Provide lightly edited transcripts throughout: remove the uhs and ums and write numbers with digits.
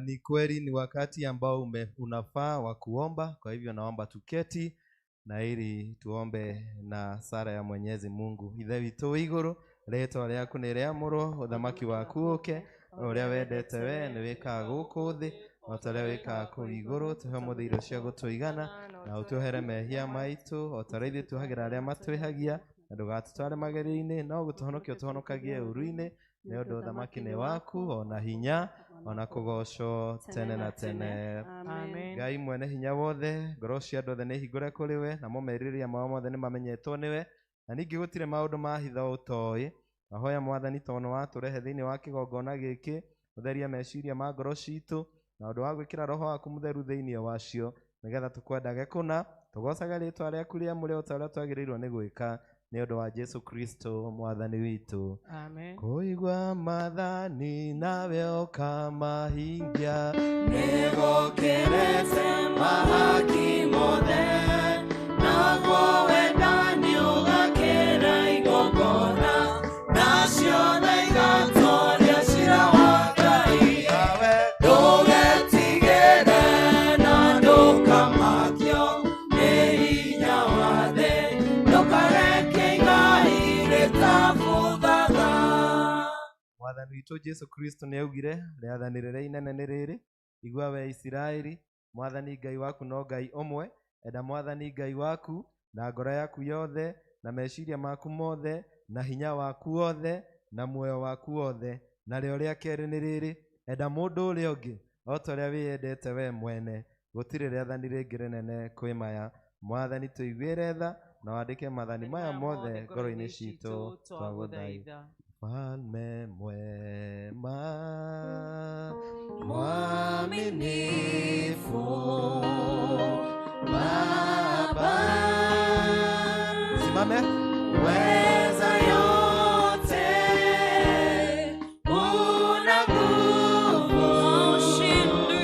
Ni kweli ni wakati ambao unafaa wa kuomba. Kwa hivyo naomba tuketi na ili tuombe na sala ya Mwenyezi Mungu. Ithe witũ wĩ igũrũ, rĩĩtwa rĩaku nĩ rĩamũrwo, ũthamaki waku ũũke, ũrĩa wendete we nĩ wĩkaga gũkũ thĩ, o ta ũrĩa wĩkaga kũu igũrũ. Tũhe ũmũthĩ irio cia gũtũigana, na ũtũhere mehia maitũ o ta ũrĩa ithuĩ tuohagĩra arĩa matwĩhagia, na ndũgatũtware magerio-inĩ, no gũtũhonokia ũtũhonokagie ũũru-inĩ, nĩ ũndũ ũthamaki nĩ waku, ona hinya, ona kũgocwo tene na tene. Amen. Ngai mwene hinya wothe, ngoro cia andũ othe nĩ hingũre kũrĩ we, na merirĩria mao mothe nĩ mamenyetwo nĩ we, na ningĩ gũtirĩ maũndũ ma hitho ũtooĩ. Mahoya Mwathani tondũ watũrehe thĩinĩ wa kĩgongona gĩkĩ, ũtherie meciria ma ngoro citũ, na ũndũ wa gwĩkĩra roho waku mũtheru thĩinĩ wacio, nĩgetha tũkwendage kũna, tũgocage rĩĩtwa rĩaku rĩamũre o ta ũrĩa twagĩrĩirwo nĩ gwĩka, nĩ ũndũ wa Jesu Kristo Mwathani witũ. Amen. Kũigua maathani nawe ũkamahingia, nĩgũkĩrĩte mahaki mothe, naguo wendani ũgakĩra igongona, na ciothe igatoria cira wa Ngai. Ndũgetigĩre na ndũkamakio nĩ hinya wa thĩ, ndũkareke Ngai rĩtabũthaga. Mwathani witũ Jesu Kristo nĩ augire, rĩathani rĩrĩa inene nĩ rĩrĩ, igua we Isiraeli, Mwathani Ngai waku no Ngai ũmwe, enda Mwathani Ngai waku na ngoro yaku yothe, na meciria maku mothe, na hinya waku wothe, na muoyo waku wothe. Na rĩo rĩa kerĩ nĩ rĩrĩ, enda mũndũ ũrĩa ũngĩ o ta ũrĩa wĩyendete we mwene. Gũtirĩ rĩathani rĩngĩ rĩnene kwĩ maya. Mwathani tũiguĩre tha, na wandĩke maathani maya mothe ngoro-inĩ citũ, twagũthaitha. Mfalme mwema, mwaminifu, Baba, simame, Weza yote, una nguvu, haushindwi,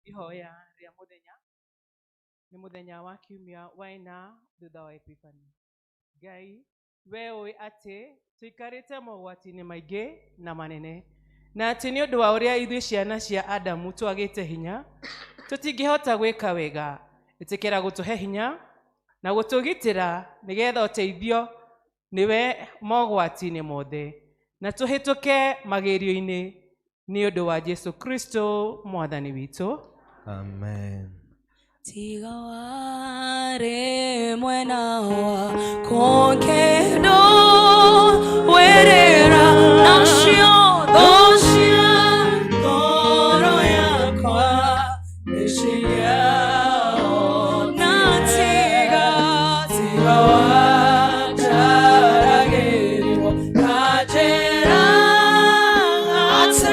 Ihoya rĩa mũthenya nĩ mũthenya wa kiumia waina thutha wa Epifani. Ngai, we ũĩ atĩ tũikarĩte mogwati-inĩ maingĩ na manene, na atĩ nĩ ũndũ wa ũrĩa ithuĩ ciana cia Adamu twagĩte hinya, tũtingĩhota gwĩka wega. Ĩtĩkĩra gũtũhe hinya na gũtũgitĩra nĩgetha ũteithio nĩwe mogwati-inĩ mothe, na tũhĩtũke magerio-inĩ nĩ ũndũ wa Jesu Kristo Mwathani witũ. Amen. Tiga ware mwena wa kokendo, werera nacio thocia ngoro yakwa nĩciao, na tiga wataragĩrwo kanjĩra atĩ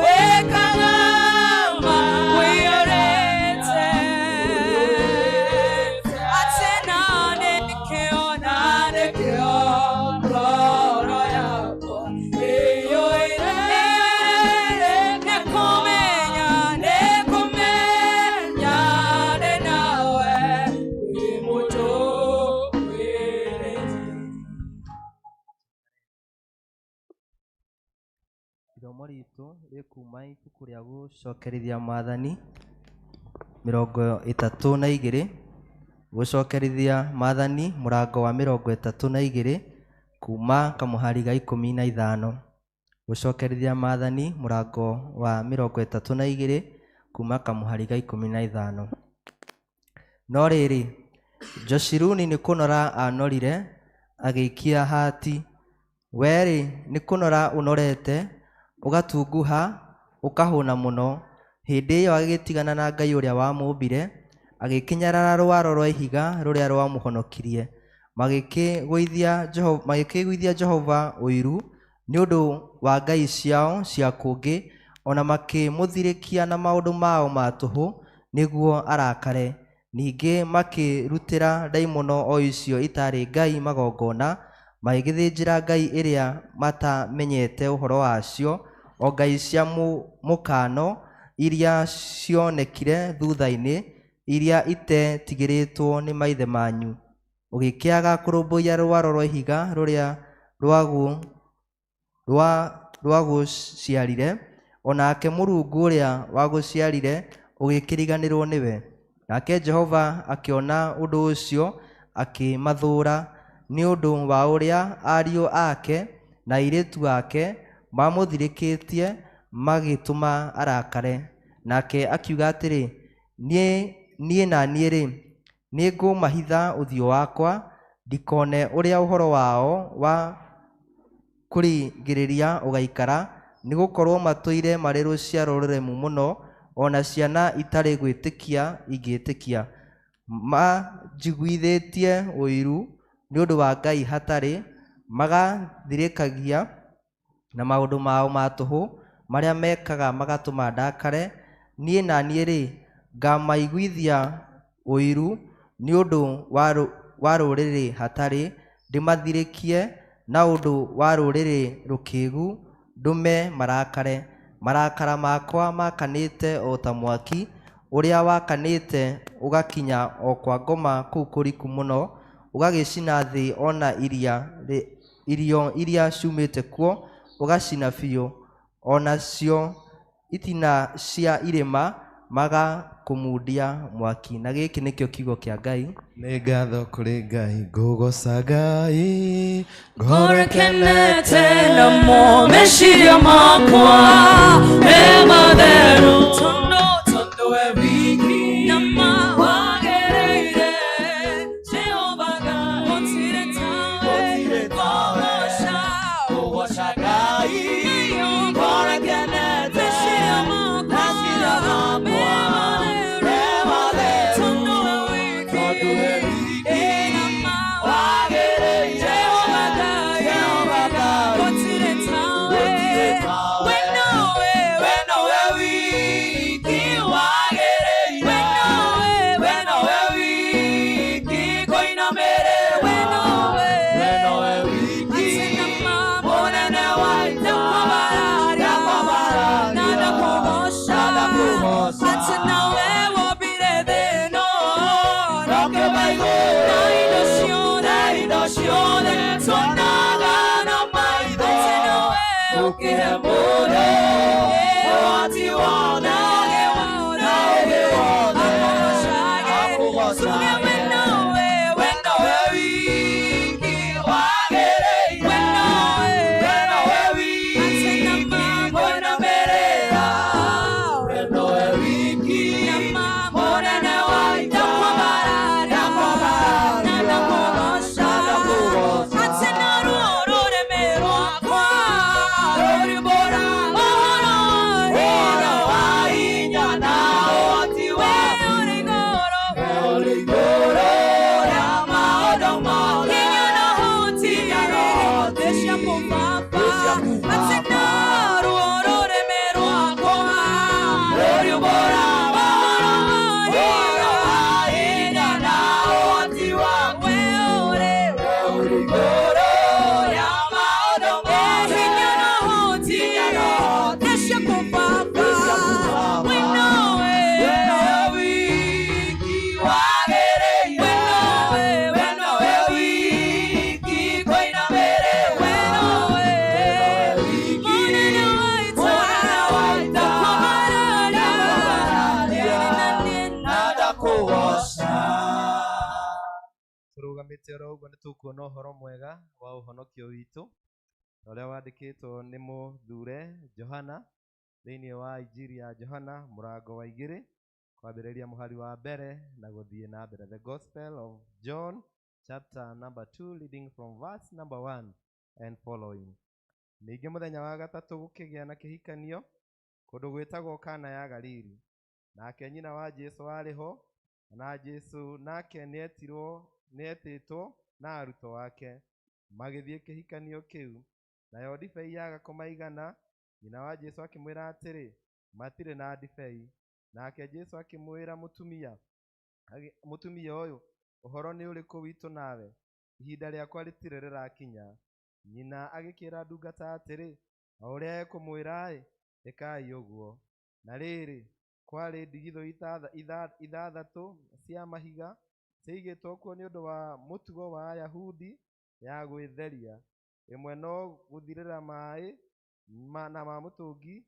wekaga ritũ rĩkuma ibuku rĩa gũcokerithia Maathani 32, gũcokerithia Maathani mũrango wa 32 kuma kamũhari ga 15. Gũcokerithia Maathani mũrango wa 32 kuma kamũhari ga 15. No rĩrĩ, Joshiruni nĩ kũnora anorire agĩikia hati. Weri nĩ kũnora ũnorete ũgatunguha ũkahũna mũno. Hĩndĩ ĩyo agĩtigana na Ngai ũrĩa wamũmbire, agĩkinyarara rwaro rwa ihiga rũrĩa rwamũhonokirie. Magĩkĩgũithia Jehova ũiru nĩ ũndũ wa ngai ciao cia kũngĩ, ona makĩmũthirĩkia na maũndũ mao ma tũhũ nĩguo arakare. Ningĩ makĩrutĩra ndaimono o icio itarĩ ngai magongona, magĩgĩthĩnjĩra ngai ĩrĩa matamenyete ũhoro wacio, o ngai cia mũkano iria cionekire thutha-inĩ, iria itetigĩrĩtwo nĩ maithe manyu. Ũgĩkĩaga kũrũmbũiya rwaro rwa ihiga rũrĩa rwagũciarire, onake Mũrungu ũrĩa wagũciarire ũgĩkĩriganĩrwo nĩwe. Nake Jehova akĩona ũndũ ũcio, akĩmathũra nĩ ũndũ wa ũrĩa ariũ ake na airĩtu ake mamũthirĩkĩtie, magĩtũma arakare. Nake akiuga atĩrĩ, niĩ na niĩ-rĩ, nĩ ngũmahitha ũthiũ wakwa, ndikone ũrĩa ũhoro wao wa kũringĩrĩria ũgaikara, nĩgũkorwo matũire marĩ rũciaro rũremu mũno, ona ciana itarĩ gwĩtĩkia ingĩĩtĩkia. Manjiguithĩtie ũiru nĩ ũndũ wa ngai hatarĩ, magathirĩkagia na maũndũ mao ma tũhũ marĩa mekaga magatũma ndakare. Niĩ na niĩ-rĩ, ngamaiguithia ũiru nĩ ũndũ wa rũrĩrĩ hatarĩ, ndĩmathirĩkie na ũndũ wa rũrĩrĩ rũkĩĩgu, ndũme marakare. Marakara makwa makanĩte o ta mwaki, ũrĩa wakanĩte ũgakinya o kwa ngoma kũu kũriku mũno, ũgagĩcina thĩ ona irio iria ciumĩte kuo, ũgacina biũ, onacio itina cia irĩma magakũmundia mwaki. Na gĩkĩ nĩkĩo kiugo kĩa Ngai. Nĩ ngatho kũrĩ Ngai, ngũgoca Ngai, ngorekenete namo meciria makwa me matheru, tondo we wiki na mawagereire Jehova Ngai, gũtirĩ tawe ũgoca Ngai, ngorekenete meciria makwa me matheru, tondo we wiki na mawagereire Jehova Ngai, gũtirĩ tawe we nowe wiki wagereire, we nowe wiki kũinamĩrĩra, we nowe wiki mũnene wa ndakwambararia na ndakũgoca, atĩ nawe wombire thĩ ĩno na kĩmaigũ na indo ciothe tuonaga na maitho, atĩ nawe ũkĩhe mũndũ ũhoti wothe na ũũgĩ wothe akũgocage. We nowe wiki wagereire, we nowe wiki kũinamĩrĩra, we nowe wiki mũnene wa ndakwambararia na ndakũgoca, atĩ naruo rũrĩmĩ rwakwa rũrĩmbũra ũhoro wa twĩte oro ũguo nĩtũkuona ũhoro mwega wa ũhonokio witũ ũrĩa wandĩkĩtwo nĩ mũthure Johana thĩinĩ wa injiri ya Johana mũrango wa 2 kwambĩrĩria mũhari wa mbere na gũthiĩ na mbere. The Gospel of John chapter number 2 reading from verse number 1 and following. Ningĩ mũthenya wa gatatũ gũkĩgĩa na kĩhikanio kũndũ gwĩtagwo Kana ya Galili, nake nyina wa Jesũ arĩ ho, na Jesũ nake nĩetĩtwo na arutwo ake, magĩthiĩ kĩhikanio kĩu, nayo ndibei yaga kũmaigana. Nyina wa Jesũ akĩmwĩra atĩrĩ, matirĩ na ndibei. Nake Jesũ akĩmwĩra mũtumia ũyũ, ũhoro nĩ ũrĩkũ witũ nawe? Ihinda rĩakwa rĩtirĩ rĩrakinya. Nyina agĩkĩra ndungata atĩrĩ, o ũrĩa ekũmwĩra ĩkai ũguo. Na rĩrĩ, kwarĩ ndigithũ ithathatũ cia mahiga ciaigĩtwo kuo nĩ ũndũ wa mũtugo wa Ayahudi ya gwĩtheria, ĩmwe no gũthirĩra maĩ na ma mũtũngi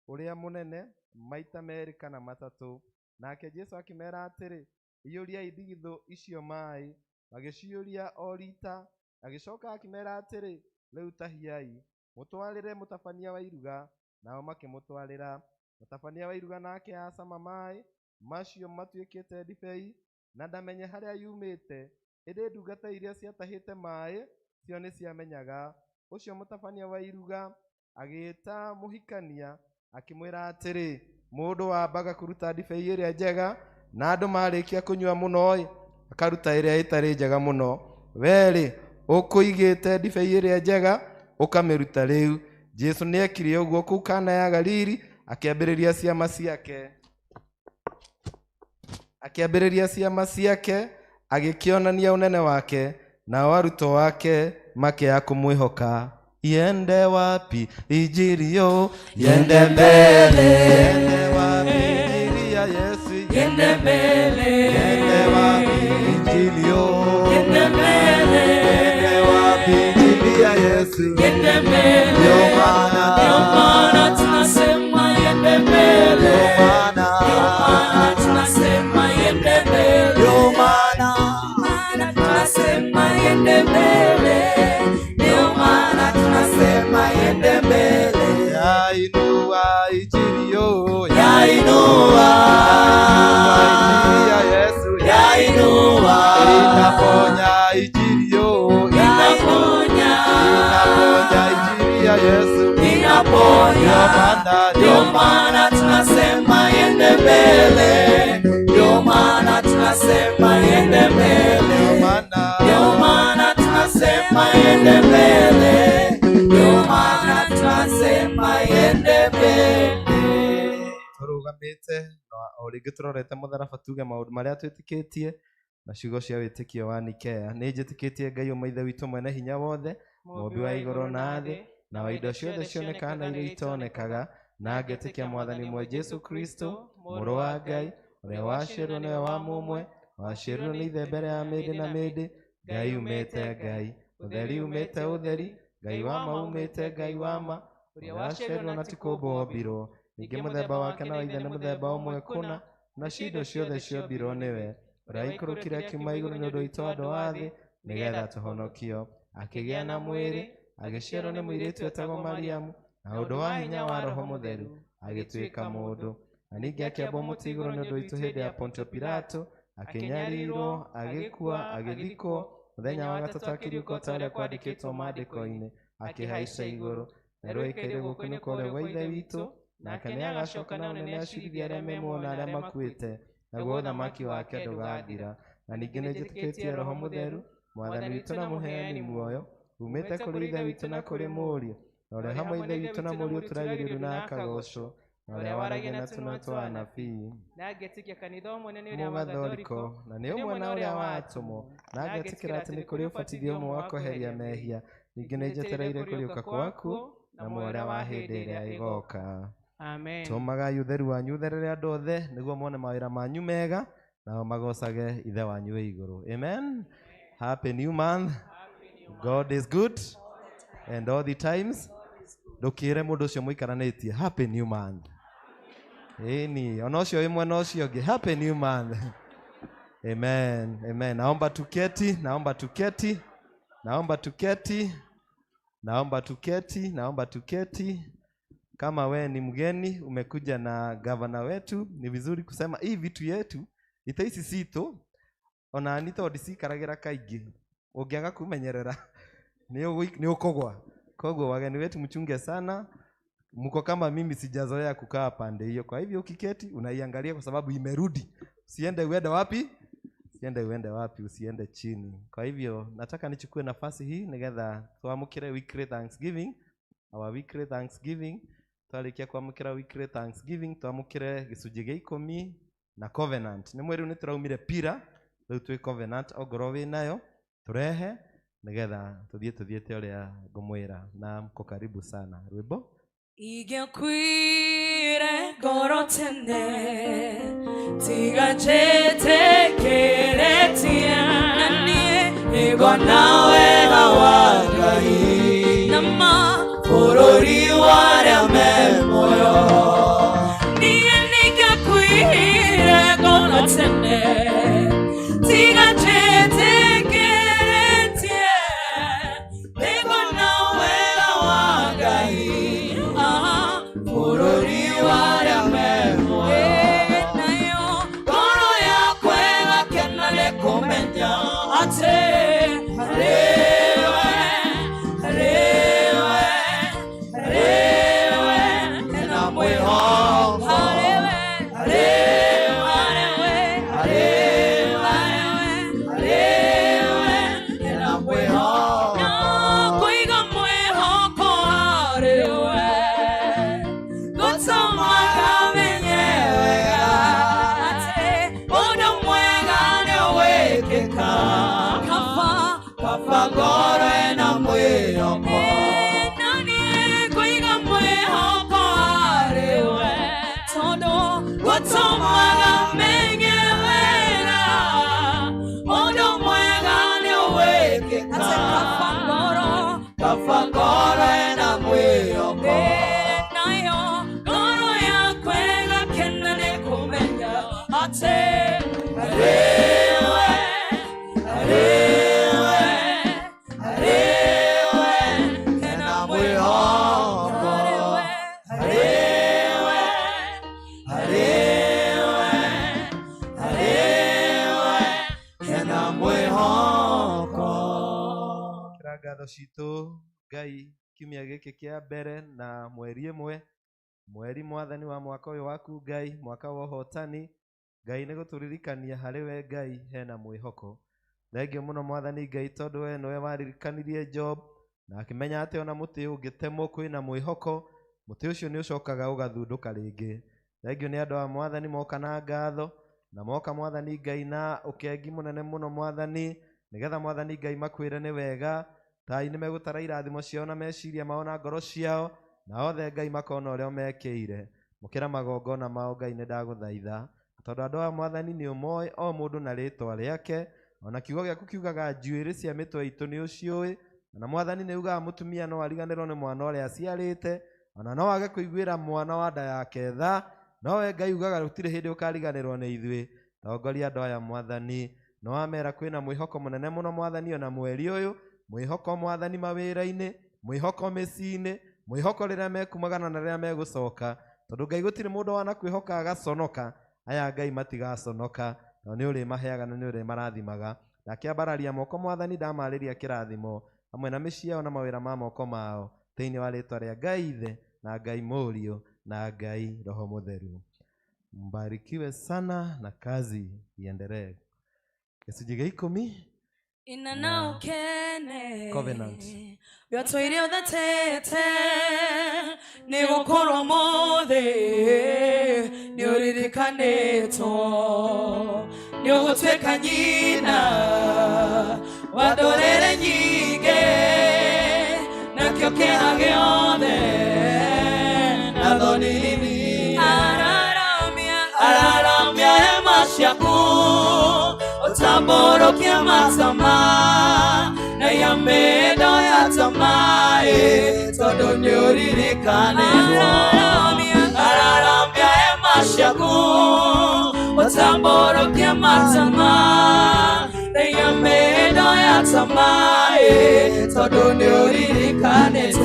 ũrĩa mũnene maita merĩ kana matatũ. Nake Jesũ akĩmera atĩrĩ, iyũriai ndigithũ icio maĩ. Magĩciũria o rita. Agĩcoka akĩmera atĩrĩ, rĩu tahiai mũtwarĩre mũtabania wa iruga. Nao makĩmũtwarĩra. Mũtabania wa iruga nake acama maĩ macio matuĩkĩte ndibei, na ndamenye harĩa yumĩte. Ĩndĩ ndungata iria ciatahĩte maĩ cio nĩciamenyaga. Ũcio mũtabania wa iruga agĩĩta mũhikania akĩmwĩra atĩrĩ, mũndũ wambaga kũruta ndibei ĩrĩa njega, na andũ marĩkia kũnyua mũno akaruta ĩrĩa ĩtarĩ njega mũno. Wee ũkũigĩte ndibei ĩrĩa njega ũkamĩruta rĩu. Jesũ nĩekire ũguo kũu Kana ya Galili, akĩambĩrĩria ciama ciake agĩkĩonania ũnene wake, nao arutwo wake makĩaga kũmwĩhoka. Iende wapi injili yo? Yende mbele. Iende wapi injili ya Yesu? Yende mbele. Iende wapi injili yo? Yende mbele. Iende wapi injili ya Yesu? Yende mbele. Ndio maana tunasema yende mbele. Ndio maana tunasema yende mbele. Ndio maana tunasema yende mbele. Ndio maana tunasema yende mbele. yainua injili yo, Yainua injili ya Yesu, Yainua inaponya injili yo, Inaponya injili ya Yesu, Inaponya. Ndio maana tunasema yende mbele. Ndio maana tunasema yende mbele. Ndio maana tunasema yende mbele. Ndio maana tunasema yende mbele. tũrũgamĩte na o rĩngĩ tũrorete mũtharaba tuge maũndũ marĩa twĩtĩkĩtie na ciugo cia wĩtĩkio wa Nikea. Nĩ njĩtĩkĩtie Ngai ũmwe Ithe witũ mwene hinya wothe, mũmbi wa igũrũ na thĩ na wa indo ciothe cionekaga na iria itonekaga, na ngetĩkia Mwathani mwe Jesũ Kristo mũrũ wa Ngai, ũrĩa waciarĩrwo nĩwe wa mũmwe, waciarĩrwo nĩ ithe mbere ya mĩndĩ na mĩndĩ, Ngai umĩte Ngai, ũtheri umĩte ũtheri, Ngai wa ma umĩte Ngai wa ma, ũrĩa waciarĩrwo na ti kũmbwo ombirwo. Ningĩ mũthemba wake na wa ithe nĩ mũthemba ũmwe kũna, na indo ciothe ciombirwo nĩwe, ũrĩa aikũrũkire akiuma igũrũ nĩ ũndũ witũ andũ a thĩ, nĩgetha tũhonokio. Akĩgĩa na mwĩrĩ, agĩciarwo nĩ mũirĩtu wetagwo Mariamu, na ũndũ wa hinya wa Roho Mũtheru agĩtuĩka mũndũ. Na ningĩ akĩambwo mũtĩ igũrũ nĩ ũndũ witũ hĩndĩ ya Pontio Pilato, akĩnyariirwo, agĩkua, agĩthikwo, mũthenya wa gatatũ akĩriũka ta ũrĩa kwandĩkĩtwo maandĩko-inĩ, akĩhaica igũrũ, na rĩu aikaire guoko-inĩ kwa ũrĩo gwa ithe witũ, nake nĩagacoka na ũnene acirithia arĩa me muoyo na arĩa makuĩte, naguo ũthamaki wake ndũgathira. Na ningĩ nĩnjĩtĩkĩtie Roho Mũtheru, Mwathani witũ na mũheani muoyo, umĩte kũrĩ ithe witũ na kũrĩ mũriũ, na ũrĩa hamwe ithe witũ na mũriũ tũragĩrĩru na akagocwo, na ũrĩa waragia na tũnua twa anabii, na ngetĩkia kanitha ũmwe nĩ ũrĩa wa mũgathoriko, na nĩ ũmwe na ũrĩa watũmwo, na ngetĩkĩra atĩ nĩ kũrĩ ũbatithio ũmwe wa kweheria mehia. Ningĩ nĩnjetereire kũriũka gwaku na mũrĩa wa hĩndĩ ĩrĩa ĩgoka. Amen. Tũmagai ũtheru wanyu ũtherere andũ othe, nĩguo mone mawĩra manyu mega, nao magocage ithe wanyu wĩ igũrũ. Amen. Happy new month. God is good and all the times. Ndũkĩre mũndũ ũcio mũikaranĩtie happy new month. Ĩni ona ũcio ĩmwe na ũcio ũngĩ happy new month. Amen. Amen. Naomba tuketi. Naomba tuketi. Kama we ni mgeni umekuja na gavana wetu, ni vizuri kusema hii vitu yetu itaisi sito ona anito odisi karagera kaigi. Ugiaga kumenyerera ni ukogwa. Kogwa wageni wetu mchunge sana. Mko kama mimi sijazoea kukaa pande hiyo. Kwa hivyo ukiketi unaiangalia kwa sababu imerudi. Usiende uende wapi? Usiende chini. Kwa hivyo nataka nichukue nafasi hii nigetha tuamukire weekly Thanksgiving. Our weekly Thanksgiving. Twalikia kuamukira weekly Thanksgiving, tuamukire gicunji gia 10 na covenant. Ni mweri nituraumire pira, riu twi covenant ogorowe nayo turehe nigetha tuthiete uria ngumwira na mko karibu sana. Rwimbo Igekwire gorotene tiga jetekeretia nanie ego nawe hawagai nama Orori waria memoyo Igekwire gorotene tiga jetekeretia ego nawe hawagai Cito Ngai kiumia giki kia mbere na mweri imwe mweri mwathani wa mwaka uyu waku Ngai mwaka wa hotani Ngai ni guturirikania hariwe Ngai hena mwihoko. Thengio muno mwathani Ngai tondu we nowe waririkanirie Job na akimenya ati ona muti ungitemwo kwina mwihoko muti ucio ni ucokaga ugathunduka ringi. Thengio ni andu a mwathani moka na ngatho na moka mwathani Ngai na ukengi munene muno mwathani nigetha mwathani Ngai makwire ni wega tai ni megutara irathimo ciao na meciria mao na ngoro ciao na othe Ngai makona uria mekeire mukira magongona mao Ngai ni ndaguthaitha tondu andu a mwathani ni umoe o mundu na ritwa riake ona kiugo giaku kiugaga njuiri cia mitwe itu ni uciui na mwathani ni ugaga mutumia no ariganirwo ni mwana uria aciarite ona no age kuiguira mwana wa nda yake tha no we Ngai ugaga rutire hindi ukariganirwo ni ithui tongoria andu aya mwathani no amera kwina mwihoko munene muno mwathani ona mweri uyu mwihoko mwathani mawira-ini mwihoko micii-ini mwihoko riria mekumagana na riria megucoka tondu Ngai gutire mundu wana kwihoka agaconoka aya Ngai matigaconoka no ni uri maheaga na ni uri marathimaga ndakiambararia moko mwathani ndamariria kirathimo hamwe na miciao na mawira ma moko mao thiini wa ritwa ria Ngai Ithe na Ngai Murio na Ngai Roho Mutheru. Mbarikiwe sana na kazi iendelee. Gicunji gia 10 Inana ukene Covenant. Biatwire uthatete ni gukorwo mothe ni uririkanitwo ni ugutwika nyina wa ndorere nyingi nakio kĩeha gĩothe na thoni nini araramia hema ciaku utamborokia matama na ya mendo ya tamae tondu ni uririkanitwo araramia hema ciaku utamborokia matama ya mendo ya tamae todo ni uririkaneto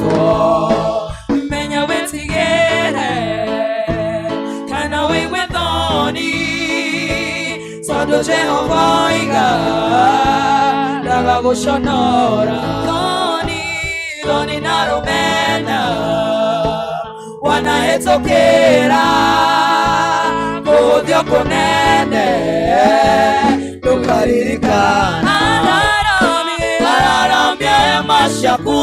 menya wetigere kana wewe thoni todo Jehova iga daga gushonora thoni narumena wanahetokera kuthio kunene tukaririkana araramia mashaku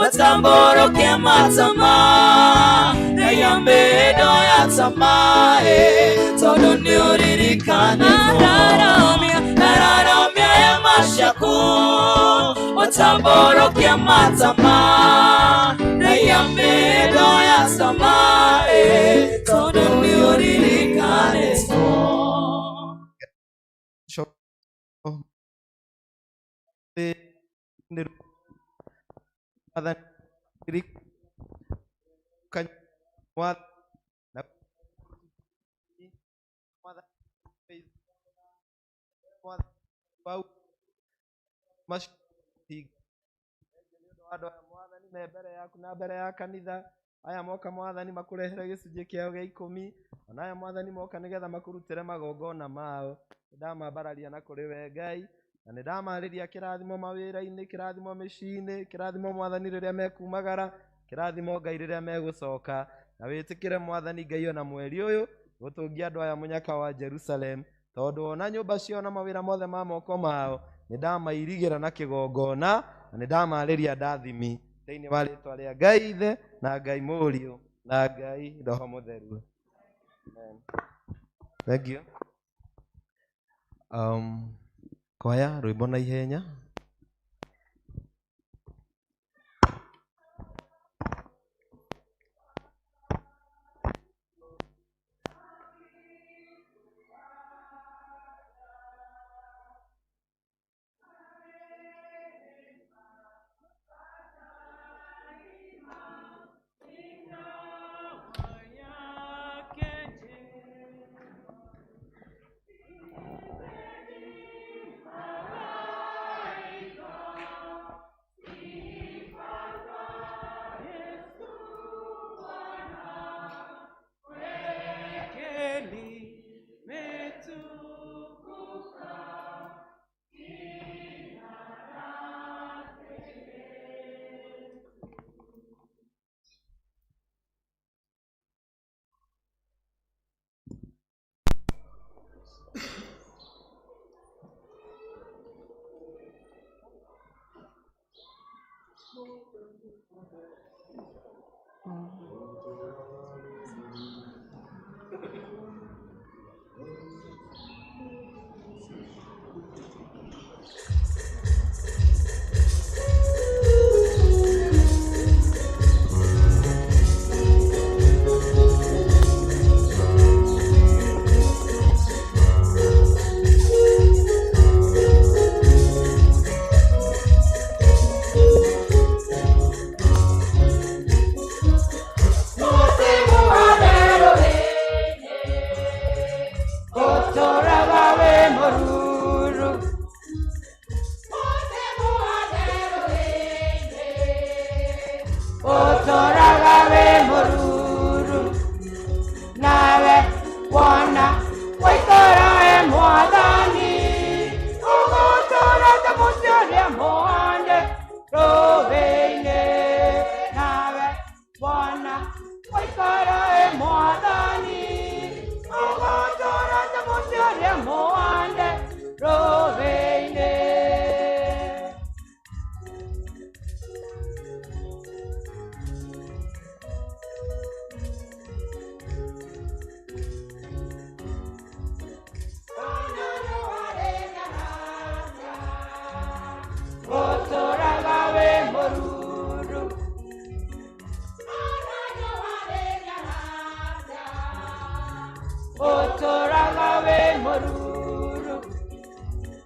utamborokia matama na ya mendo ya tamae todo ni uririkane araramia ya mashaku utamborokia matama na ya mendo ya tamae todo ni uririkane mbere ya kanitha aya moka mwathani makurehere gicunjĩ kĩao gĩa 10 na aya mwathani moka nĩgetha makurutĩre magongona mao ndamambararia na kũrĩ we Ngai na nĩndamarĩria kĩrathimo mawĩra-inĩ kĩrathimo mĩciĩ-inĩ kĩrathimo mwathani rĩrĩa mekumagara kĩrathimo Ngai rĩrĩa megũcoka na wĩtĩkĩre mwathani Ngai ona mweri ũyũ gũtũngia andũ aya mũnyaka wa Jerusalem tondũ ona nyũmba ciao na mawĩra mothe ma moko mao nĩndamairigĩra na kĩgongona na nĩndamarĩria ndathimi thĩinĩ wa rĩtwa rĩa Ngai Ithe na Ngai Mũriũ na Ngai Roho Mũtheru. Amen. Thank you. Kwaya rwĩmbo na ihenya.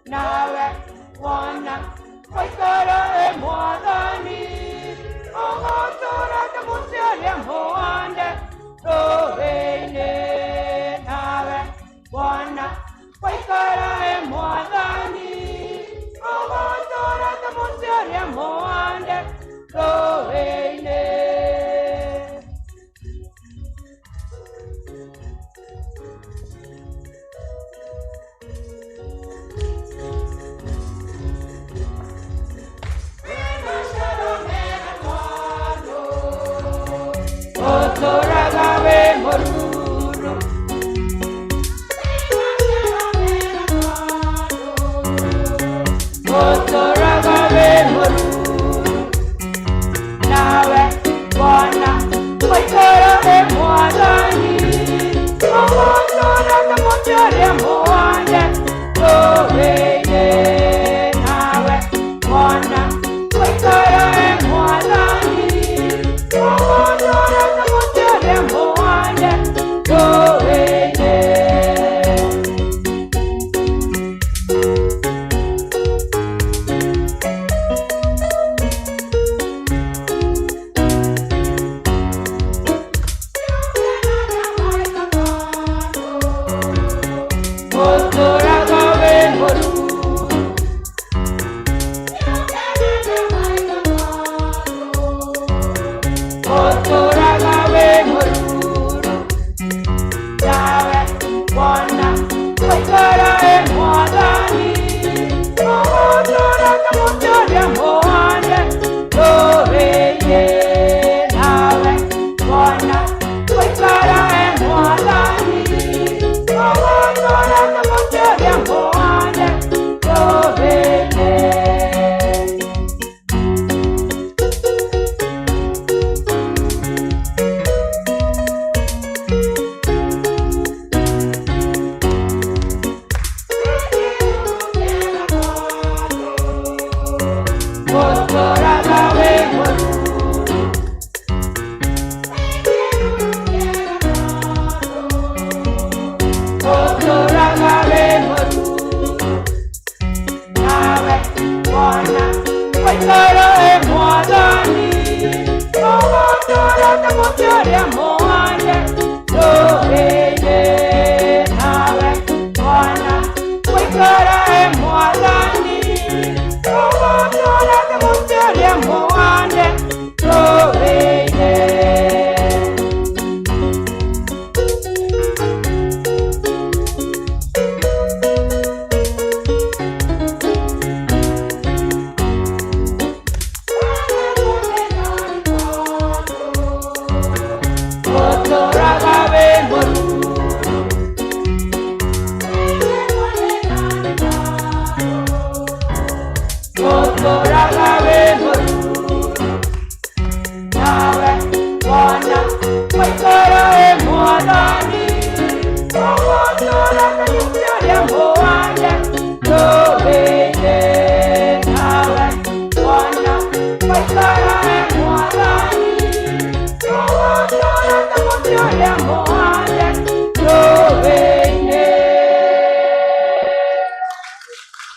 Nawe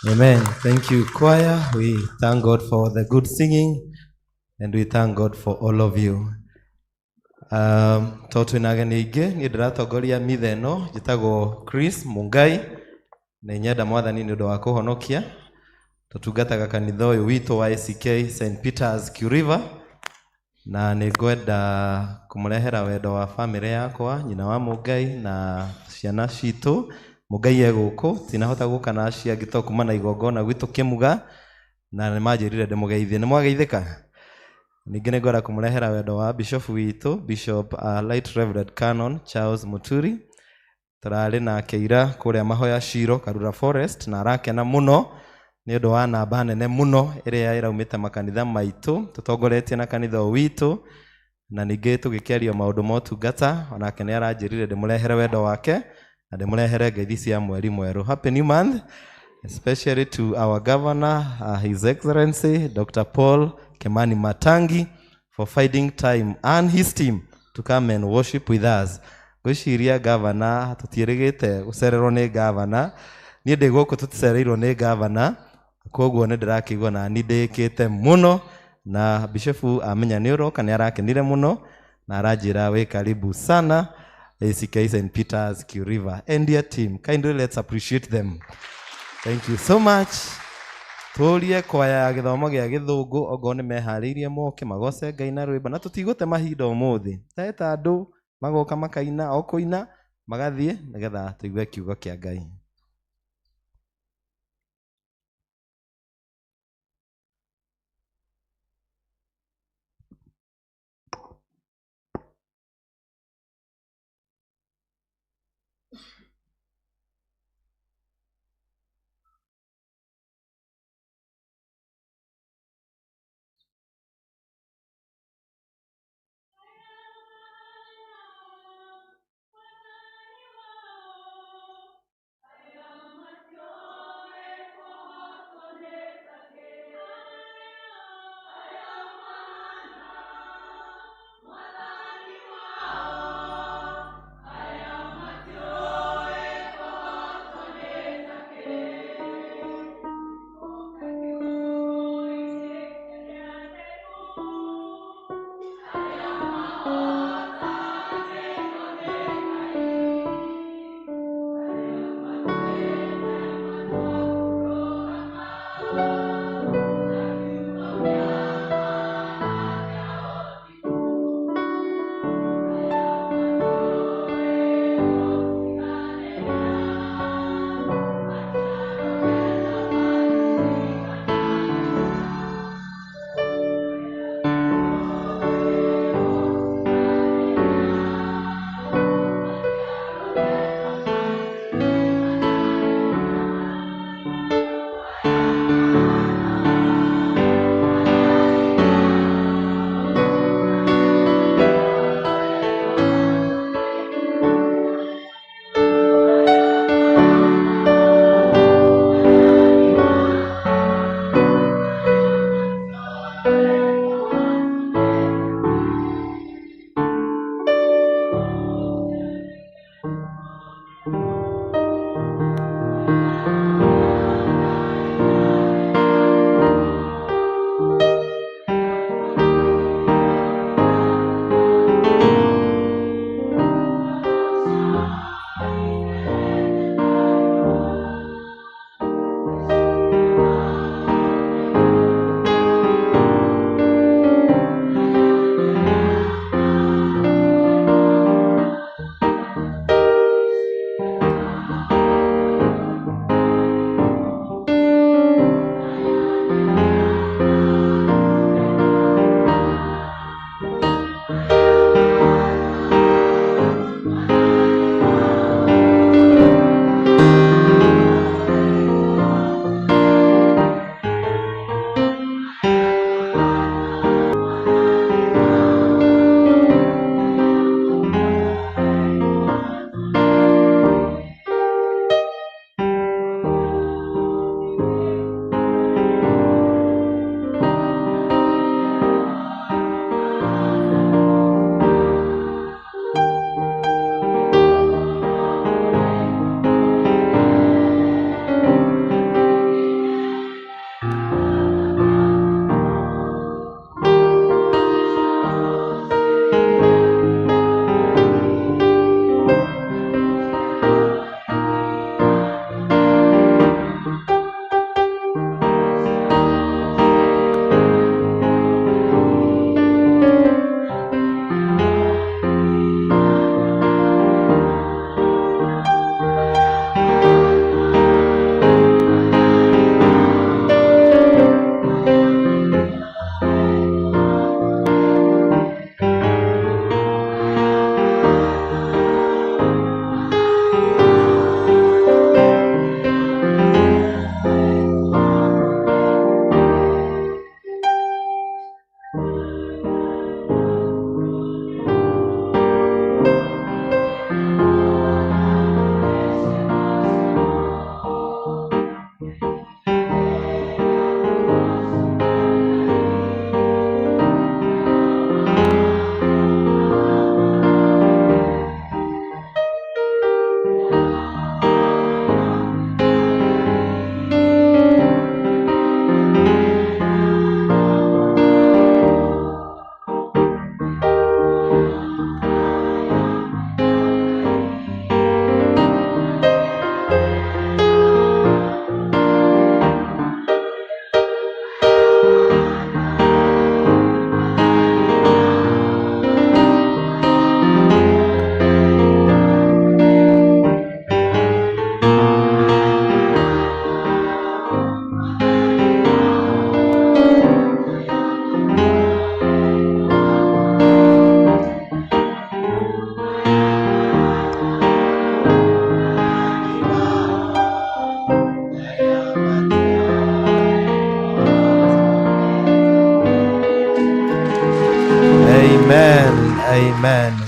Amen. Thank you, choir. We thank God for the good singing, and we thank God for all of you. Toto inageni ingi ni ndiratongoria mithe ino njitagwo Chris Mungai na nyenda mwathani ni undu wa kuhonokia tutungataga kanitha uyu witu wa ACK St Peters Kuriva na ni ngwenda kumurehera wendo wa family yakwa nyina wa Mungai na ciana citu Mungai eguku tinahota guka na cia ngito kuma na igongona gwitu kimuga na ni manjirire ndimugeithie ni mwageithika ningine ngwenda kumurehera wendo wa bishop witu Bishop Light Reverend Canon Charles Muturi turari na keira kuria mahoya Shiro Karura Forest na arakena muno ni undu wa namba nene muno iria iraumite makanitha maitu tutongoretie na kanitha witu na ningi tugikiaria maundu motungata onake ni aranjirire ndimurehere wendo wake na ndimurehere ngeithi cia mweri mweru. Happy new month, especially to our governor, His Excellency Dr. Paul Kimani Matangi for finding time and his team to come and worship with us. Gwiciria governor tutierigite gucererwo ni governor ni ndi guku tuticereirwo ni governor koguo ni ndirakigwa na ni ndikite muno na bishop amenya ni uroka ni arakenire muno na aranjira we karibu sana ACK St Peters Kuriva and their team. Kindly let's appreciate them. Thank you so much. Turie kwaya ya githomo gia githungu ogo ni mehariirie moke magoce Ngai na rwimba na tutigute mahinda umuthi taeta andu magoka makaina o kuina magathie nigetha tuigue kiugo kia Ngai.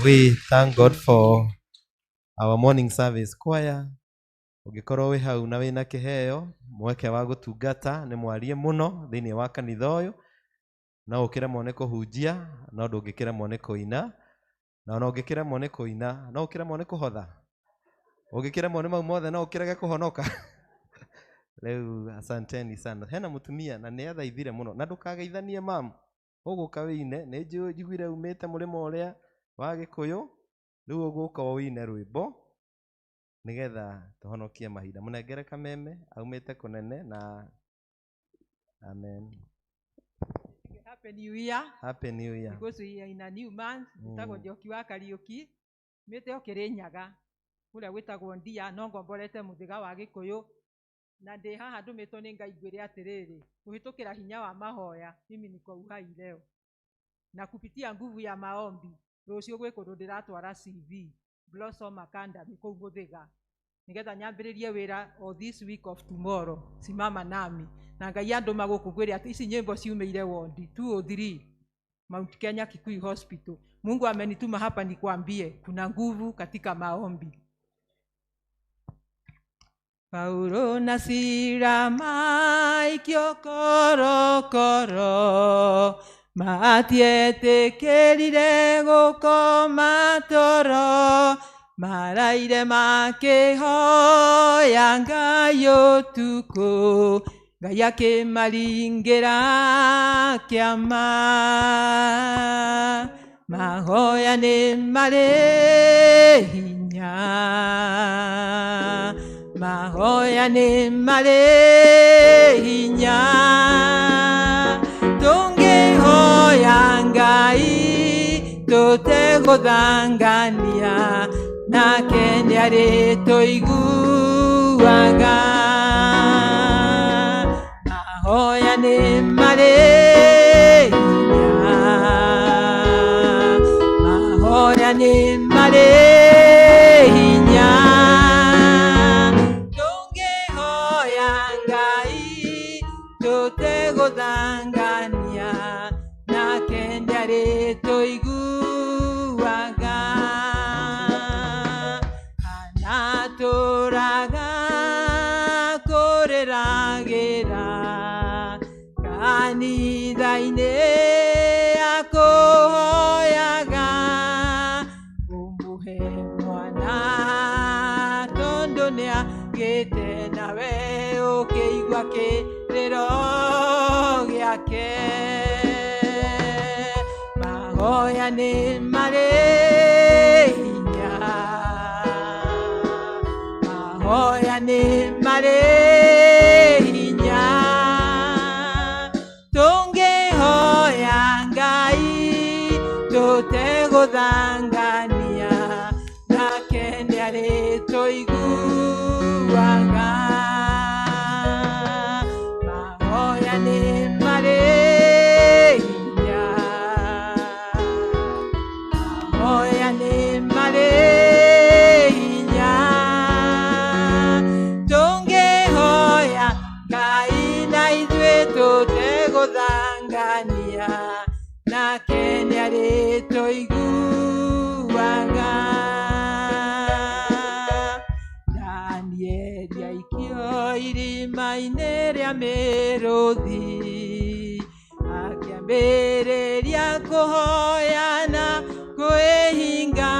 We thank God for our morning service choir. Ugikorwo wi hau na wina kiheo mweke wa gutungata ni mwarie muno thiini wa kanitha uyu no ukire mone kuhunjia no ndungikire mone kuina na no ungikire mone kuina no ukire mone kuhotha ungikire mone mau mothe no ukirege kuhonoka. Leu asanteni sana. Hena mutumia na ni athaithire muno na ndukageithanie mam uguka wine ni njiguire umite murimo uria wa Gikuyu riu uguka wine rwimbo nigetha tuhonokie mahinda. Munengere kameme aumite kunene na amen. Happy New Year. Happy New Year. Because we are in a new month. Tutago Njoki wa Kariuki. Mete Okirinyaga. Kuria gwitagwo Ndia no ngomborete muthiga wa Gikuyu. Na ndi haha ndumitwo ni Ngai ngwire atiriri. Kuhitukira hinya wa mahoya. Mimi niko uhai leo. Na kupitia nguvu ya maombi. Rucio gwikundu ndiratwara CV. Blossom Academy kou muthiga. Nigetha nyambiririe wira o this week of tomorrow. Simama nami. Na Ngai anduma gukugwire ati ici nyimbo ciumeire wondi 203 Mount Kenya Kikuyu Hospital. Mungu amenituma hapa nikwambie kuna nguvu katika maombi. Paulo na Sila maikio korokoro matietekerire gukoma toro maraire makihoya Ngai utuku Ngai akimaringira kiama mahoya ni mari hinya mahoya ni mari hinya tungihoya Ngai tuteguthangania nake niari tuiguaga mahoya ni mari hinya mahoya ni mari hinya tungihoya Ngai tuteguthangania nake niari tuiguaga anaturaga kuriragira kanitha-ini akuhoyaga umuhe mwana tondu niagite nawe ukiigua kiriro giake mahoya ni mari hinya mahoya ni mari hinya tungihoya Ngai tuteguthangania nake niari tuiguaga mahoya ni mari hinya mahoya ni mari hinya tungihoya Ngai na ithuĩ tuteguthangania nake niari tuiguaga Danieli aikio irima-inĩ rĩa mĩrũthi akĩambĩrĩria kũhoya na kwĩhinga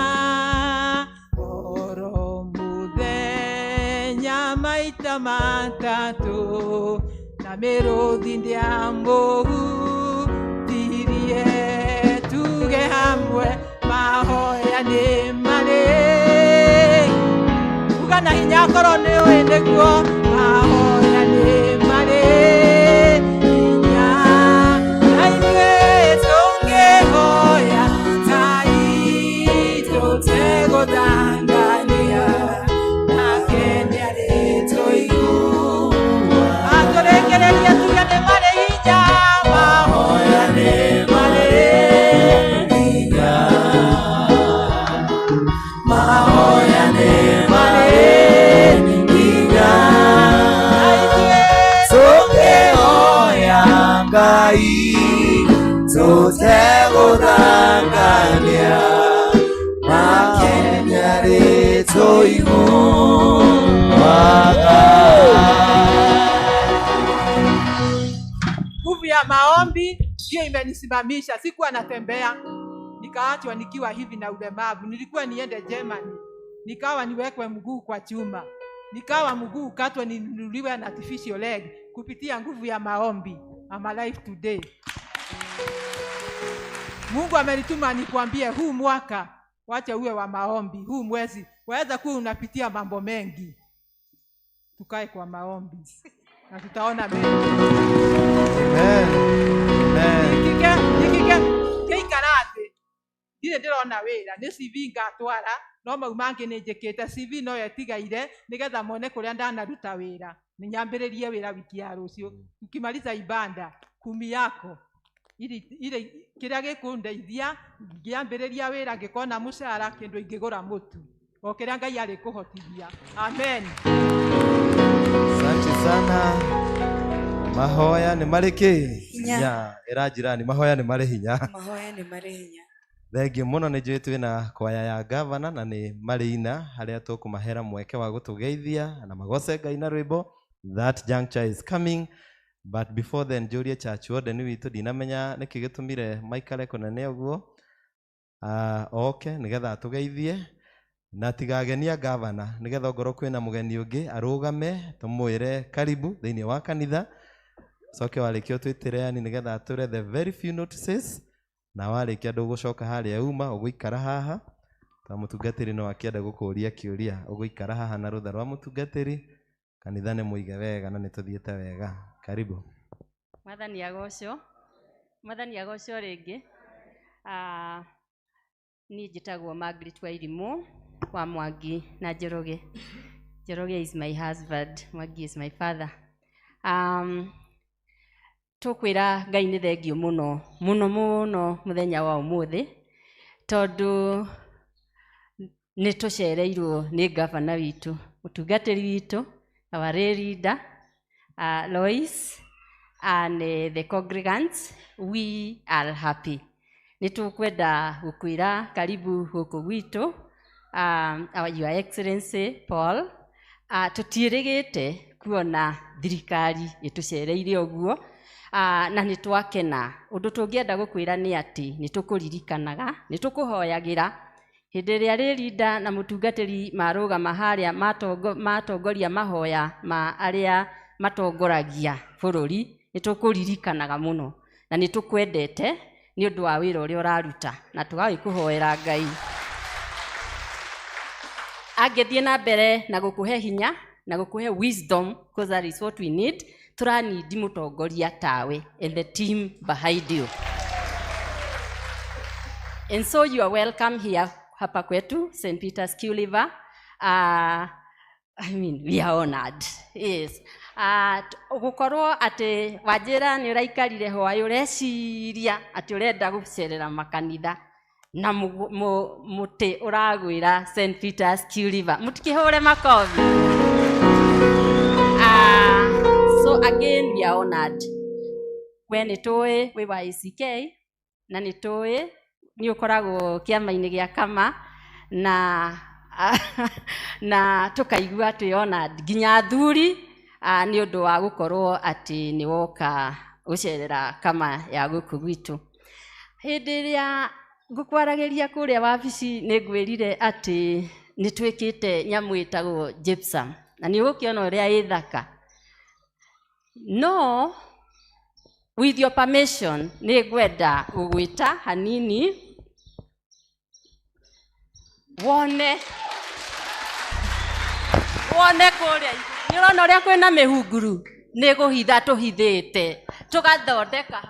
oro mũthenya maita matatũ na mĩrũthi ndĩamũhutirie tuge hamwe mahoya nĩ marĩ uga na hinya korwo nĩ ũĩ nĩguo mahoya nĩ marĩ hinya na ithuĩ tũngĩhoya Ngai tũtegũthangania nake nĩarĩ tũiguaga atũrĩkĩrĩrie tuge nĩ marĩ hinya mahoya nĩ marĩ hinya mahoya nĩ marĩ hinya Nguvu ya maombi ndio imenisimamisha. Sikuwa natembea, nikaachwa nikiwa hivi na ulemavu. Nilikuwa niende Germany, nikawa niwekwe mguu kwa chuma, nikawa mguu katwa ninunuliwe na artificial leg. Kupitia nguvu ya maombi, I'm alive today. Mungu amenituma nikwambie, huu mwaka wacha uwe wa maombi. Huu mwezi waweza kuwa unapitia mambo mengi, tukae kwa maombi na tutaona mengi. Kikarate ndire ndirona wira ni CV ngatwara, no mau mangi ni njikite. CV no yetigaire nigetha mone kuria ndanaruta wira, ni nyambiririe wira wiki ya rucio. Tukimaliza ibada kumi yako ile kiria gikundeithia ngiambiriria wira, ngikona mushara kindu ingigura mutu o kiria Ngai ari kuhotithia. Amen. Asante sana. Mahoya ni mariki hinya irajirani, mahoya ni mari hinya, mahoya ni mari hinya. Thengiũ mũno nĩ njũĩ twĩna kwaya ya gavana na nĩ marĩ ina harĩa tũkũmahera mweke wa gũtũgeithia na magoce Ngai na rwĩmbo. That juncture is coming, but before then njũrie church wothe nĩ witũ ndinamenya nĩkĩ gĩtũmire maikare kũnene ũguo. Nĩgetha tũgeithie na tigagenia gavana, nĩgetha ngorwo kwĩna mũgeni ũngĩ arũgame tũmwĩre karibu thĩinĩ wa kanitha. Soke warĩkia twĩtĩre ani nĩgetha atũre the very few notices, na warĩkia ndũgũcoka harĩa uma, ũgũikara haha. Ta mũtungatĩri no akĩenda gũkũria kĩũria, ũgũikara haha na rũtha rwa mũtungatĩri. Kanitha nĩ mũige wega na nĩ tũthiĩte wega. Karibu. Mwathani agocwo rĩngĩ. Niĩ njĩtagwo Margaret Wairimu wa Mwangi na Njoroge. Njoroge is my husband, Mwangi is my father. Tukwĩra Ngai nĩ thengio mũno mũthenya wa ũmũthĩ, tondũ nĩ tũcereirwo nĩ gavana witũ, mũtungatĩri witũ, our leader, Lois, and the congregants. We are happy. Nĩ tũkwenda gũkwĩra karibu gũkũ gwitũ, Your Excellency Paul. Tũtiĩrĩgĩte kuona thirikari ĩtũcereire ũguo, na nĩ twakena. Ũndũ tũngĩenda gũkwĩra nĩ atĩ nĩ tũkũririkanaga, nĩ tũkũhoyagĩra hĩndĩ ĩrĩa leader na mũtungatĩri marũgama harĩa matongoria mahoya ma arĩa matongoragia bũrũri. Nĩ tũkũririkanaga mũno na nĩ tũkwendete nĩ ũndũ wa wĩra ũrĩa ũraruta, na tũgagĩkũhoera Ngai angĩthiĩ na mbere na gũkũhe hinya na gũkũhe wisdom, because that is what we need. Tũranidi mũtongoria tawe and the team behind you. And so you are welcome here hapa kwetu St. Peter's Kiliva. We are honored. Yes. Gũkorwo atĩ Wanjĩra nĩ ũraikarire hwaĩ ũreciria atĩ ũrenda gũcerera makanitha na mũtĩ ũragwĩra St. Peter's Kiliva. Mũtikĩhũre makobi. So again, we are honored. We nĩ tũĩ wĩ wa ACK na nĩ tũĩ nĩ ũkoragwo kĩama-inĩ gĩa kama na tũkaigua twĩ honored nginya athuri nĩ ũndũ wa gũkorwo atĩ nĩ woka gũcerera kama ya gũkũ gwitũ. Hĩndĩ ĩrĩa ngũkwaragĩria kũrĩa wabici nĩ ngwĩrire atĩ nĩ twĩkĩte nyamũ ĩtagwo gypsum, na nĩ ũgũkĩona ũrĩa ĩ thaka. No, with your permission, nĩ ngwenda gũgwĩta hanini wone kũrĩa. Nĩ ũrona ũrĩa kwĩna mĩhunguru, nĩ gũhitha tũhithĩte tũgathondeka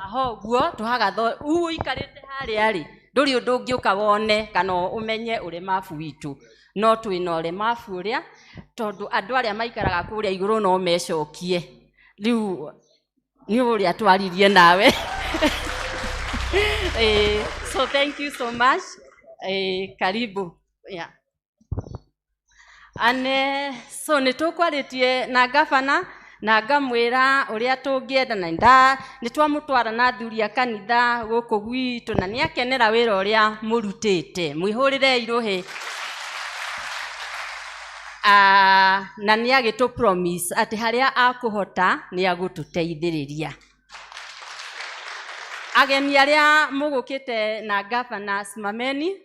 haha ũguo, ũikarĩte harĩa rĩ, ndũrĩ ũndũ ũngĩũka wone kana ũmenye ũremabu witũ. No twĩna ũremabu ũrĩa, tondũ andũ arĩa maikaraga kũrĩa igũrũ no mecokie. Rĩu nĩ ũrĩa twaririe nawe. So thank you so much. Karibu. Yeah. So nĩ tũkwarĩtie na gavana na ngamwĩra ũrĩa tũngĩenda, na nĩ twamũtwara na athuri a kanitha gũkũ gwitũ na nĩ akenera wĩra ũrĩa mũrutĩte. Mwĩhũrĩre irũhĩ. na nĩ agĩtũ promise atĩ harĩa akũhota nĩ agũtũteithĩrĩria. Ageni arĩa mũgũkĩte na Governor, simameni.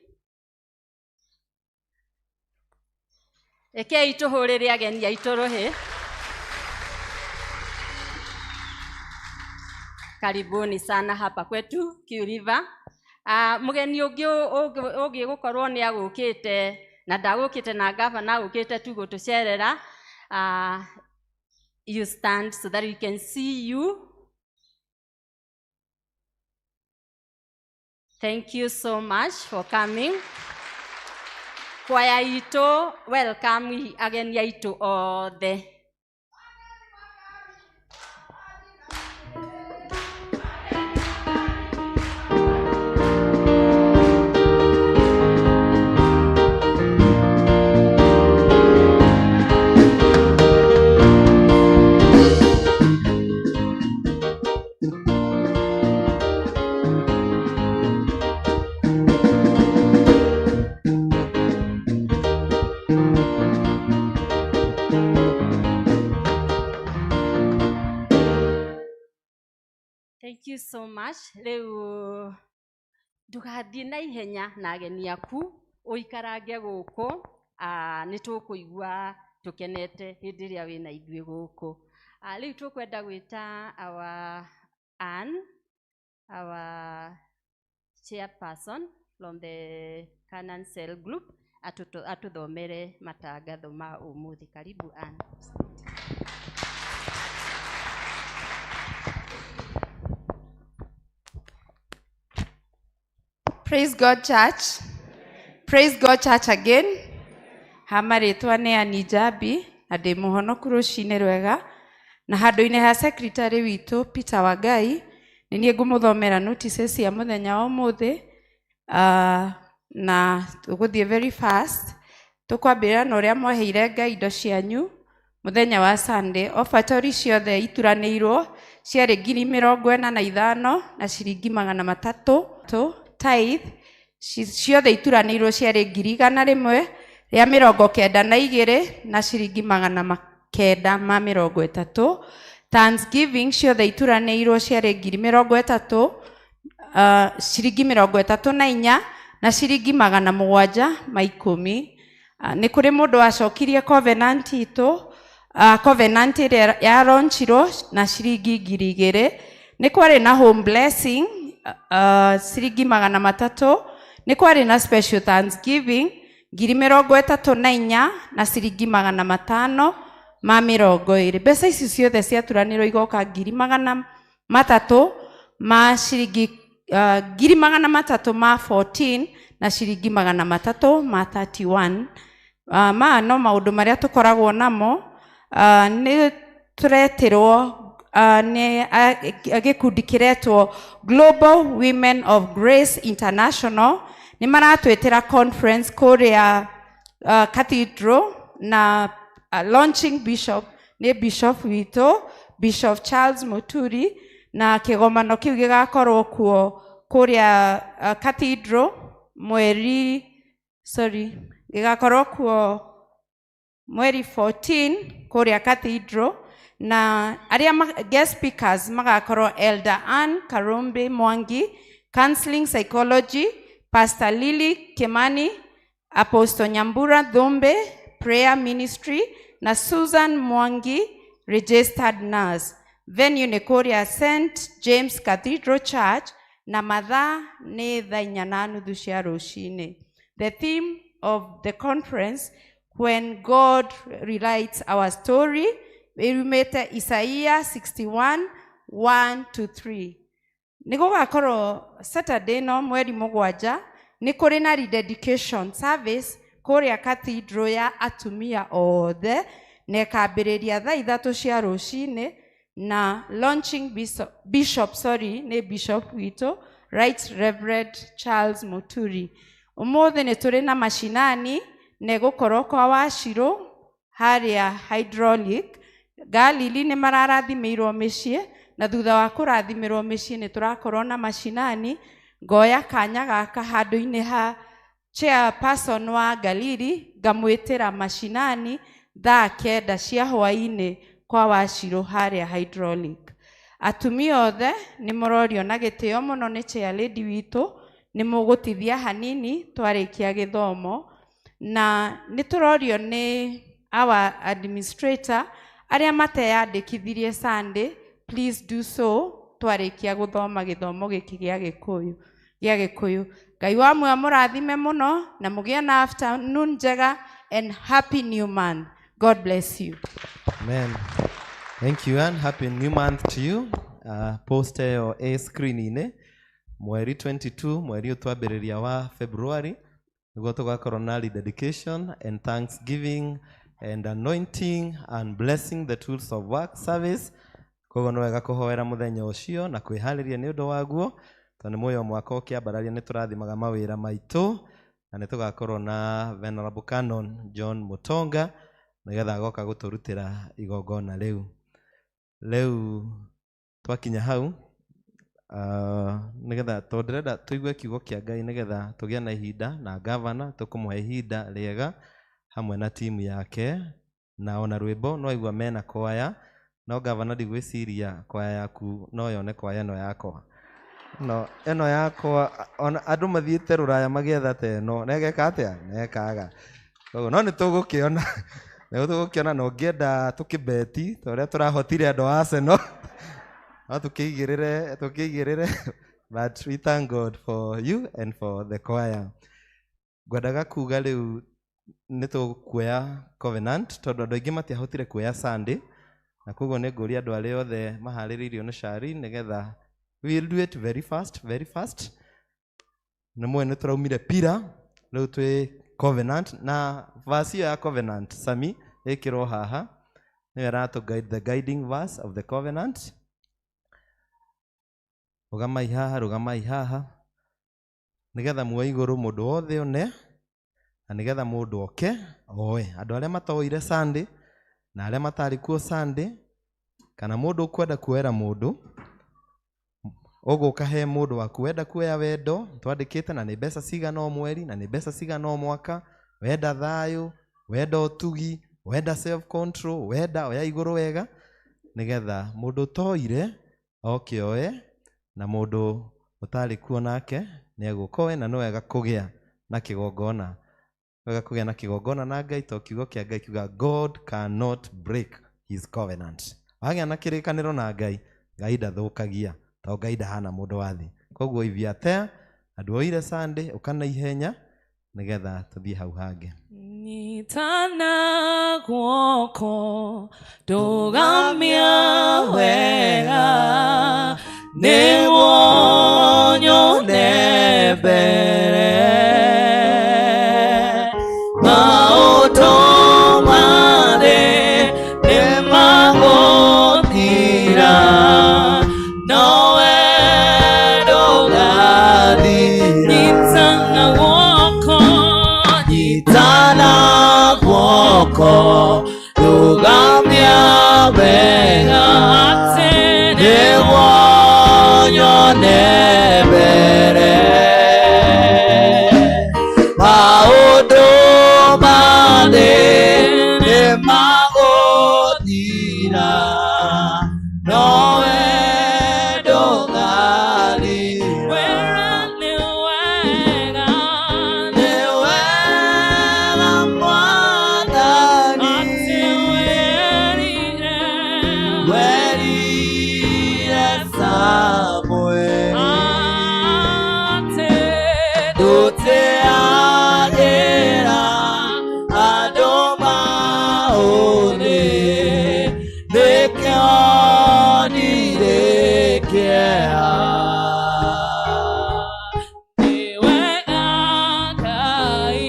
Ekei tũhũrĩre ageni aitũ rũhĩ. Karibuni sana hapa kwetu Kiu River. Mugeni ũngĩ gũkorwo nĩ agũkĩte na ndagũkĩte na Governor, agũkĩte tu gũtũcerera. You stand so that we can see you. Thank you so much for coming. Kwaya itu, welcome ageni aitu othe. Thank you so much. Leo ndugathiĩ na ihenya na ageni aku ũikarange gũkũ, nĩ tũkũigua tũkenete hĩndĩ ĩrĩa wĩna ithuĩ gũkũ. Rĩu tũkwenda gwĩta our Anne, our chairperson from the Canaan Cell Group, atũthomere matangatho ma ũmũthĩ. Karibu Anne. Praise God, church. Praise God, church again. Hamaritwa nĩ Annie Njambi, na ndĩ mũhonoku rũcinĩ rwega. Na handũ-inĩ ha secretary witũ Peter Wangai, nĩ niĩ ngũmũthomera notices cia mũthenya wa ũmũthĩ. Na tũgũthiĩ very fast. Tũkwambĩrĩra na ũrĩa mwaheire Ngai indo cianyu mũthenya wa Sunday. Obatori ciothe ituranĩirwo ciarĩ 45,000 na ciringi 300. Tithe ciothe ituranĩirwo ciarĩ 100,192 na ciringi 930. Thanksgiving ciothe ituranĩirwo ciarĩ 30,000 ciringi 34 na ciringi 710. Nĩ kũrĩ mũndũ wacokirie covenant itũ, covenant ĩrĩa ya launchirwo na ciringi 2,000. Nĩ kwarĩ na home blessing ciringi 300. Nĩ kwarĩ na special Thanksgiving 34,000 na ciringi 520. Mbeca ici ciothe ciaturanĩrwo igoka 300,000 ma ciringi 314 na ciringi 331. Ma no maũndũ marĩa tũkoragwo namo. Nĩ tũretirwo nĩ gĩkundi kĩretwo Global Women of Grace International. Nĩ maratwĩtĩra conference kũrĩa Cathedral, na launching bishop nĩ bishop witũ Bishop Charles Muturi, na kĩgomano kĩu gĩgakorwo kuo kũrĩa Cathedral gĩgakorwo kuo mweri 14 kũrĩa Cathedral. Na arĩa guest speakers magakorwo Elder Anne Karumbi Mwangi, Counseling Psychology, Pastor Lily Kimani, Apostle Nyambura Dhumbe, Prayer Ministry, na Susan Mwangi, Registered Nurse. Venue nĩ kũrĩa St. James Cathedral Church, na mathaa nĩ 4:30 cia rũcinĩ. The theme of the conference, when God rewrites our story, irumĩte Isaiah 61:1-3. Nĩ gũgakorwo Saturday no mweri 7 nĩ kũrĩ na rededication service kũrĩa Cathedral ya atumia othe, na ĩkambĩrĩria thaa 3 cia rũcinĩ, na launching bishop nĩ bishop witũ Right Reverend Charles Muturi. Ũmũthĩ nĩ tũrĩ na mashinani na ĩgũkorwo kwa Wachirũ harĩa hydraulic. Galili nĩ mararathimĩirwo mĩciĩ, na thutha wa kũrathimĩrwo mĩciĩ nĩ tũrakorwo na mashinani. Ngoya kanya gaka handũ-inĩ ha chairperson wa Galili ngamwĩtĩra mashinani thaa 9 cia hwaĩ-inĩ kwa Wachirũ harĩa hydraulic. Atumia othe nĩ mũrorio na gĩtĩo mũno nĩ chair lady witũ, nĩ mũgũtithia hanini twarĩkia gĩthomo, na nĩ tũrorio nĩ our administrator arĩa mateyandĩkithirie Sunday, please do so twarĩkia gũthoma gĩthomo gĩkĩ gĩa Gĩkũyũ. Ngai wa muoyo mũrathime mũno na mũgĩe na afternoon njega and happy new month. God bless you. Amen. Thank you and happy new month to you. Post your A screen mweri 22 mweri utwambĩrĩria wa February nĩguo tũgakorwo na dedication and thanksgiving and anointing and blessing the tools of work service. Koguo nĩ wega kũhoera mũthenya ũcio na kwĩharĩria nĩ ũndũ waguo, tondũ muoyo mwaka ũkĩambararia nĩ tũrathimaga mawĩra maitũ, na nĩ tũgakorwo na Venerable Canon John Mutonga nĩgetha agoka gũtũrutĩra igongona rĩu twakinya hau nĩgetha tondĩrenda tũigue kiugo kĩa Ngai nĩgetha tũgĩe na ihinda na gavana tũkũmũhe ihinda rĩega hamwe na timu yake, na ona rwĩmbo no igua mena kwaya, no gavana ndigwĩciria kwaya yaku no yone kwaya ĩno yakwa ĩno yakwa ona andũ mathiĩte rũraya magĩetha ta ĩno negeka atĩa nekaga. Koguo no nĩ tũgũkĩona na ũngĩenda tũkĩbeti ta ũrĩa tũrahotire andũ a Arsenal no tũkĩigĩrĩre but we thank God for you and for the choir. Ngwendaga kuga rĩu nĩ tũkuoya covenant tondũ andũ aingĩ matiahotire kuoya Sunday, na koguo nĩ ngũria andũ arĩa othe maharĩrĩirio nĩ Shari nĩgetha we'll do it very fast. Nĩ mwe nĩ tũraumire pira rĩu twĩ covenant, na verse ya covenant Sami ĩkĩrwo haha nĩwe aratũ-guide the guiding verse of the covenant. Rũgamai haha nĩgetha muoe igũrũ mũndũ wothe one, na nĩgetha mũndũ oke oe, andũ arĩa matoire Sunday na arĩa matarĩ kuo Sunday, kana mũndũ ũkwenda kuoera mũndũ ũgũka he mũndũ waku wenda kuoya wendo twandĩkĩte, na nĩ mbeca cigana o mweri na nĩ mbeca cigana o mwaka, wenda thayũ, wenda ũtugi, wenda self control, wenda oya igũrũ wega, nĩgetha mũndũtoire oke oe, na mũndũ ũtarĩ kuo nake nĩ egũka oe. Na nĩ wega kũgĩa na kĩgongona, na Ngai to kiugo kĩa Ngai kiuga God cannot break his covenant. Wagĩa na kĩrĩkanĩro na Ngai ndathũkagia, to Ngai ndahana mũndũ wa thĩ. Koguo if you are there andũ oire Sunday ũkana ihenya nĩgetha tũthiĩ hau hangĩ. Nyitana guoko ndũgamia wega nĩguo nyone mbere maũndũ mathĩ nĩmagũthira nowe ndũgathira. Nyitana guoko ndũgamia wega nĩguo nyone mbere maũndũ mathĩ nĩmagũthira nowe ndũgathira. Nĩ wega Mwathani werire Samũeli ndũteagĩra andũ maũthĩ nĩkĩo ndirĩkĩeha. Nĩ wega Ngai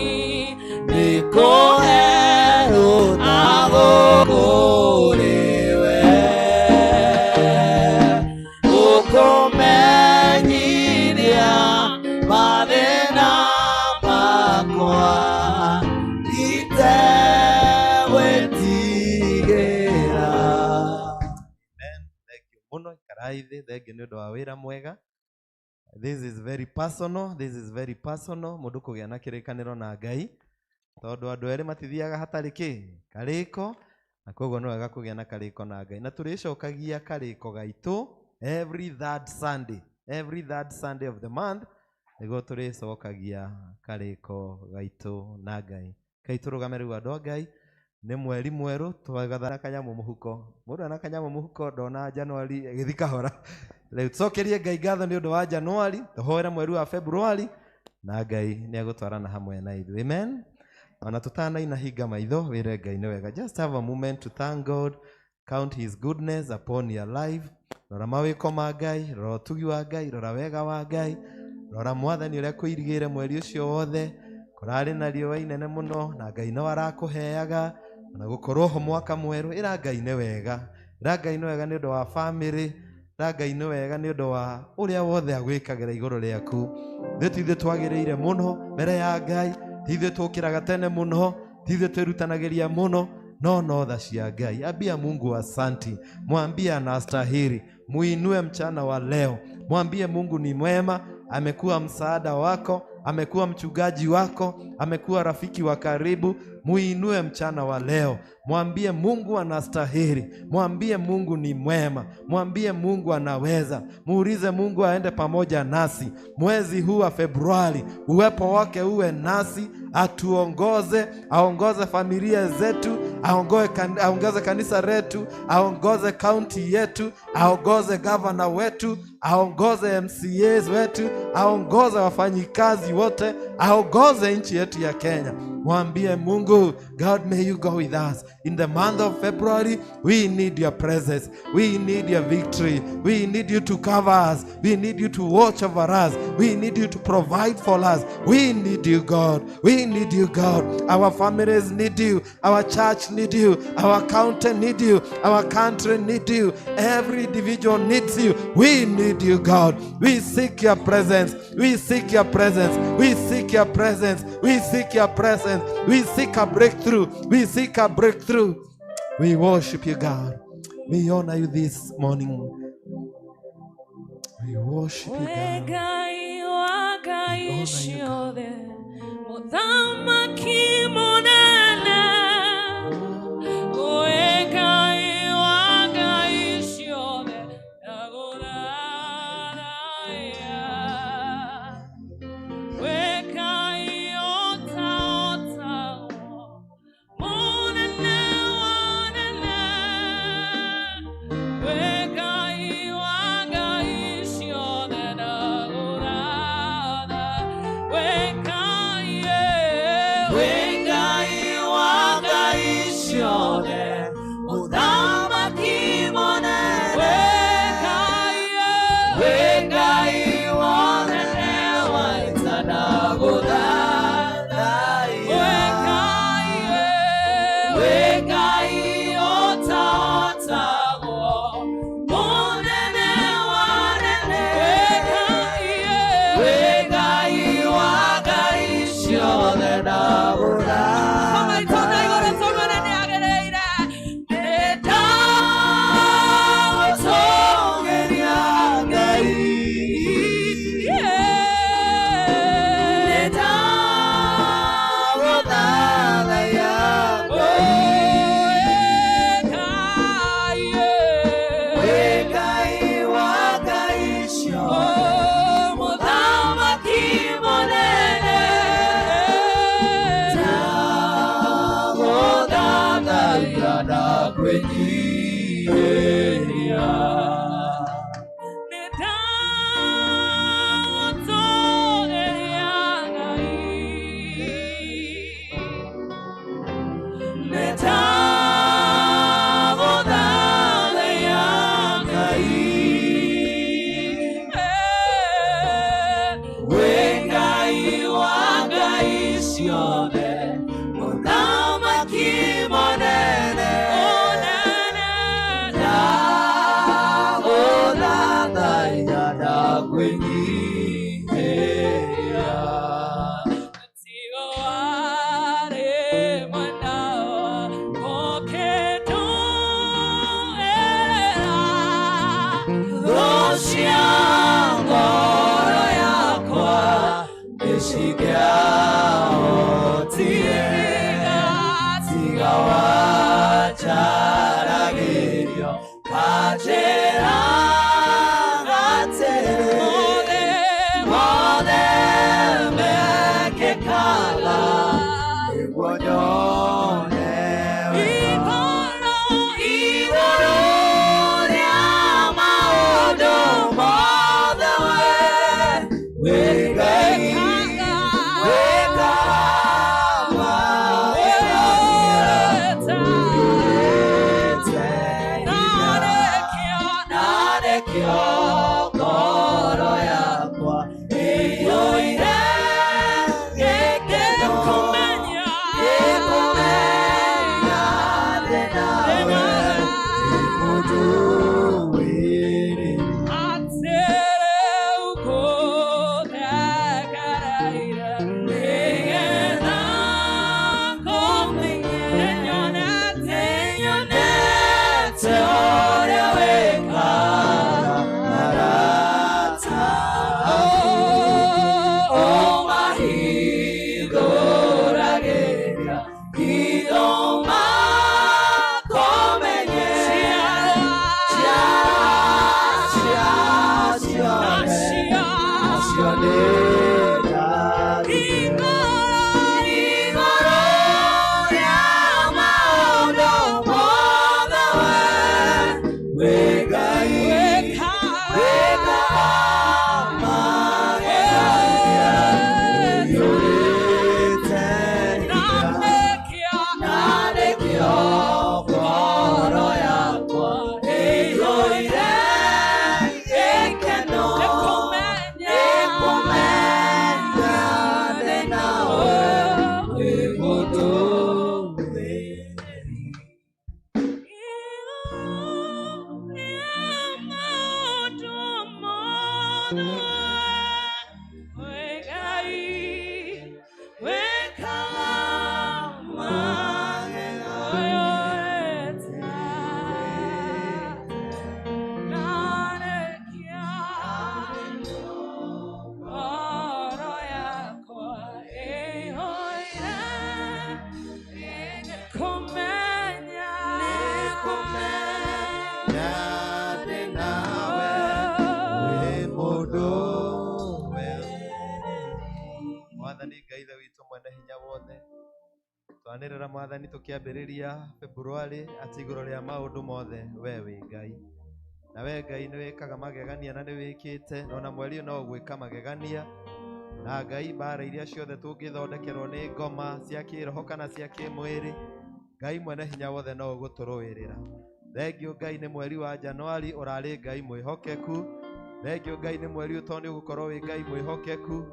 nĩkũhe rũtha gũkũrĩwe gũkũmenyithia mathĩna makwa itegwĩtigĩra. Thengiũ mũno, ikarai thĩ, thengiũ nĩ ũndũ wa wĩra mwega This is very personal. This is very personal. Mundu kugia na kirikaniro na Ngai. Tondu andu eri matithiaga hatari ki kariko. Na koguo no wega kugia na kariko na Ngai. Na turicokagia kariko gaitu every third Sunday. Every third Sunday of the month. Ego turicokagia kariko gaitu na Ngai. Kaiturugame riu andu a Ngai. Nĩ mweri mweru twagatha kanyamu muhuko. Mundu ana kanyamu muhuko ndona January githika hora. Rĩu tũcokerie Ngai ngatho nĩ ũndũ wa January, tũhoere mweri wa February na Ngai nĩ agũtwarana hamwe na ithuĩ. Amen. Ona tutanaina hinga maitho wĩre Ngai nĩ wega. Just have a moment to thank God, count his goodness upon your life. Rora mawĩko ma Ngai, rora ũtugi wa Ngai, rora wega wa Ngai, rora Mwathani ũrĩa kwĩrigĩire mweri ũcio wothe. Kũrarĩ na riũa inene mũno na Ngai no arakũheaga na gũkorwo ho mwaka mweru. Ĩra Ngai nĩ wega, ĩra Ngai nĩ wega nĩ ũndũ wa family, ĩra Ngai nĩ wega nĩ ũndũ wa ũrĩa wothe agwĩkagĩra igũrũ rĩaku. Ithuĩ twagĩrĩire mũno mbere ya Ngai, ithuĩ tũkĩraga tene mũno, ithuĩ twĩrutanagĩria mũno, no tha cia Ngai. Ambia Mungu asanti, mwambie anastahili, muinue mchana wa leo, mwambie Mungu ni mwema, amekuwa msaada wako, amekuwa mchungaji wako, amekuwa rafiki wa karibu. Muinue mchana wa leo, mwambie Mungu anastahili, mwambie Mungu ni mwema, mwambie Mungu anaweza. Muulize Mungu aende pamoja nasi mwezi huu wa Februari, uwepo wake uwe nasi, atuongoze, aongoze familia zetu, aongoze kanisa letu, aongoze county yetu, aongoze governor wetu, aongoze MCAs wetu, aongoze wafanyikazi wote, aongoze nchi yetu ya Kenya. Mwambie Mungu, God, may you go with us in the month of February. We need your presence, we need your victory, we need you to cover us, we need you to watch over us, we need you to provide for us. We need you, God, we need you, God. Our families need you, our church need you, our county need you, our country need you, every individual needs you. We need you, God. We seek your presence, we seek your presence, we seek your presence, we seek your presence. We seek a breakthrough. We seek a breakthrough. We worship you, God. We honor you this morning. We worship you, twanirira mwathani tukiambiriria February ati iguru ria maundu mothe we wi Ngai na we Ngai ni wikaga magegania na ni wikite na mweri no gwika magegania na Ngai bara iria ciothe tungithondekerwo ni ngoma cia kiroho kana cia kimwiri Ngai mwene hinya wothe no guturuirira thengio Ngai ni mweri wa Januari urari Ngai mwihokeku thengio Ngai ni mweri utoni ugukorwo wi Ngai mwihokeku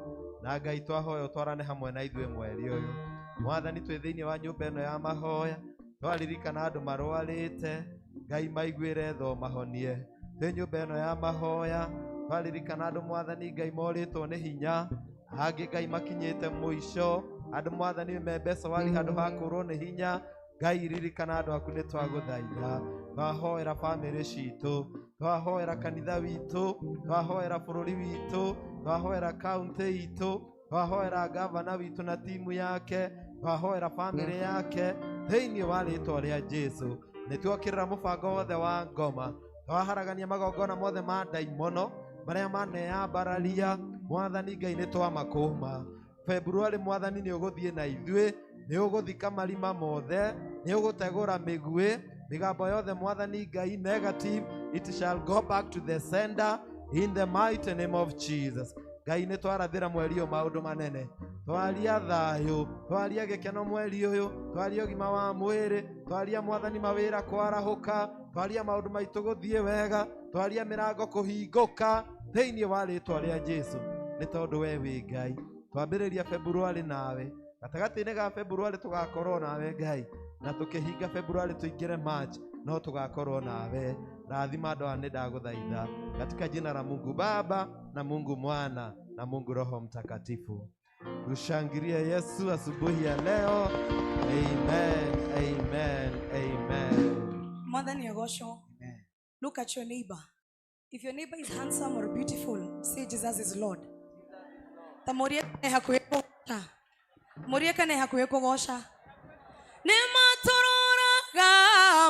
na Ngai twahoya twarane hamwe na ithuĩ mweri uyu mwathani twĩ thĩinĩ wa nyũmba ĩno ya mahoya twaririkana andũ marwarĩte Ngai maiguĩre tho mahonie twĩ nyũmba ĩno ya mahoya twaririkana andũ mwathani Ngai morĩtwo nĩ hinya angĩ Ngai makinyĩte mũico andũ mwathani membeca wari handũ ha kũrwo nĩ hinya Ngai ririkana andũ aku nĩ twagũthaitha twahoera bamĩrĩ citũ twahoera kanitha witũ twahoera bũrũri witũ twahoera kaunti itũ twahoera gavana witũ na timu yake twahoera bamĩrĩ yake thĩinĩ wa rĩtwa rĩa Jesũ nĩtuokĩrĩra mũbango wothe wa ngoma twaharagania magongona mothe ma ndaimono marĩa maneyambararia mwathani Ngai nĩtwamakũma February mwathani nĩ ũgũthiĩ na ithuĩ nĩ ũgũthika marima mothe nĩ ũgũtegũra mĩguĩ migambo yothe mwathani Ngai negative it shall go back to the sender in the mighty name of Jesus Ngai nĩ twarathĩra mweri ũyũ maũndũ manene twaria thayũ twaria gĩkeno mweri ũyũ twaria ũgima wa mwĩrĩ twaria mwathani mawĩra kwarahũka twaria maũndũ maitũ gũthiĩ wega twaria mĩrango kũhingũka thĩinĩ wa rĩtwa rĩa Jesũ nĩ tondũ we wĩ Ngai twambĩrĩria February nawe gatagatĩ-inĩ ga February tũgakorwo nawe Ngai na tũkĩhinga February tuingĩre March no tũgakorwo nawe rathima andũ aya nĩndagũthaitha katika jina la Mungu Baba na Mungu Mwana na Mungu Roho Mtakatifu tushangilie Yesu asubuhi ya leo amen amen amen Mwathani agocwo. Look at your neighbor. If your neighbor is handsome or beautiful, say Jesus is Lord. Ta murieka hakuhe kugoca. Murieka ne hakuhe kugoca. Nĩ matũroraga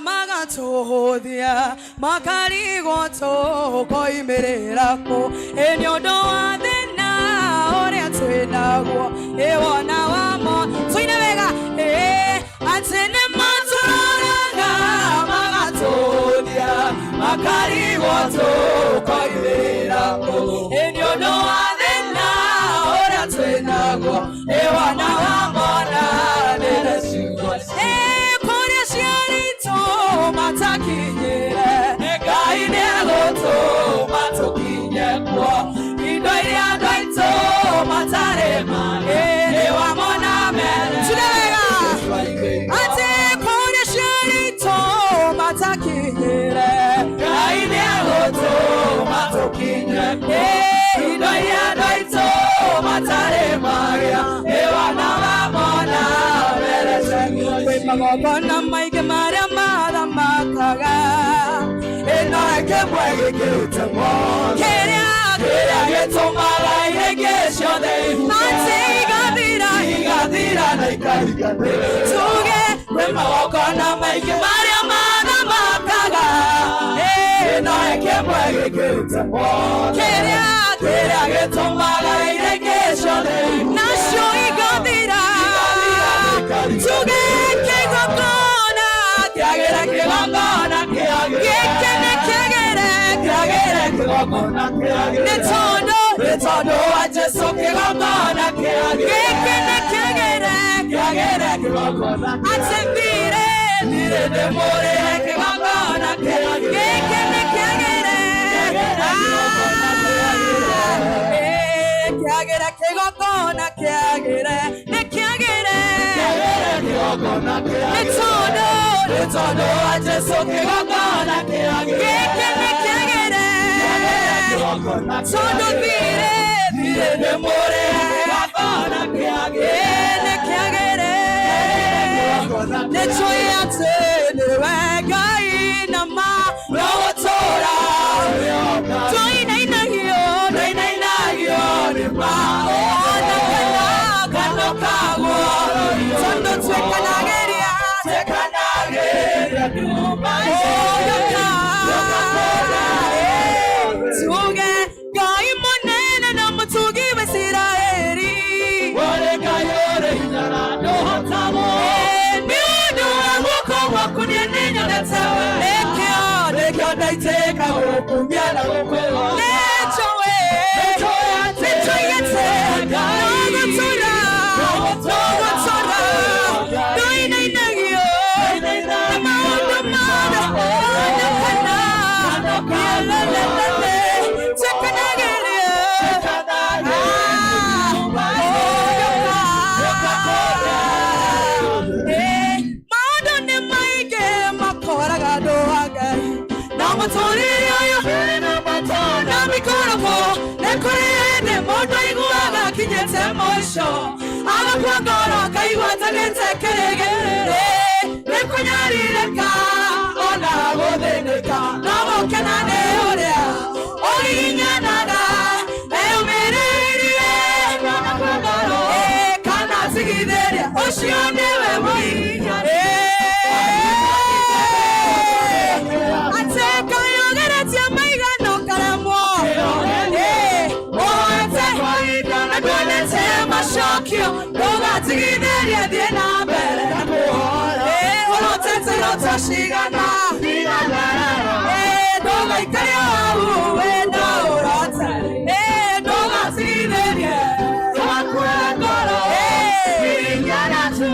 magatuhũthia makarigwo tũkoimĩrĩra kũ nĩ ũndũ wa thĩna ũrĩa twĩnaguo wona wamo tũine wega atĩ nĩ matũroraga magatuhũthia makarigwo tũkoimĩrĩra kũ nĩ ũndũ wa thĩna ũrĩa twĩnaguo wona wamo na matakinyire Ngai nĩagũtũma tũkinye kuo indo iria andũ aitũ matarĩ mangĩ nĩwamona mbere atĩ kũrĩa ciaritũ matakinyire Ngai nĩagũtũma tũkinye indo iria andũ aitũ matarĩ mangĩ nĩwamona mbere kwĩ magongona maingĩ marĩa mathamakaga ĩno ĩkĩmwe gĩkĩrĩte mothe kĩrĩa gĩtũmaga irĩngĩ ciothe atĩ igathira na ikariganĩrwo tuge kwĩ magongona maingĩ marĩa mathamakaga ĩno ĩkĩmwe gĩkĩrĩte mothe kĩrĩa gĩtũmaga irĩngĩ ciothe nacio igathira tuge kĩgongona kĩagĩra kĩgongona gĩkene kĩagĩre kĩgongona nĩ tondũ wa Jesũ kĩgongona gĩkene kĩagĩre kĩgongona atĩ thire ndĩmũrĩre kĩgongona gĩkene kĩagĩre kĩgongona kĩagĩre nĩ kĩagĩre nĩ tondũ wa Jesũ kĩgongona gĩkene kĩagĩre tondũ thire ndĩmũrĩre kĩgongona nĩ kĩagĩre nĩ tũĩ atĩ nĩwe Ngai na ma no gũtũũra tũinainagio nĩ ma ona kana kaguo tondũ twĩkanagĩria nyũmba tuge Ngai mũnene na mũtugi wa Isiraeli ũrĩ Ngai ũrĩ hinya na ndũhotagwo gukumia na gukwega Netowe Netoyete Nogotora Nogotora Doina inagio Namaundo mada Nakana Yalalala Tekanageria Maundo ne maige Makora gado agai Namatoriyo Namikono po Nekorene Moto iguaga Kinyete moisho Agakwangoro Kaiwata gente kerege Nekonyari reka Ona godeneka Namo kenane orea Orinyanaga Eumererie Namakwangoro Kana sigideria Oshionewe moinyane Ateka yogeretia maiga no karamo Oete Nagonete mashokio Doga tigideria diena bere Olotete rotashigana Doga ikaria uwenda urota Doga tigideria Wakwengoro Inyana tu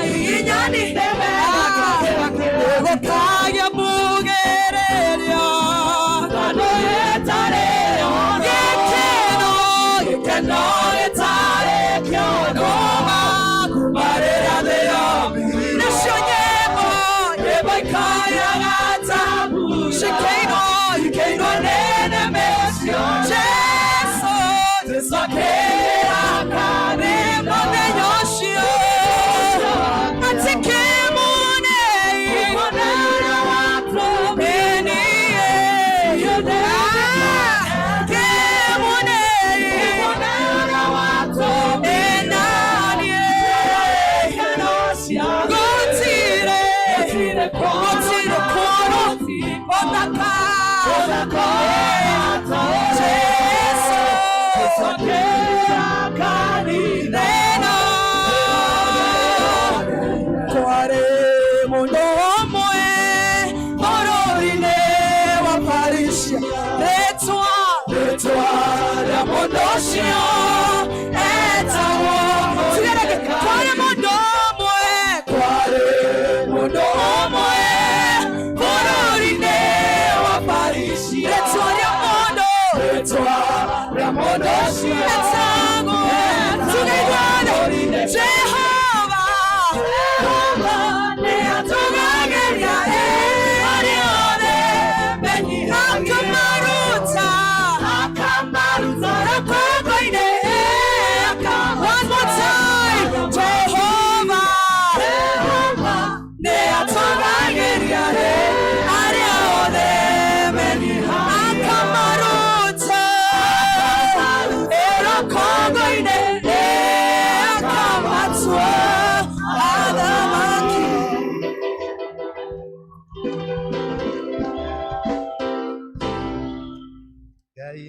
Inyani Kaya bugereria Kano etare Yekeno etare Kyono Kumarera de yomi Nashonyemo Yeba kaya gata Shikeino Yikeino nene mesio Jesu Tisakera kane Mone yoshio Atikemo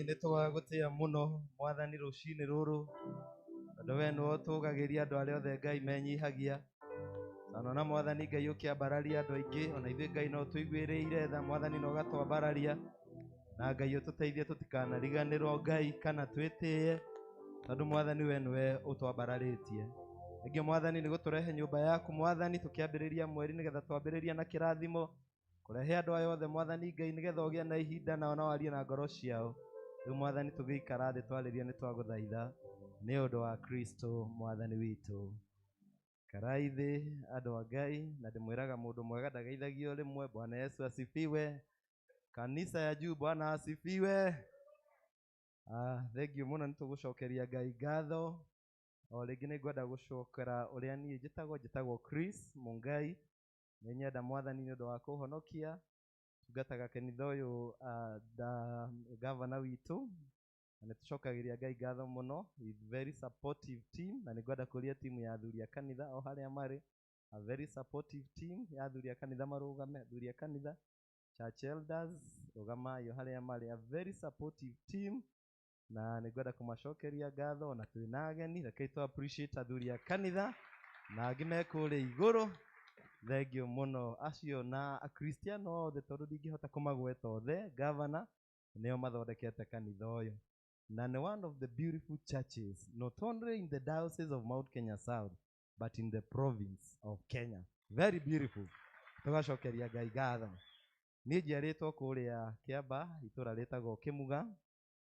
Nitwagutia muno mwathani rucini ruru andu we no tugagiria andu aria othe Ngai menyihagia na mwathani Ngai ukiambararia andu aingi ona ithuĩ Ngai no tuiguĩrĩire tha mwathani no gatwambararia na Ngai ututeithie tutikanariganĩrwo Ngai kana twĩtĩye tondu mwathani we niwe utwambararĩtie. Ningĩ mwathani nĩ gũtũrehe nyũmba yaku mwathani tukiambĩrĩria mweri nĩgetha twambĩrĩria na kĩrathimo kũrehe andũ aya othe mwathani Ngai nĩgetha ũgĩe na ihinda nao no warie na ngoro ciao. Rĩu mwathani tũgĩikara thĩ twarĩria nĩ twagũthaitha nĩ ũndũ wa Kristo mwathani witũ. Karai thĩ andũ a Ngai na ndĩmwĩraga mũndũ mwega ndageithagio rĩmwe. Bwana Yesu asifiwe. Kanisa ya juu Bwana asifiwe. Thengiũ mũno nĩtũgũcokeria Ngai ngatho. O rĩngĩ nĩngwenda gũcokera ũrĩa niĩ njĩtagwo Chris Mungai. Nĩnyenda mwathani nĩ ũndũ wa kũhonokia. Tungataga kanitha ũyũ gavana witũ. Na nĩtũcokagĩria Ngai ngatho mũno. With very supportive team. Na nĩngwenda kũria timu ya athuri a kanitha o harĩa marĩ. A very supportive team ya athuri a kanitha marũgame. Athuri a kanitha, church elders, rũgamai o harĩa marĩ. A very supportive team. Na nĩngwenda kũmacokeria ngatho na twĩna ageni. Rekei tũ appreciate athuri a kanitha na angĩ me kũrĩa igũrũ. thengio muno acio na akristiano othe tondu ndingihota kumagweta othe governor neo mathondekete kanitha uyu na ni one of the beautiful churches not only in the diocese of Mount Kenya South but in the province of Kenya. Very beautiful. Tugacokeria Ngai ngatho. Niĩ njiarĩtwo kũrĩa Kĩamba itũra rĩtagwo Kĩmuga.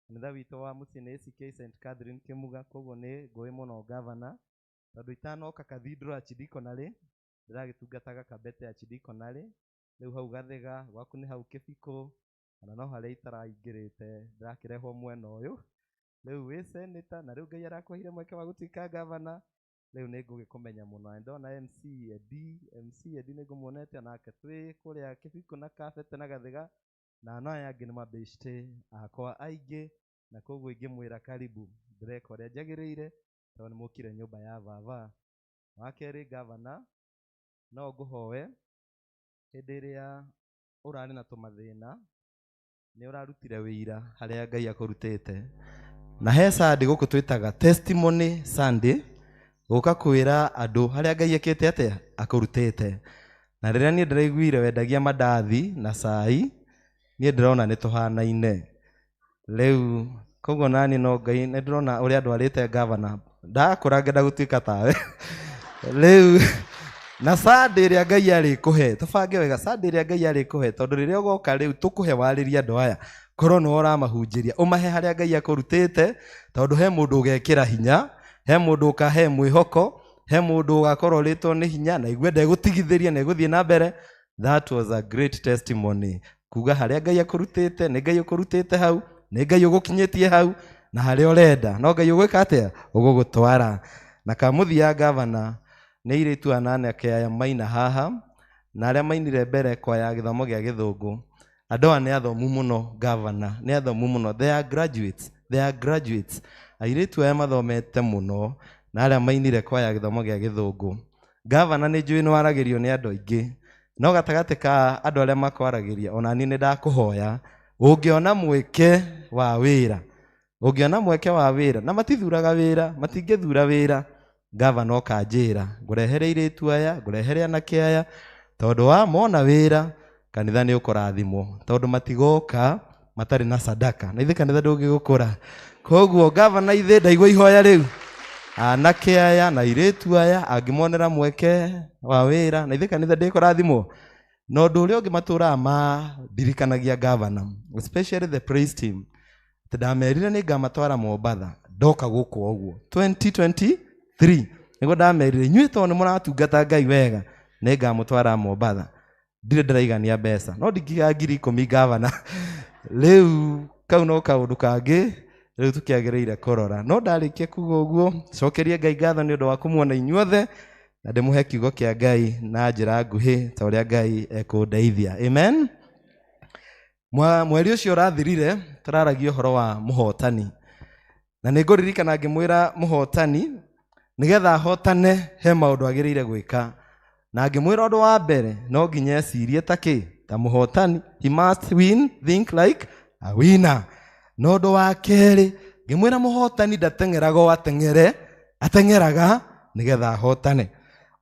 Kanitha witũ wa mũciĩ nĩ ACK St Catherine Kĩmuga, koguo nĩ ngũĩ mũno governor tondũ itanoka Cathedral Archdiaconary ndĩragĩtungataga Kabete Archdiaconary, rĩu hau Gathĩga gwaku nĩ hau Kĩbikũ kana no harĩa itaraingĩrĩte ndĩrakĩrehwo mwena ũyũ, rĩu wĩ senator na rĩu Ngai arakũheire mweke wa gũtuĩka governor, rĩu nĩ ngũgĩkũmenya mũno na ndona MC Edi nĩ ngũmuonete nake twĩ kũrĩa Kĩbikũ na Kabete na Gathĩga na no aya angĩ nĩ mabĩcitĩ akwa aingĩ na koguo ingĩmwĩra karibu ndĩreka ũrĩa njagĩrĩire tondũ nĩ mũkire nyũmba ya baba. Wa kerĩ governor, no ngũhoe hĩndĩ ĩrĩa ũrarĩ na tũmathĩna nĩ ũrarutire wĩira harĩa Ngai akũrutĩte na he Sunday gũkũ twĩtaga testimony Sunday, gũka kwĩra andũ harĩa Ngai ekĩte atĩa akũrutĩte, na rĩrĩa niĩ ndĩraiguire wendagia mandathi na cai niĩ ndĩrona nĩ tũhanaine. Rĩu koguo nani no Ngai nĩ ndĩrona ũrĩa ndwarĩte governor ndakũra ngenda gũtuĩka tawe. Rĩu na Sunday ĩrĩa Ngai arĩkũhe tũbange wega Sunday ĩrĩa Ngai arĩkũhe tondũ rĩrĩa ũgoka rĩu tũkũhe warĩria andũ aya korwo nĩ ũramahunjĩria ũmahe harĩa Ngai akũrutĩte tondũ he mũndũ ũgekĩra hinya, he mũndũ ũkahe mwĩhoko, he mũndũ ũgakorwo ũrĩtwo nĩ hinya na igwe ndegũtigithĩria na egũthiĩ na mbere. That was a great testimony. Kuga harĩa Ngai akũrutĩte nĩ Ngai ũkũrutĩte hau, nĩ Ngai ũgũkinyĩtie hau na harĩa ũrenda no Ngai ũgwĩka atĩa ũgũgũtwara. Na kamũthia governor nĩ irĩtu anake aya maina haha na arĩa mainire mbere kwa ya gĩthomo gĩa Gĩthũngũ, andũ aya nĩ athomu mũno governor, nĩ athomu mũno, they are graduates. Airĩtu aya mathomete mũno na arĩa mainire kwa ya gĩthomo gĩa Gĩthũngũ. Governor nĩ njũĩ nĩ waragĩrio nĩ andũ aingĩ no gatagatĩ ka andũ arĩa makwaragĩria ona niĩ nĩ ndakũhoya ũngĩona mweke wa wĩra na matithuraga wĩra, matingĩthura wĩra, governor kanjĩra ngũrehere irĩtu aya, ngũrehere anake aya tondũ wa mona wĩra kanitha nĩ ũkũrathimwo tondũ matigoka matarĩ na sadaka na ithe kanitha ndũngĩgũkũra. Koguo governor ithe ndaigua ihoya rĩu anake aya na irĩtu aya angĩmonera mweke wa wĩra na ithe kanitha ndĩkũrathimwo. No ũndũ ũrĩa ũngĩ matũraga mandirikanagia governor, especially the praise team, ndamerire nĩ ngamatwara Mombatha ndoka gũkũ ũguo 2023 nĩguo ndamerire inyuĩ tondũ nĩ mũratungata Ngai wega nĩ ngamũtwara Mombatha, ndirĩ ndĩraigania mbeca no ndingĩga 10,000 governor. Rĩu kau no kaũndũ kangĩ rĩu tũkĩagĩrĩire kũrora. No ndarĩkia kuga ũguo cokerie Ngai ngatho nĩ ũndũ wa kũmuona inyuothe na ndĩmũhe kiugo kĩa Ngai na njĩra nguhĩ ta ũrĩa Ngai ekũndeithia. Amen. Mweri ũcio ũrathirire tũraragia ũhoro wa mũhotani na nĩ ngũririkana ngĩmwĩra mũhotani nĩgetha ahotane he maũndũ agĩrĩire gwĩka na ngĩmwĩra ũndũ wa mbere no nginya ecirie ta mũhotani, he must win, think like a winner. No ũndũ wa kerĩ ngĩmwĩra mũhotani ndateng'eraga ateng'eraga nĩgetha ahotane.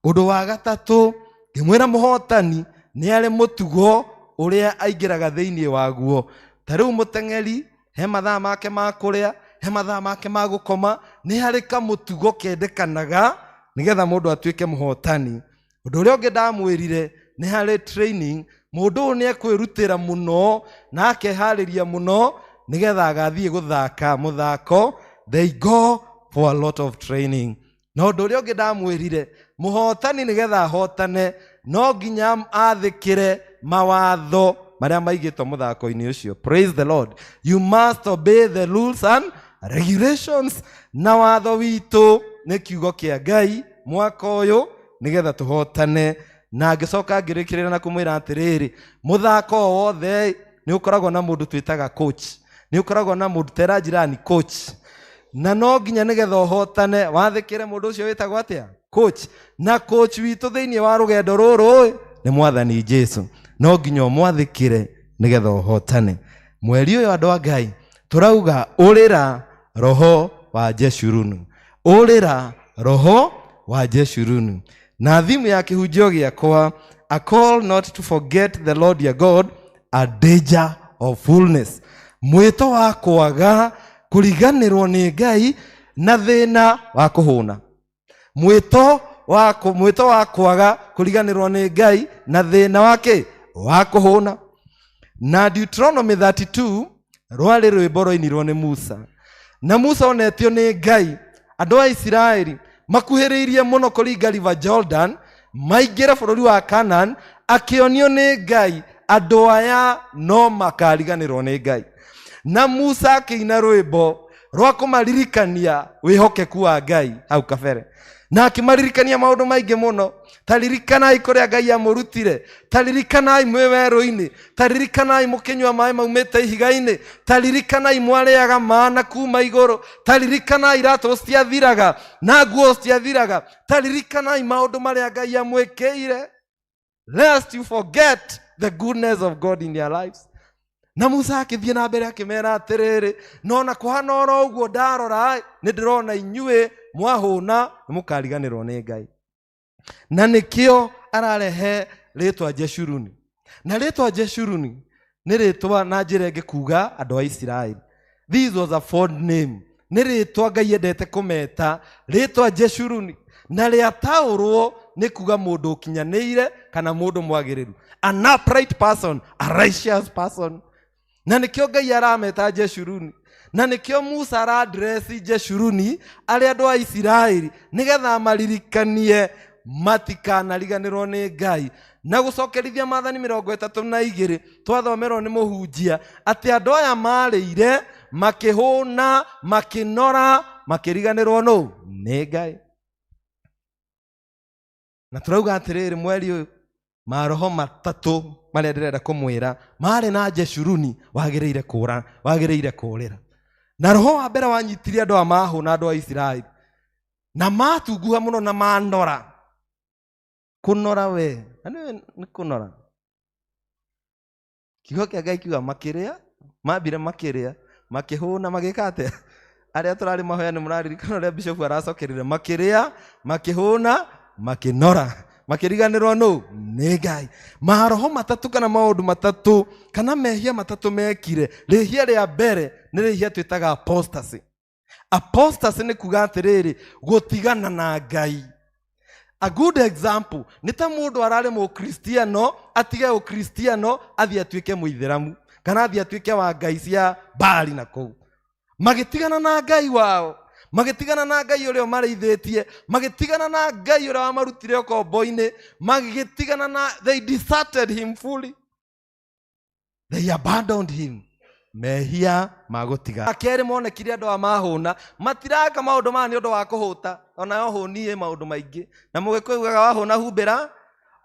Ũndũ wa gatatũ ngĩmwĩra mũhotani nĩ arĩ mũtugo ũrĩa aingĩraga thĩinĩ waguo. Ta rĩu mũteng'eri he mathaa make ma kũrĩa, he mathaa make ma gũkoma, nĩ harĩ kamũtugo kendekanaga nĩgetha mũndũ atuĩke mũhotani. Ũndũ ũrĩa ũngĩ ndamwĩrire nĩ harĩ training, mũndũ ũyũ nĩ ekwĩrutĩra mũno na akeharĩria mũno nĩgetha agathiĩ gũthaka mũthako, they go for a lot of training. Na ũndũ ũrĩa ũngĩ ndamwĩrire mũhotani nĩgetha ahotane no nginya athĩkĩre mawatho marĩa maigĩtwo mũthako-inĩ ũcio. Praise the Lord. You must obey the rules and regulations. Na watho witũ nĩ kiugo kĩa Ngai mwaka ũyũ nĩgetha tũhotane. Na ngĩcoka ngĩrĩkĩrĩra na kũmwĩra atĩrĩrĩ, mũthako o wothe nĩ ũkoragwo na mũndũ twĩtaga coach, nĩ ũkoragwo na mũndũ tera jirani coach, na no nginya nĩgetha ũhotane wathĩkĩre mũndũ ũcio wĩtagwo atĩa coach. Na coach witũ thĩinĩ wa rũgendo rũrũ nĩ Mwathani Jesũ, no nginya ũmwathĩkĩre nĩgetha ũhotane. Mweri ũyũ andũ a Ngai tũrauga ũrĩra roho wa Jeshurunu, ũrĩra roho wa Jeshurunu. Na thimu ya kĩhunjio gĩakwa, a call not to forget the Lord your God, a danger of fullness. Mwĩto wa kwaga kũriganĩrwo nĩ Ngai na thĩna wa kũhũna. Mwĩto wa kwaga kũriganĩrwo nĩ Ngai na thĩna wake wa kũhũna. Na Deuteronomy 32 rwarĩ rwĩmbo rwainirwo nĩ Musa. Na Musa onetio nĩ Ngai andũ a Isiraeli makuhĩrĩirie mũno kũringa River Jordan maingĩre bũrũri wa Canaan, akĩonio nĩ Ngai andũ aya no makariganĩrwo nĩ Ngai. Na Musa akĩina rwĩmbo rwa kũmaririkania wĩhokeku wa Ngai hau kabere. Na akĩmaririkania maũndũ maingĩ mũno. Taririkanai kũrĩa Ngai amũrutire, taririkanai mwĩ werũ-inĩ, taririkanai mũkĩnyua maĩ maumĩte ihiga-inĩ, taririkanai mwarĩaga mana kuma igũrũ, taririkanai iratũ citiathiraga na nguo citiathiraga, taririkanai maũndũ marĩa Ngai amwĩkĩire, lest you forget the goodness of God in your lives. Na Musa akĩthiĩ na mbere akĩmera atĩrĩrĩ, no na kũhana oro ũguo ndarora nĩ ndĩrona inyuĩ mwahũna nĩ mũkariganĩrwo nĩ Ngai. Na nĩkĩo ararehe rĩtwa Jeshuruni. Na rĩtwa Jeshuruni nĩ rĩtwa na njĩra ĩngĩ kuga andũ a Isiraeli. This was a foreign name. Nĩ rĩtwa Ngai endete kũmeta, rĩtwa Jeshuruni. Na rĩataũrwo nĩ kuga mũndũ ũkinyanĩire kana mũndũ mwagĩrĩru. An upright person, a righteous person. Na nĩkĩo Ngai arameta Jeshuruni. Na nĩkĩo Musa aradresi Jeshuruni arĩa andũ a Isiraeli nĩgetha maririkanie matikanariganĩrwo nĩ Ngai. Na gũcokerithia Maathani 32 twathomerwo nĩ mũhunjia atĩ andũ aya marĩire makĩhũna makĩnora makĩriganĩrwo nĩ Ngai. Na turauga atĩrĩrĩ mweri ũyũ maroho matatũ marĩa ndĩrenda kũmwĩra marĩ na Jeshuruni wagĩrĩire kũũrĩra. Na roho wa mbere wanyitire andũ a mahũna andũ a Isiraeli na matunguha mũno na manora. Kũnora we, nĩ kũnora. Kiugo kĩa Ngai kiuga makĩrĩa, mambire makĩrĩa, makĩhũna magĩka atĩa? Arĩa tũrarĩ mahoya nĩ mũraririkana ũrĩa Bishop aracokerire, makĩrĩa, makĩhũna, makĩnora, makĩriganĩrwo nĩ Ngai. Maroho matatũ kana maũndũ matatũ kana mehia matatũ mekire. Rĩhia rĩa mbere nĩ rĩhia twĩtaga apostasy. Apostasy nĩ kuga atĩrĩrĩ gũtigana na Ngai. A good example nĩ ta mũndũ ararĩ mũkristiano atige ũkristiano athiĩ atuĩke mũithĩramu kana athiĩ atuĩke wa ngai cia Baali na kũu. Magĩtigana na Ngai wao, magĩtigana na Ngai ũrĩa marĩithĩtie, magĩtigana na Ngai ũrĩa wamarutire ũkombo-inĩ, magĩtigana na, they deserted him fully. They abandoned him. Mehia magũtiga. Akerĩ monekire andũ a mahũna matiraka maũndũ maya nĩ ũndũ wa kũhũta, ona yohũnie maũndũ maingĩ. Na mũgĩkũyũ ugaga wahũna humbĩra.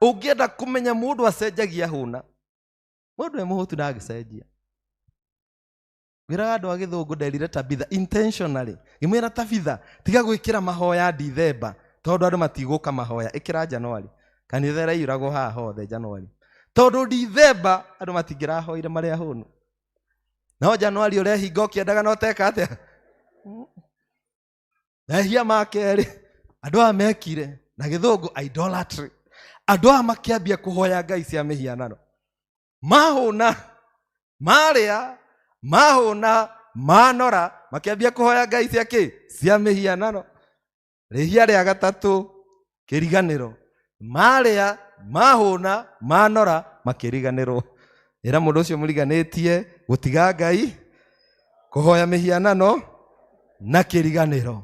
Ũngĩenda kũmenya mũndũ acenjagia hũna, mũndũ e mũhũtu ndagĩcenjia. Wĩraga andũ a Gĩthũngũ nderire Tabitha intentionally, ngĩmwĩra Tabitha tiga gwĩkĩra mahoya Dithemba tondũ andũ matigũka mahoya, ĩkĩra Januari. Kanitha ĩraiyũragwo haha hothe Januari, tondũ Dithemba andũ matingĩrahoire marĩa hũnu. No Januari ũrehinga ũkĩendaga no teka atĩa? Mehia ma kerĩ andũ aya mekire na Gĩthũngũ idolatry. Andũ aya makĩambia kũhoya ngai cia mĩhianano, mahũna, marĩa, mahũna, manora, makĩambia kũhoya ngai cia kĩ? Cia mĩhianano. Rĩhia rĩa gatatũ kĩriganĩro. Marĩa, mahũna, manora, makĩriganĩrwo. Ĩra mũndũ ũcio mũriganĩtie gũtiga Ngai, kũhoya mĩhianano na kĩriganĩro.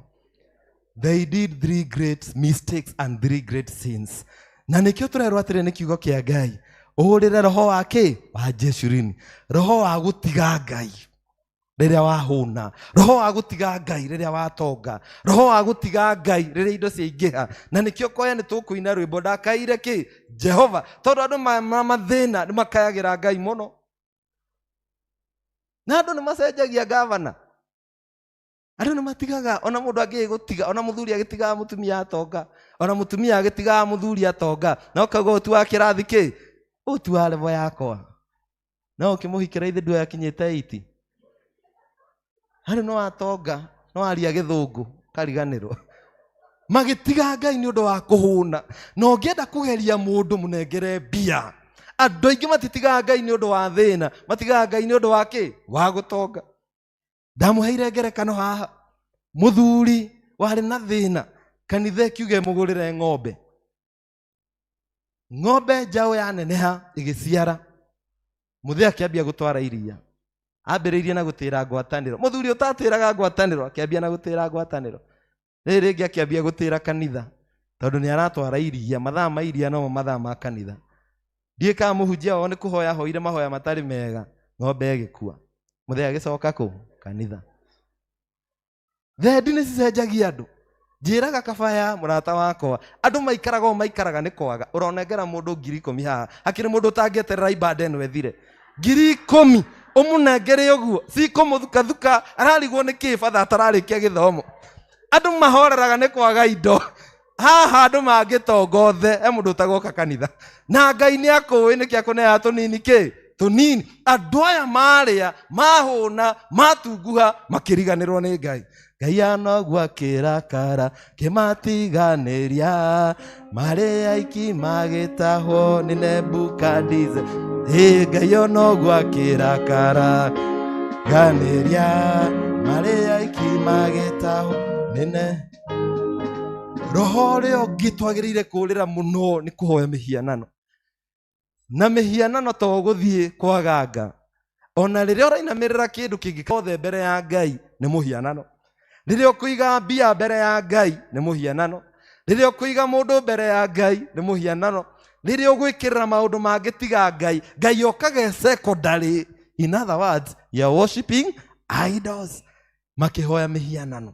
They did 3 great mistakes and 3 great sins. Na nĩkĩo tũrerwo atĩrĩ nĩ kiugo kĩa Ngai, ũhũrĩre roho wa kĩ? Wa Jeshuruni. Roho wa gũtiga Ngai rĩrĩa wahũna, roho wa gũtiga Ngai rĩrĩa watonga, roho wa gũtiga Ngai rĩrĩa indo ciaingĩha. Na nĩkĩo koya nĩ tũkũina rwĩmbo ndakaire kĩ? Jehova. Tondũ andũ mathĩna nĩ makayagĩra Ngai mũno. Na andũ nĩ macenjagia gavana, andũ nĩ matigaga, ona mũndũ angĩgũtiga, ona mũthuri agĩtigaga mũtumia atonga, ona mũtumia agĩtigaga mũthuri atonga, na ũkauga ũtu wa kĩrathi kĩ? Ũtu wa level yakwa. Na ũkĩmũhikĩra ithe ndũĩ akinyĩte 80. Andũ no atonga, no aria Gĩthũngũ, kariganĩrwo. magĩtiga Ngai nĩ ũndũ wa kũhũna. Na ũngĩenda kũgeria mũndũ mũnengere mbia. Andũ aingĩ matitigaga Ngai nĩ ũndũ wa thĩna, matigaga Ngai nĩ ũndũ wa kĩ? Wa gũtonga. Ndamũheire ngerekano haha. Mũthuri warĩ na thĩna, kanitha ĩkiuge mũgũrĩre ng'ombe. Ng'ombe njaũ yaneneha ĩgĩciara. Mũthee akĩambia gũtwara iria. Ambĩrĩirie na gũtĩra ngwatanĩro. Mũthuri ũtatĩraga ngwatanĩro akĩambia na gũtĩra ngwatanĩro. Rĩrĩ rĩngĩ akĩambia gũtĩra kanitha, tondũ nĩ aratwara iria. Mathaa ma iria no mathaa ma kanitha. Ndiĩ kana mũhunjia wao nĩ kũhoya hoire mahoya matarĩ mega, ng'ombe ĩgĩkua. Mũthee agĩcoka kũ? Kanitha. Thendi nĩ cicenjagia andũ. Njĩraga kabaya mũrata wakwa, andũ maikaraga nĩ kwaga. Ũronengera mũndũ 10,000 haha, hakĩrĩ mũndũ ũtangĩeterera ibada ĩno ĩthire. 10,000 ũmũnengere ũguo, cikũmũthukathuka, ararigwo nĩ kĩ batha atararĩkia gĩthomo. Andũ mahoreraga nĩ kwaga indo. Haha andũ mangĩtongothe, mũndũ ũtagoka kanitha. Na Ngai nĩ akũĩ nĩkĩ akũneaga tũnini kĩ? Tũnini. Andũ aya marĩa, mahũna, matunguha, makĩriganĩrwo nĩ Ngai. Ngai anoguo akĩrakara, kĩmatiganĩria, marĩ aiki magĩtahwo nĩ Nebukadiza. Ngai onoguo akĩrakara, ganĩria, marĩ aiki magĩtahwo nĩ Roho ũrĩa ũngĩ twagĩrĩire kũũrĩra mũno nĩ kũhoya mĩhianano. Na mĩhianano to gũthiĩ kwaganga. Ona rĩrĩa ũrainamĩrĩra kĩndũ kĩngĩkothe mbere ya Ngai nĩ mũhianano. Rĩrĩa ũkũiga mbia mbere ya Ngai nĩ mũhianano. Rĩrĩa ũkũiga mũndũ mbere ya Ngai nĩ mũhianano. Rĩrĩa ũgwĩkĩrĩra maũndũ mangĩ tiga Ngai, Ngai okage secondary. In other words, you are worshiping idols. Makĩhoya mĩhianano.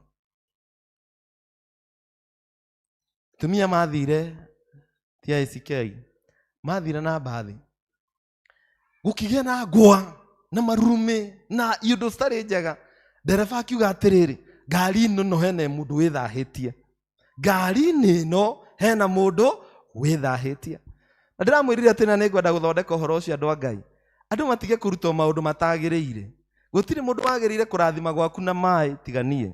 Tumia mathire TICK, mathire na mbathi. Gũkĩgĩa na ngwa na marume na indo citarĩ njega. Ndereba akiuga atĩrĩrĩ, ngari-inĩ ĩno hena mũndũ wĩthahĩtie. Ngari-inĩ ĩno hena mũndũ wĩthahĩtie. Na ndĩramwĩrire atĩ na nĩngwenda gũthondeka ũhoro ũcio andũ a Ngai. Andũ matige kũrutwo maũndũ matagĩrĩire. Gũtirĩ mũndũ wagĩrĩire kũrathima gwaku na maĩ tiga niĩ.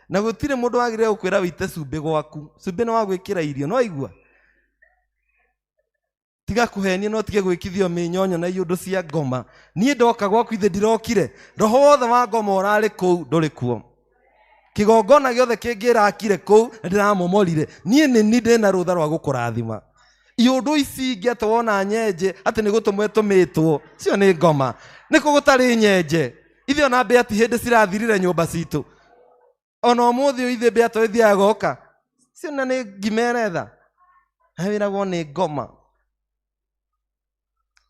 Na gũtirĩ mũndũ wagĩrĩire gũkwĩra wĩite cumbĩ gwaku. Cumbĩ nĩ wa gwĩkĩra irio, no igua. Tiga kũhenia no tige gwĩkithio mĩnyonyo na iũndũ cia ngoma. Niĩ ndoka gwaku ithe ndirokire. Roho wothe wa ngoma ũrarĩ kũu ndũrĩ kuo. Kĩgongona gĩothe kĩngĩrakire kũu na ndĩramomorire. Niĩ nĩ ni ndĩna rũtha rwa gũkũrathima. Iũndũ ici ingĩ atĩ wona nyenje atĩ nĩ gũtũmwo tũmĩtwo. Cio nĩ ngoma. Nĩkũ gũtarĩ nyenje. Ithe ona mbĩa ti hĩndĩ cirathirire nyũmba citũ. Ona ũmũthĩ ithe mbĩa to ithiaga goka. Cio na nĩ ngimeretha. Hawĩragwo nĩ ngoma.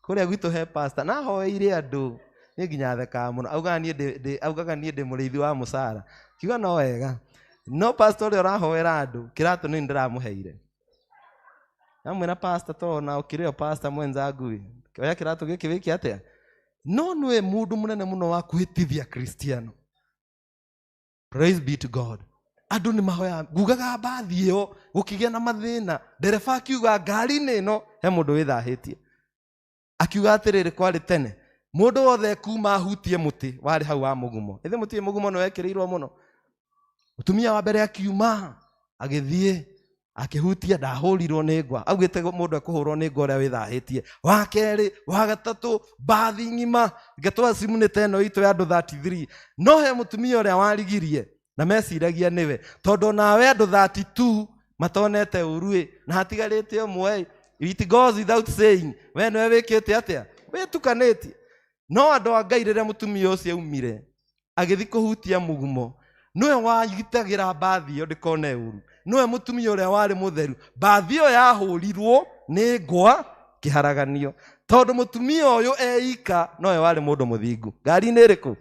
Kũrĩa gwitũ he pastor na hoeire andũ. Nĩ nginya thekaga mũno. Augaga niĩ ndĩ mũrĩithi wa mũcara. Kiuga no wega. No pastor ũrĩa ũrahoera andũ, kĩratũ nĩ ndĩramũheire. Namwĩra pastor tona ũkĩrĩo pastor mwenzangu. Oya kĩratũ gĩkĩ wĩke atĩa? No nĩwe mũndũ mũnene mũno wa kwĩtithia Kristiano. Praise be to God. Andũ nĩ mahoya, ngugaga mbathi ĩyo gũkĩgĩa na mathĩna. Ndereba akiuga ngari-inĩ ĩno he mũndũ wĩthahĩtie. Akiuga atĩrĩrĩ kwarĩ tene. Mũndũ wothe kuma ahutie mũtĩ warĩ hau wa mũgumo. Ĩthĩ mũtĩ mũgumo nĩ wekĩrĩirwo mũno. Mũtumia wa mbere akiuma agĩthiĩ akĩhutia ndahũrirwo nĩ ngwa. Augĩte mũndũ ekũhũrwo nĩ ngwa ũrĩa wĩthahĩtie. Wa kerĩ, wa gatatũ, mbathi ng'ima. Ngetwa simu nĩ teno itũ ya andũ 33. No he mũtumia ũrĩa warigirie na meciragia nĩwe. Tondũ nawe andũ 32 matonete ũruĩ na hatigarĩte ũmwe. It goes without saying. We nĩwe wĩkĩte atĩa? Wĩtukanĩtie. No andũ a Ngai rĩrĩa mũtumia ũcio aumire agĩthiĩ kũhutia mũgumo, nĩwe wagitagĩra mbathi ĩyo ndĩkone ũru. Nĩwe mũtumia ũrĩa warĩ mũtheru. Mbathi ĩyo yahũrirwo nĩ ngwa kĩharaganio. Tondũ mũtumia ũyũ eika nowe warĩ mũndũ mũthingu. Ngari-inĩ ĩrĩkũ?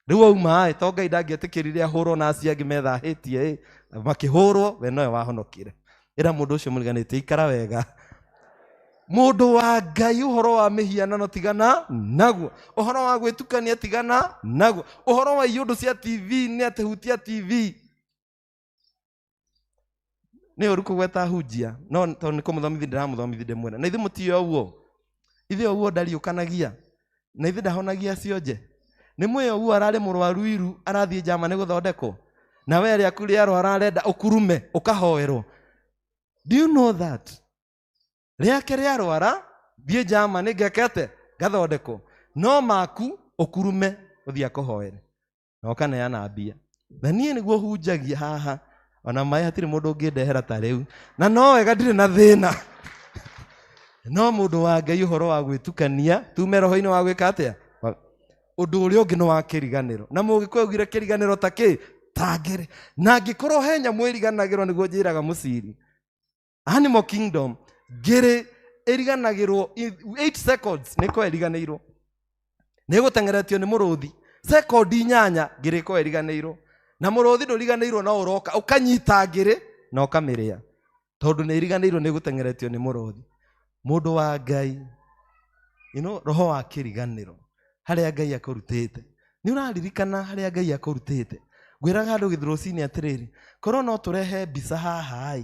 Rĩu auma to Ngai ndangĩetĩkĩrire ahũrwo na acio angĩ methahĩtie makĩhũrwo, we nowe wahonokire. Ĩra mũndũ ũcio mũriganĩtie ikara wega. Mũndũ wa Ngai ũhoro wa mĩhianano tigana naguo. Ũhoro wa gwĩtukania tigana naguo. Ũhoro wa iũndũ cia TV nĩ atĩ hutia TV. Nĩ ũru kũgweta hunjia. No tondũ nĩ kũmũthomithia ndĩramũthomithia ndĩmwĩra. Na ithe mũtiyo ũguo. Ithe ũguo ndariũkanagia. Na ithe ndahonagia cionje. Nĩ mwĩyo ũguo ararĩ mũrwaru iru arathiĩ njama nĩ gũthondekwo. na we ria kuri arwara arenda ukurume ukahoerwo. Do you know that riake ria arwara thie jama ngekete gathondeko no maku ukurume uthia kuhoere na ukaneana mbia. Na niĩ nĩguo hunjagia haha ona mai hatire mundu ũngĩndehera ta rĩu na no wega ndirĩ na thĩna no mũndũ wa Ngai ũhoro wa gwĩtukania tume roho-inĩ wa gwĩka atĩa ũndũ ũrĩa ũngĩ nĩ wa kĩriganĩro. Na mũgĩkũyũ augire kĩriganĩro ta kĩ ta ngere na angĩkorwo he nyamũ ĩriganagĩrwo nĩguo njĩraga mũciri Animal Kingdom ngĩrĩ ĩriganagĩrwo 8 seconds nĩko ĩriganĩirwo nĩgũtengeretio nĩ mũrũthi sekondi 8 ngĩrĩ ko ĩriganĩirwo na mũrũthi ndũriganĩirwo no ũroka ũkanyita ngĩrĩ na ũkamĩrĩa tondũ nĩ ĩriganĩirwo nĩgũtengeretio nĩ mũrũthi. Mũndũ wa Ngai roho wa kĩriganĩro harĩa Ngai akũrutĩte nĩ ũraririkana harĩa Ngai akũrutĩte. Ngwĩraga andũ gĩthũrũci-inĩ atĩrĩrĩ korwo no tũrehe mbica haha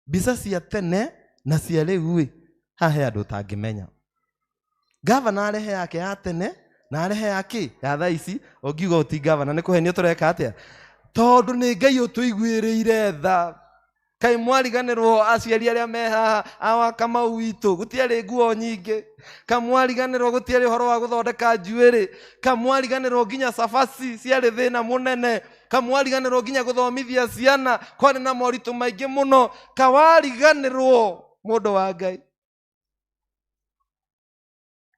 mbica cia tene na cia rĩu haha he andũ ũtangĩmenya. Gavana arehe yake ya tene na arehe yake ya thaa ici ũngiuga ũti gavana nĩ kũhenio tũreka atĩa tondũ nĩ Ngai ũtũiguĩrĩire tha. Kaĩ mwariganĩrwo aciari arĩa me haha awa Kamau witũ gũtiarĩ nguo nyingĩ, kamwariganĩrwo gũtiarĩ ũhoro wa gũthondeka njuĩrĩ, kamwariganĩrwo nginya cabaci ciarĩ thĩna mũnene, kamwariganĩrwo nginya gũthomithia ciana kwarĩ na moritũ maingĩ mũno, kawariganĩrwo mũndũ wa Ngai,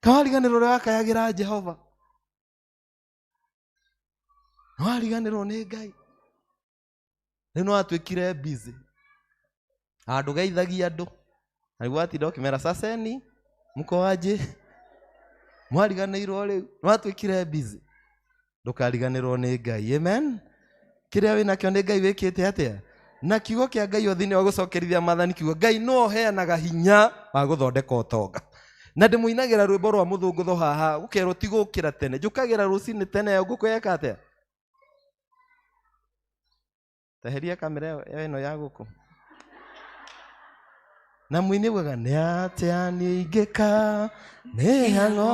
kawariganĩrwo ũrĩa wakayagĩra Jehova, wariganĩrwo nĩ Ngai. Rĩu no atuĩkire busy andũ geithagia andũ nĩguo atinda ũkĩmera saseni mkoaje mwariganĩirwo rĩu no atuĩkire busy. Ndũkariganĩrwo nĩ Ngai. Amen. Kĩrĩa wĩnakĩo nĩ Ngai wĩkĩte atĩa na kiugo kĩa Ngai thĩinĩ wa gũcokerithia maathani kiugo Ngai no heanaga hinya wa gũthondeka ũtonga. Na ndĩmũinagĩra rwĩmbo rwa mũthũngũtho haha gũkerwo ti gũkĩra tene njũkagĩra rũcinĩ tene ngũkũ yeka atĩa. Teheria kamera ĩno ya gũkũ na mũini bwaga nĩ atĩa nĩingĩka mĩhang'o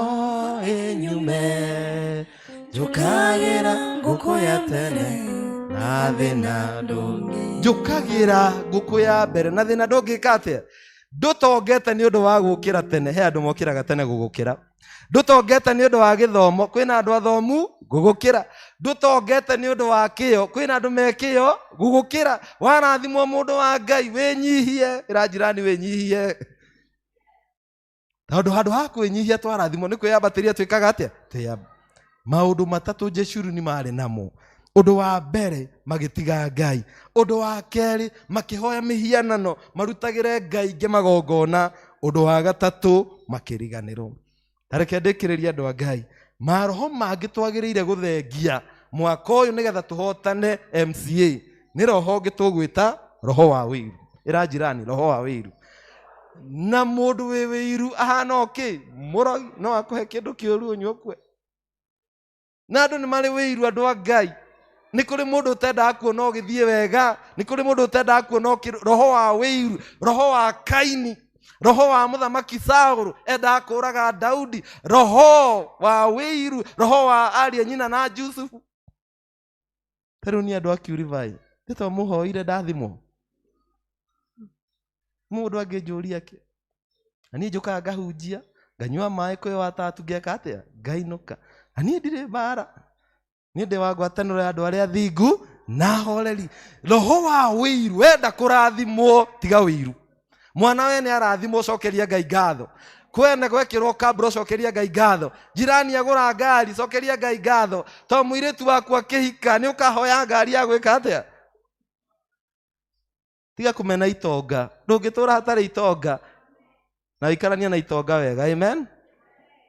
ĩnyume njũkagĩra ngũkũ ya tene na thĩna ndũngĩ. Njũkagĩra ngũkũ ya mbere na thĩna ndũngĩka atĩa. Ndũtongete nĩ ũndũ wa gũkĩra tene, he andũ mokĩraga tene gũgũkĩra. Ndũtongete nĩ ũndũ wa gĩthomo, kwĩna andũ athomu gũgũkĩra. Ndũtongete nĩ ũndũ wa kĩyo, kwĩna andũ mekĩyo gũgũkĩra. Warathimwo mũndũ wa Ngai wĩnyihie, ĩra jirani wĩnyihie. Tondũ handũ ha kwĩnyihia twarathimwo nĩ kwĩyambatĩria twĩkaga atĩa twĩyamba. Maũndũ matatũ Jeshuru nĩ marĩ namo. Ũndũ wa mbere magĩtiga Ngai, ũndũ wa kerĩ makĩhoya mĩhianano marutagĩre Ngai ingĩ magongona, ũndũ wa gatatũ makĩriganĩrwo. Tareke ndĩkĩrĩria andũ a Ngai, maroho mangĩ twagĩrĩire gũthengia mwaka ũyũ nĩgetha tũhotane MCA nĩ roho ũngĩ tũgwĩta roho wa wĩiru. Ĩra jirani roho wa wĩiru. Na mũndũ wĩ wĩiru ahana okĩ mũrogi no akũhe kĩndũ kĩũru ũnyue kwe. Na andũ nĩ marĩ wĩiru andũ a Ngai. Nĩ kũrĩ mũndũ ũtendaga kuona ũgĩthiĩ wega, nĩ kũrĩ mũndũ ũtendaga kuona roho wa wĩiru, roho wa Kaini, roho wa mũthamaki Saũlũ endaga kũraga Daudi, roho wa wĩiru, roho wa ariũ nyina na Jusufu. Pero ni andũ akiurivai nĩtwa mũhoire ndathimwo mũndũ angĩnjũria kĩ. Na niĩ njũkaga ngahunjia nganyua maĩ kwĩ watatu ngeka atĩa ngainũka. Na niĩ ndirĩ mbara, niĩ ndĩ wa ngwatanĩro ya andũ arĩa athingu na horeri. Roho wa wĩiru wenda kũrathimwo tiga wĩiru. Mwana we nĩ arathimwo cokeria Ngai ngatho. Kwene gwekĩrwo kabro cokeria Ngai ngatho. Jirani agũra ngari cokeria Ngai ngatho. To mũirĩtu waku akĩhika nĩ ũkahoya ngari ya gwĩka atĩa. Tiga kũmena itonga, ndũngĩtũra hatarĩ itonga na ikarania na itonga wega. Amen.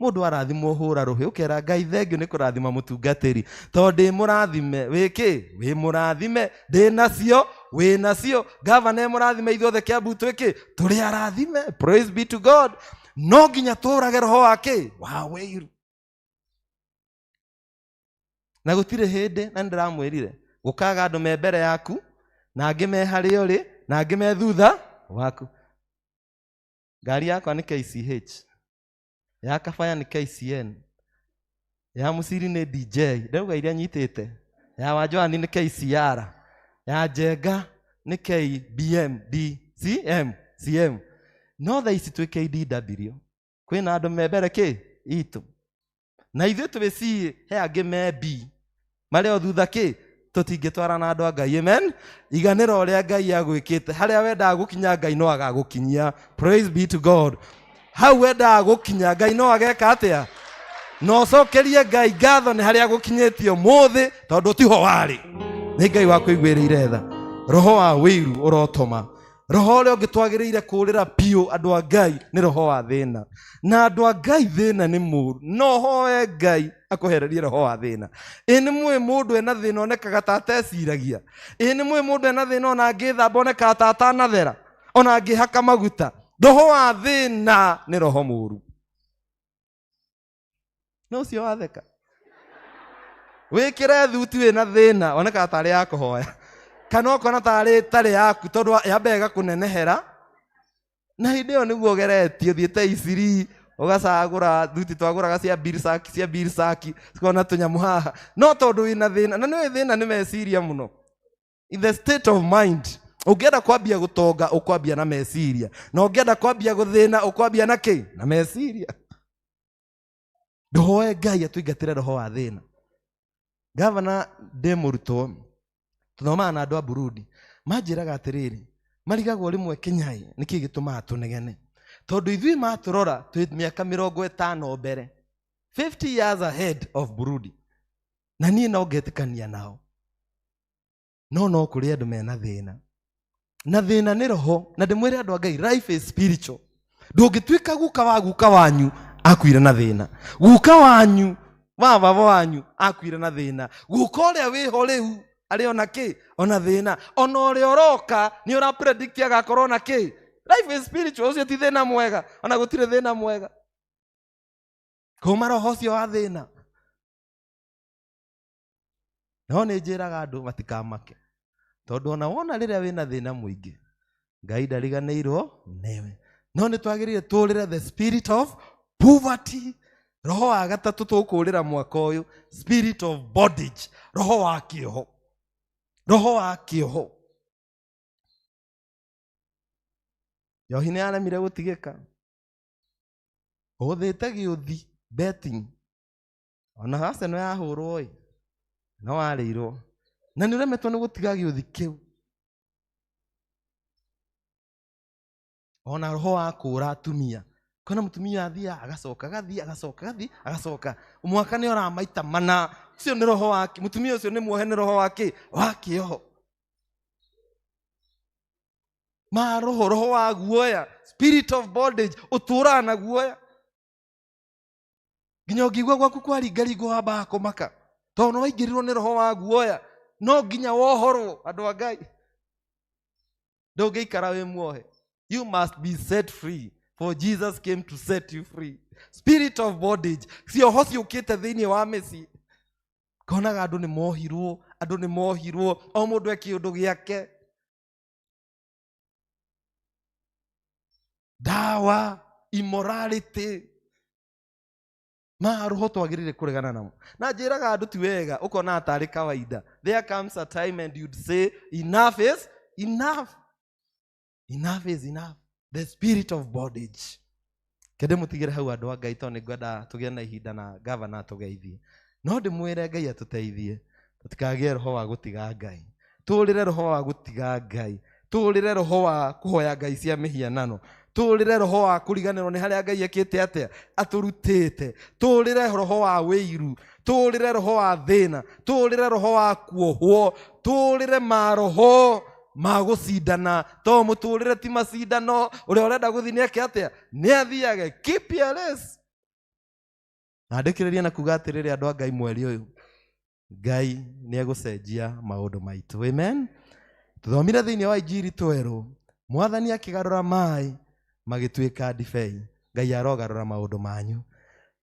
Mũndũ arathimwo hũra rũhĩ ũkera Ngai thengio nĩ kũrathima mũtungatĩri. Tondũ ndĩ mũrathime wĩkĩ wĩ mũrathime, ndĩ nacio wĩ nacio, gavana mũrathime, ithuothe Kĩambu twĩkĩ tũrĩ arathime. Praise be to God. No nginya tũrage roho wake wa wĩiru. Na gũtirĩ hĩndĩ na nĩndĩramwĩrire gũkaga andũ me mbere yaku na angĩ me harĩa ũrĩ na angĩ me thutha waku. Ngari yakwa nĩ KCH, ya kabaya nĩ KCN, ya mũciri nĩ DJ. Ndauga iria nyitĩte ya Wanjwani nĩ KCR, ya Njenga nĩ KBM CM, no tha ici twĩ KDW kwĩna andũ membere kĩ itũ, na ithuĩ twĩ C he angĩ me B marĩ o thutha kĩ tũtingĩtwara na andũ a Ngai. Amen. Iganĩro ũrĩa Ngai agwĩkĩte harĩa wendaga gũkinya Ngai no agagũkinyia. Praise be to God. Hau wendaga gũkinya Ngai no ageka atĩa? No cokerie Ngai ngatho nĩ harĩa agũkinyĩtie ũmũthĩ tondũ tiho warĩ. Nĩ Ngai wakũiguĩrĩire tha. Roho wa wĩiru ũrotoma. Roho ũrĩa ũngĩtwagĩrĩire kũũrĩra piũ andũ a Ngai nĩ roho wa thĩna. Na andũ a Ngai thĩna nĩ mũru. No hoe Ngai akũhererie roho wa thĩna. Ĩ nĩ mũĩ mũndũ ena thĩna onekaga ta ateciragia. Ĩ nĩ mũĩ mũndũ ena thĩna ona angĩthamba onekaga ta atanathera. Ona angĩhaka maguta. Roho wa thĩna nĩ roho mũru. No ũcio watheka. Wĩkĩre thuti wĩna thĩna onekaga ta arĩ ya kũhoya. Kana ũkona tarĩ yaku tondũ yambe ĩgakũnenehera. Na hĩndĩ ĩyo nĩguo ũgeretie ũthiĩte Isiri ũgacagũra thuti twagũraga cia birsaki cikona tũnyamũ haha. No tondũ wĩna thĩna, na nĩwe thĩna nĩ meciria mũno. In the state of mind, ũngĩenda kwambia gũtonga ũkwambia na meciria, na ũngĩenda kwambia gũthĩna ũkwambia na kĩ? Na meciria. Ndũhoe Ngai atũingatĩre roho wa thĩna. Gavana ndĩ mũrutwo tũthomaga na andũ a Burundi manjĩraga atĩrĩrĩ, marigagwo rĩmwe Kenyai nĩkĩ gĩtũmaga tũnegene. Tondũ ithuĩ matũrora twĩ mĩaka 50 mbere, 50 years ahead of Burundi, na niĩ no ngetĩkania nao. No kũrĩ andũ mena thĩna, na thĩna nĩ roho. Na ndĩmwĩre andũ a Ngai, life is spiritual. Ndũngĩtuĩka guka wanyu akuire na thĩna. Guka wanyu wa baba wanyu akuire na thĩna. Guka ũrĩa wĩho rĩu arĩ ona kĩ? Ona thĩna. Ona ũrĩa ũroka nĩ ũra predict agakorwo na kĩ? Life is spiritual. Ũcio ti thĩna mwega, ona gũtirĩ thĩna mwega. Kuma roho ũcio wa thĩna. No nĩ njĩraga andũ matikamake, tondũ ona wona rĩrĩa wĩna thĩna mũingĩ Ngai ndariganĩirwo nĩwe. No nĩ twagĩrĩire tũũrĩre the spirit of poverty. Roho wa gatatũ tũkũũrĩra mwaka ũyũ, spirit of bondage, roho wa kĩoho. Roho wa kĩoho. Njohi nĩ aremire gũtigĩka. Ũthĩte gĩũthi betting. Ona hasa no yahũrwo ĩ. No warĩirwo. Na nĩ ũremetwo nĩ gũtiga gĩũthi kĩu. Ona roho wa kũũra atumia. Kuna mũtumia athiaga agacoka agacoka. Mwaka nĩ oramaita mana. Ũcio nĩ roho wake. Mũtumia ũcio nĩ muohe nĩ roho wake wa kĩoho. Roho wa guoya, spirit of bondage, ũtũũraga na guoya. Nginya ũngĩigua gwaku kwaringaringwo wambaga kũmaka. Tondũ waingĩrirwo nĩ roho wa guoya, no nginya wohorwo andũ a Ngai. Ndũngĩikara wĩ muohe. You must be set free, for Jesus came to set you free. Spirit of bondage, cioho ciũkĩte thĩinĩ wa mĩciĩ. Konaga andũ nĩ mohirwo, o mũndũ eke ũndũ gĩake. Dawa, immorality. Roho twagĩrĩire kũregana namo. Na njĩraga andũ ti wega ũkona atarĩ kawaida. There comes a time and you'd say enough is enough. Enough is enough. The spirit of bondage. Kende mũtigĩre hau andũ a Ngai tondũ nĩngwenda tũgĩe na ihinda na gavana tũgeithie. No ndĩmwĩre Ngai atũteithie. Tũtikagĩe roho wa gũtiga Ngai. Tũũrĩre roho wa gũtiga Ngai. Tũũrĩre roho wa kũhoya ngai cia mĩhianano. Tũũrĩre roho wa kũriganĩrwo nĩ harĩa Ngai ekĩte atĩa atũrutĩte. Tũũrĩre roho wa wĩiru. Tũũrĩre roho wa thĩna. Tũũrĩre roho wa kuohwo. Tũũrĩre maroho ma gũcindana. To mũtũũrĩre ti macindano. Ũrĩa ũrenda gũthiĩ nĩ eke atĩa nĩ athiage. Keep your race. Andĩkĩrĩria na kuga atĩrĩrĩ andũ a Ngai mweri ũyũ, Ngai nĩ egũcenjia maũndũ maitũ. Amen. Tũthomire thĩinĩ wa Injili twerũ, Mwathani akĩgarũra maaĩ magĩtuĩka ndibei. Ngai arogarũra maũndũ manyu.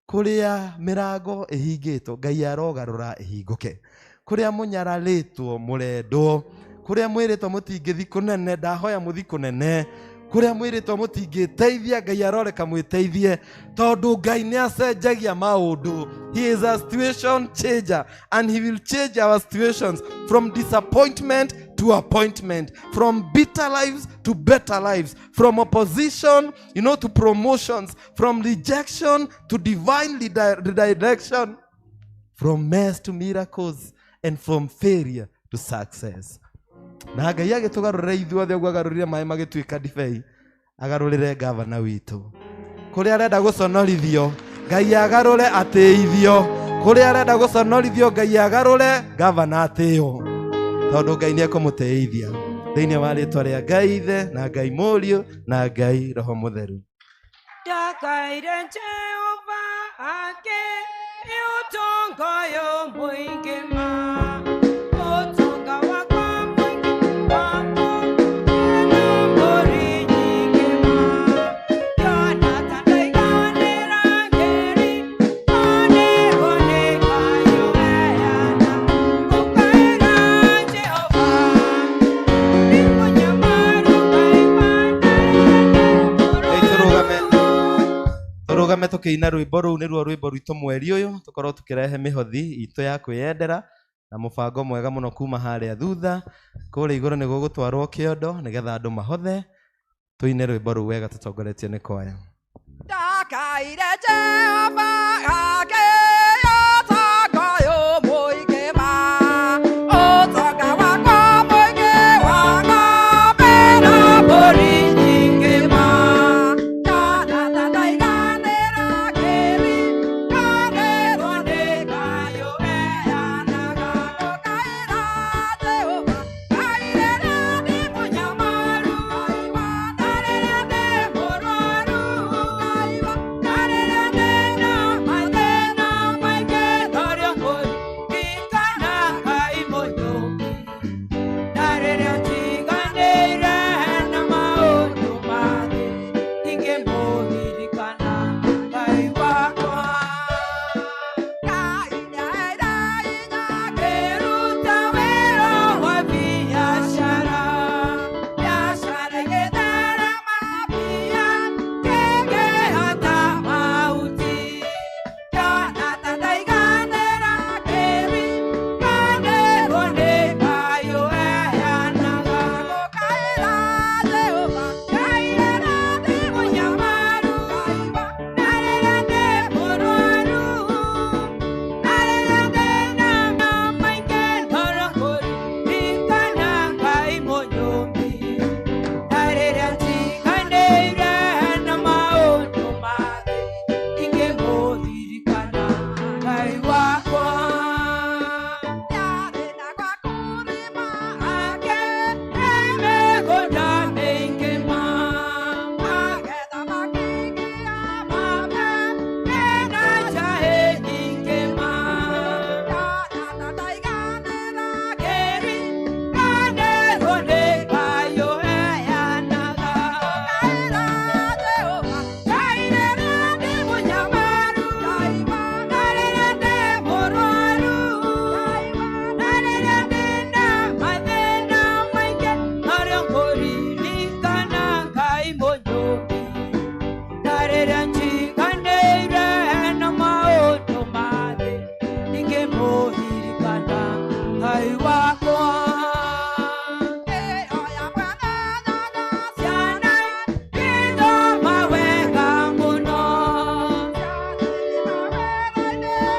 Kũrĩa mĩrango ĩhingĩtwo, Ngai arogarũra ĩhingũke. Kũrĩa mũnyararĩtwo mũrendwo. Kũrĩa mwĩrĩtwo mũtingĩthi kũnene, ndahoya mũthi kũnene. kuria mwiritwo mutingiteithia Ngai aroreka mwiteithie tondu Ngai ni acenjagia maundu. He is a situation changer and he will change our situations from disappointment to appointment, from bitter lives to better lives, from opposition, to promotions, from rejection to divine redirection, from mess to miracles, and from failure to success. Na Ngai agitugarurira ithuothe uguo agarurire mai magituika ndibei, agarurire gavana witu kuria arenda guconorithio Ngai agarure ateithio, kuria arenda guconorithio Ngai agarure gavana ateo, tondu Ngai ni ekumuteithia thiini wa ritwa ria Ngai Ithe na Ngai Mũriũ na Ngai Roho Mũtheru. Ndakaire Jehova ake utongoyo mwingi ma utonga wakwa mwingi wako ena mburi nyingi ma yona tandaiganira ngeri one one kayo eyana ukaira Jehova nikunyamaru Turugame tukiina rwimbo ruu niruo rwimbo rwitu mweri uyu tukorwo tukirehe mihothi itu ya kwiyendera na mubango mwega muno kuma haria thutha kuria iguru niguo gutwarwo kiondo nigetha andu mahothe tuine rwimbo ruu wega tutongoretio ni kwaya. Ndakaire Jehova ake utongoyo mwingi ma utonga wakwa mwingi wa ng'ombe na mbũri nyingĩ ma yona tandaiganĩra ngiri yonĩrwo nĩ Ngai ũheanaga gũkaĩra Jehova Ngai rĩrĩa ndĩ mũnyamaru na rĩrĩa ndĩ mũrwaru na rĩrĩa ndĩna mathĩna maingĩ norĩo kũririkana Ngai mũnyũmbi na rĩrĩa njiganĩire na maũndũ mangĩ ingĩmũririkana Ngai wakwa. Ngai nĩaheire hinya ngĩruta wĩra wa biacara, biacara ĩgĩtherema mbia ngĩkĩhata mahuti yona tandaiganĩra ngĩri nganĩrwo nĩ Ngai ũheanaga gũkaĩra Jehova Ngai rĩrĩa ndĩ mũnyamaru na rĩrĩa ndĩ mũrwaru na rĩrĩa ndĩna maingĩ ngoro kũririkana Ngai mũnyũmbi na rĩrĩa njiganĩire na maũndũ mangĩ ingĩmũririkana Ngai wakwa. Yarĩ na gwa kũrĩma ake mĩgũnda mĩingĩ ma magetha makĩingĩa mambe mena njahĩ nyingĩ ma yona tandaiganĩra ngĩri nganĩrwo nĩ Ngai ũheanaga gũkaĩra Jehova Ngai rĩrĩa ndĩ mũnyamaru na rĩrĩa ndĩ mũrwaru na rĩrĩa ndĩna mathĩna maingĩ norĩo kũririkana Ngai mũnyũmbi na rĩrĩa njiganĩire na maũndũ mangĩ ingĩmũririkana Ngai wakwa. Oya mwana nyanya ciana ithoma wega mũno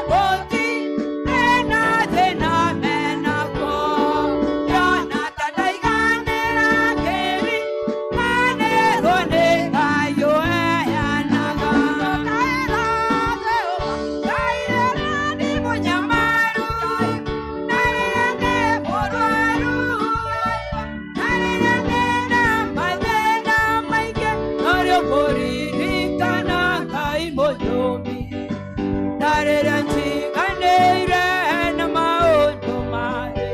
gũtirĩ na thĩna menaguo yona tandaiganĩra ngĩri nganĩrwo nĩ Ngai ũheanaga gũkaĩra Jehova Ngai rĩrĩa ndĩ mũnyamaru na rĩrĩa ndĩ mũrwaru na rĩrĩa ndĩna mathĩna maingĩ norĩo kũririkana Ngai mũnyũmbi na rĩrĩa njiganĩire na maũndũ mangĩ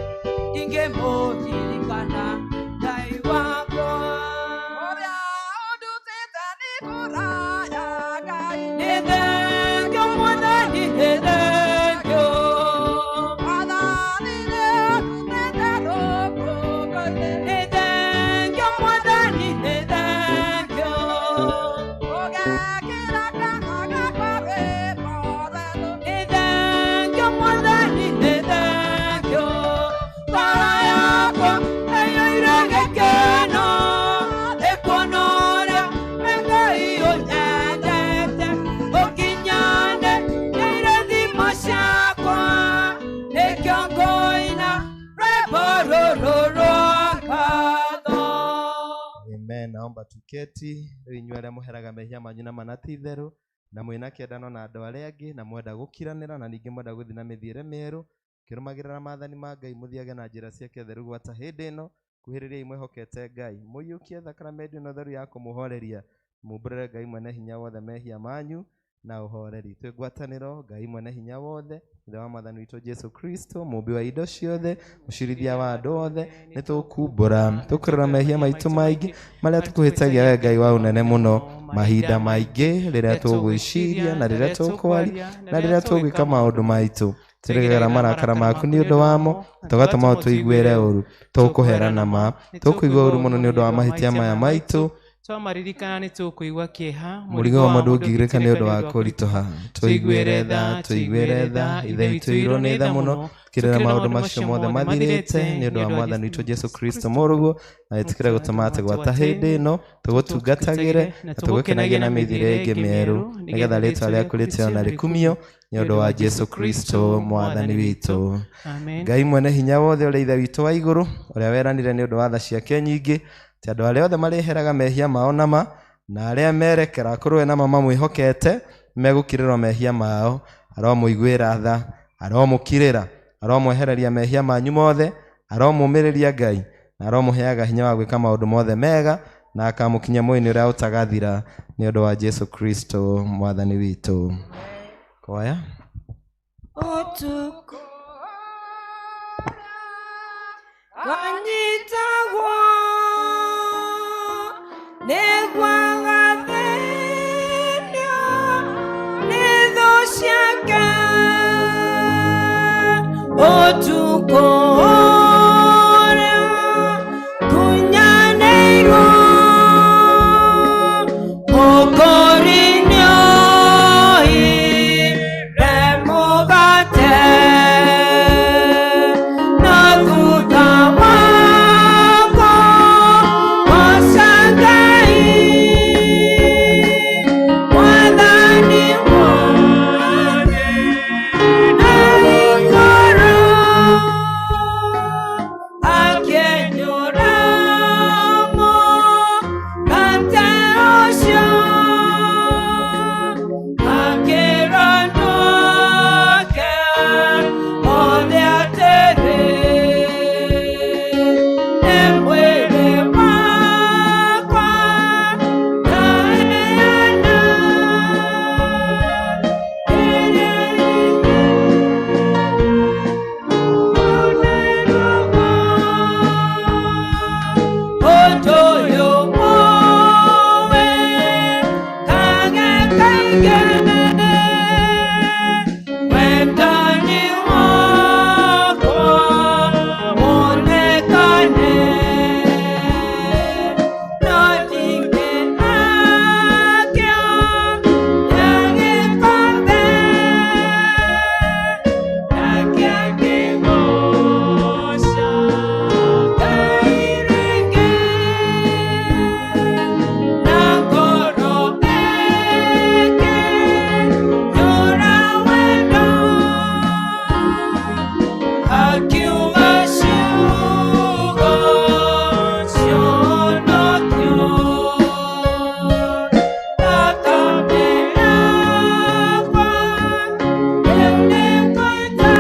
ingĩmũririkana Ngai wakwa. Ũrĩa ũndutĩte nĩ kũraya Ngai nĩ thengio Mwathani nĩ thengio Mwathani nĩ ũndutĩte rũkũngũ-inĩ nĩ thengio Mwathani nĩ thengio twamba tuketi rĩu inyuĩ arĩa mũheraga mehia manyu na manati itherũ na mwĩna kĩendano na andũ arĩa angĩ na mwenda gũkiranĩra na ningĩ mwenda gũthiĩ na mĩthiĩre mĩerũ kĩrũmagĩrĩra maathani ma Ngai mũthiage na njĩra ciake theru gwata hĩndĩ ĩno kuhĩrĩriai mwĩhokete Ngai mũiyũkie thakramenti ĩno theru ya kũmũhoreria mumbũrĩre Ngai mwene hinya wothe mehia manyu na ũhoreri twĩ ngwatanĩro Ngai mwene hinya wothe ithe wa mwathani witũ Jesu Kristo mũmbi wa indo ciothe mũcirithia wa andũ othe nĩ tũkumbũra tũkũrora mehia maitũ maingĩ marĩa tũkũhĩtagia we Ngai wa ũnene mũno mahinda maingĩ rĩrĩa tũgwĩciria na rĩrĩa tũkwaria na rĩrĩa tũgwĩka maũndũ maitũ tũrĩgera marakara maku nĩ ũndũ wamo tũgatũma tũiguĩre ũru tũkũherana ma tũkũigua ũru mũno nĩ ũndũ wa mahĩtia maya maitũ twamaririkana nĩ tũkũigua kĩeha mũrigo wa mũndũ ũngĩgĩrĩka nĩ ũndũ wa kũritũha tũiguĩre tha ithe itũ irwo nĩ tha mũno kĩrĩra maũndũ macio mothe mathirĩte nĩ ũndũ wa mwathani witũ Jesu Kristo mũrũguo na ĩtĩkĩre gũtũma atĩ gwata hĩndĩ ĩno tũgũtungatagĩre na tũgũkenagie na mĩthiĩre ĩngĩ mĩerũ nĩgetha rĩĩtwa rĩaku rĩtĩo na rĩkumio nĩ ũndũ wa Jesu Kristo mwathani witũ. Ngai mwene hinya wothe ũrĩa ithe witũ wa igũrũ ũrĩa weranire nĩ ũndũ wa tha ciake nyingĩ ti andũ arĩa othe marĩheraga mehia mao nama na arĩa merekera kũrũwe nama mamwĩhokete megũkirĩrwo mehia mao aromũiguĩra tha aromũkirĩra aromwehereria mehia manyu mothe aromũmĩrĩria Ngai na aromũheaga hinya wa gwĩka maũndũ mothe mega na akamũkinya muoyo-inĩ ũrĩa ũtagathira nĩ ũndũ wa Jesu Kristo mwathani witũ. Koya kanyitagwo nĩgwagathĩnio nĩ thũ ciake ũtukũ ũrĩa kunyanĩirwo mũkũrinio ire mũgate na thutha wako wacangai mwathani wothe na igũrũ akĩnyũra mũgate ũcio akĩra andũ ake othe atĩrĩ nĩ mwĩrĩ wakwa ndaheana ũndũ ũyũ mũwe kage kaingĩ wendani wakwa wonekane no ndingĩakio nĩ gĩkombe gĩake ngĩgooca Ngai rĩngĩ na ngoro ĩkĩnyũra wendo akiuga ciugo cionokio thakame yakwa rĩu nĩ ngũita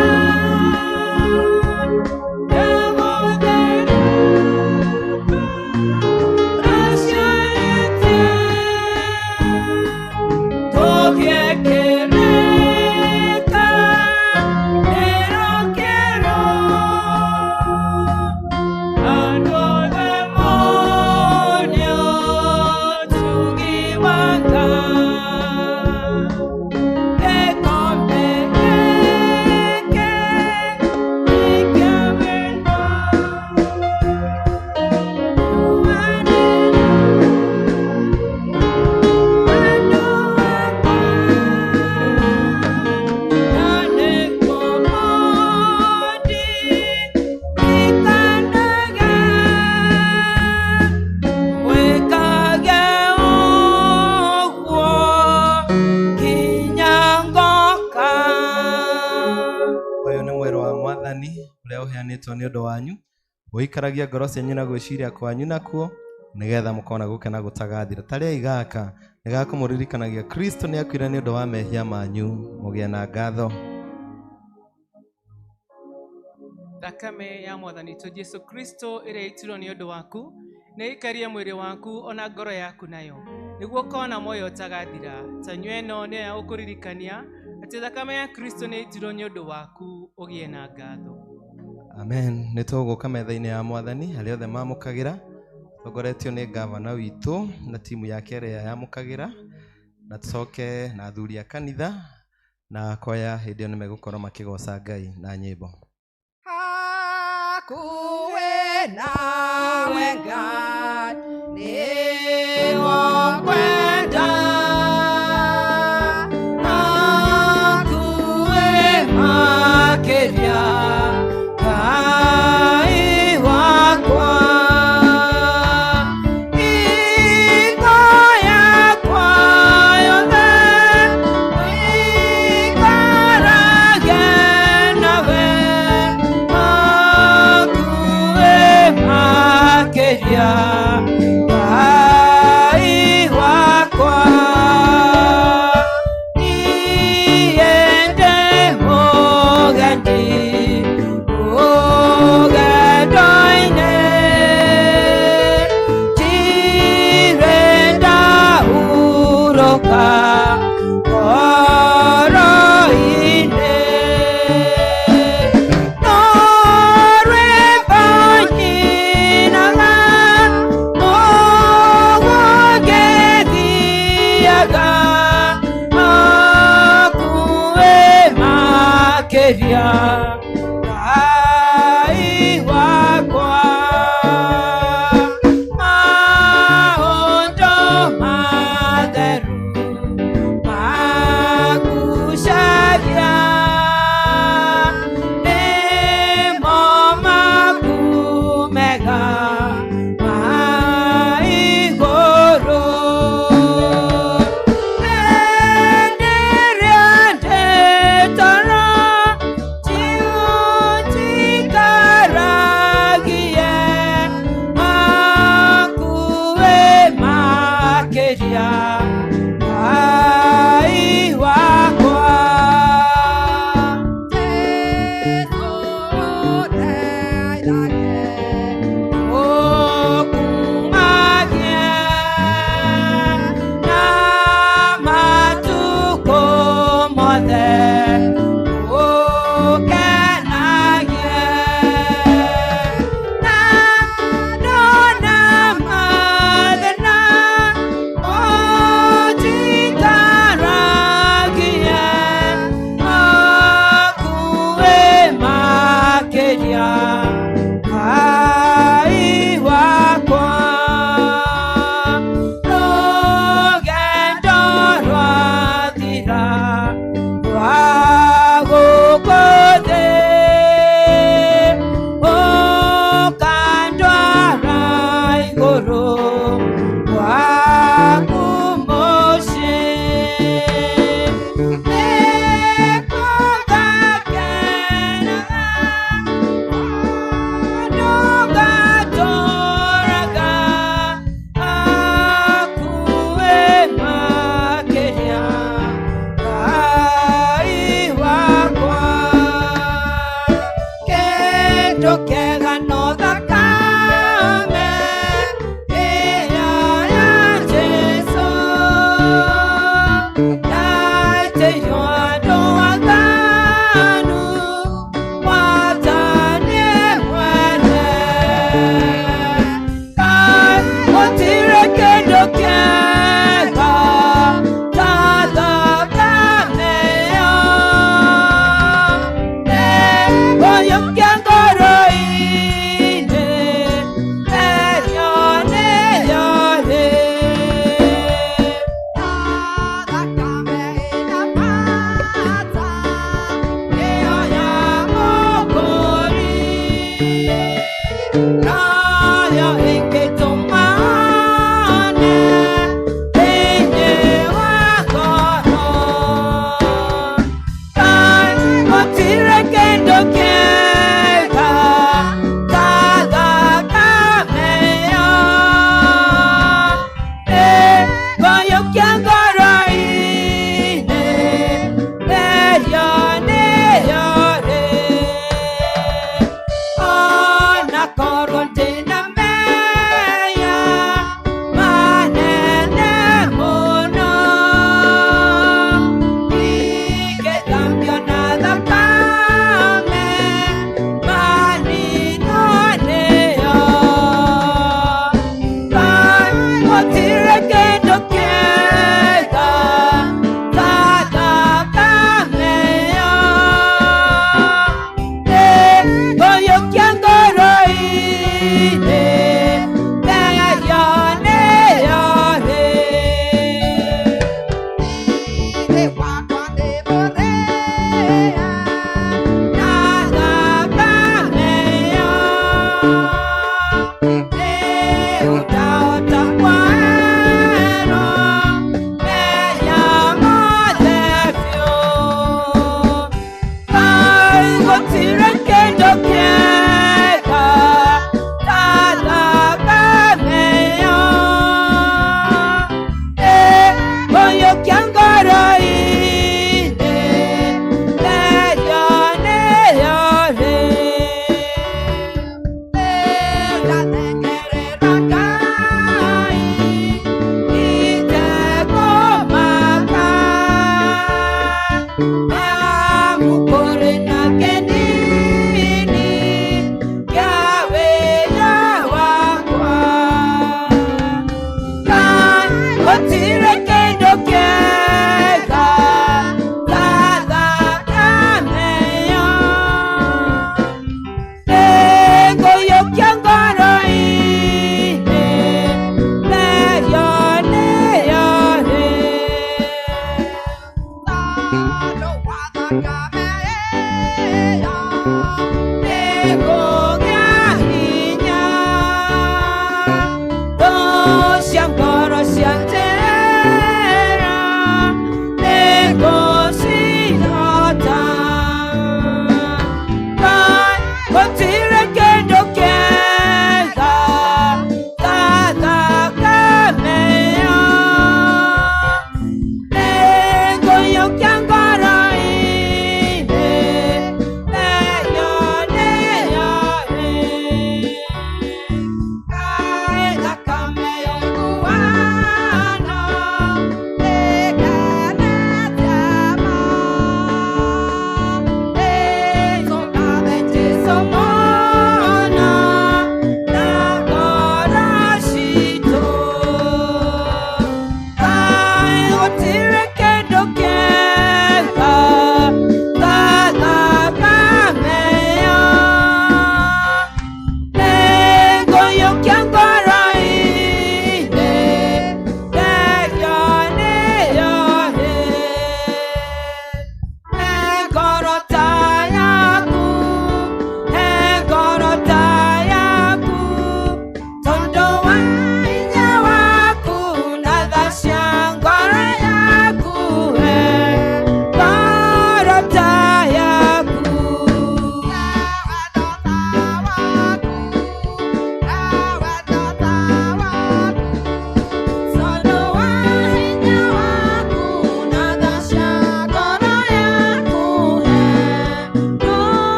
tũgĩe kĩrĩkanĩro kĩerũ andũ othe monio ũtugi wa Ngai gĩkombe gĩkĩ nĩ kĩa wendo ũyũ nĩ mwĩrĩ wa mwathani ũrĩa ũheanĩtwo nĩ ũndũ wanyu ũikaragia ngoro cianyu na gwĩciria kwanyu nakuo nigetha mukona gukena gutagathira taria igaka nigakumũririkanagia Kristo nĩ akuire nĩ ũndũ wa mehia manyu. Mũgĩe na ngatho. Thakame ya Mwathani witũ Jesu Kristo ĩrĩa yaitirwo nĩ ũndũ waku nĩ ĩkarie mwĩrĩ waku ona ngoro yaku nayo nĩguo ũkona muoyo ũtagathira. Ta nyua ĩno nĩyo ya gũkũririkania atĩ thakame ya Kristo nĩ yaitirwo nĩ ũndũ waku. Ũgĩe na ngatho. Amen. Nĩ tũgũka metha-inĩ ya Mwathani arĩa othe mamũkagĩra, tongoretio nĩ gavana witũ na timu yake ĩrĩa yamũkagĩra, na tũcoke na athuri a kanitha na kwaya hĩndĩ ĩyo nĩ megũkorwo makĩgoca Ngai na nyĩmbo. Hakuwe nawe God, nĩgũkwenda. Hakuwe makĩria Ngai wakwa. Hingo yakwa yothe ũikarage nawe. Hakuwe makĩria Ngai wakwa. Niĩ ndĩ mũgendi ũgendo-inĩ, ndirĩ ndahurũka ngoro-inĩ. No rwĩmbo nyinaga ũgũngĩthiaga. Hakuwe makĩria Ngai wakwa. Maũndũ matheru magucagia, nĩmo makumega ma igũrũ. Enderia ndĩ toro,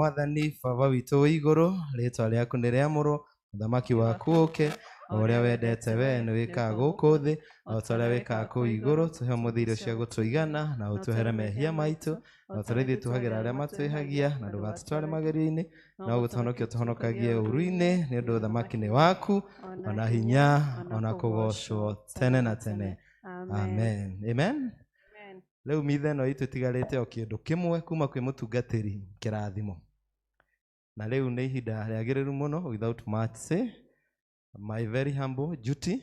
mwathani baba witũ wĩ igũrũ rĩĩtwa rĩaku nĩ rĩamũrwo ũthamaki waku ũke o ũrĩa wendete we nĩ wĩkaga gũkũ thĩ o ta ũrĩa wĩkaga kũu igũrũ tũhe ũmũthĩ irio cia gũtũigana na ũtwehere mehia maitũ o ta ũrĩa ithuĩ tuhagĩra arĩa matwĩhagia na ndũgatũtware magerio-inĩ no gũtũhonokia ũtũhonokagie ũru-inĩ nĩ ũndũ ũthamaki nĩ waku ona hinya ona kũgocwo tene na tene amen amen rĩu mitha ĩno itũ ĩtigarĩte o kĩndũ kĩmwe kuma kwĩ mũtungatĩri kĩrathimo na rĩu nĩ ihinda rĩagĩrĩru mũno without much say my very humble duty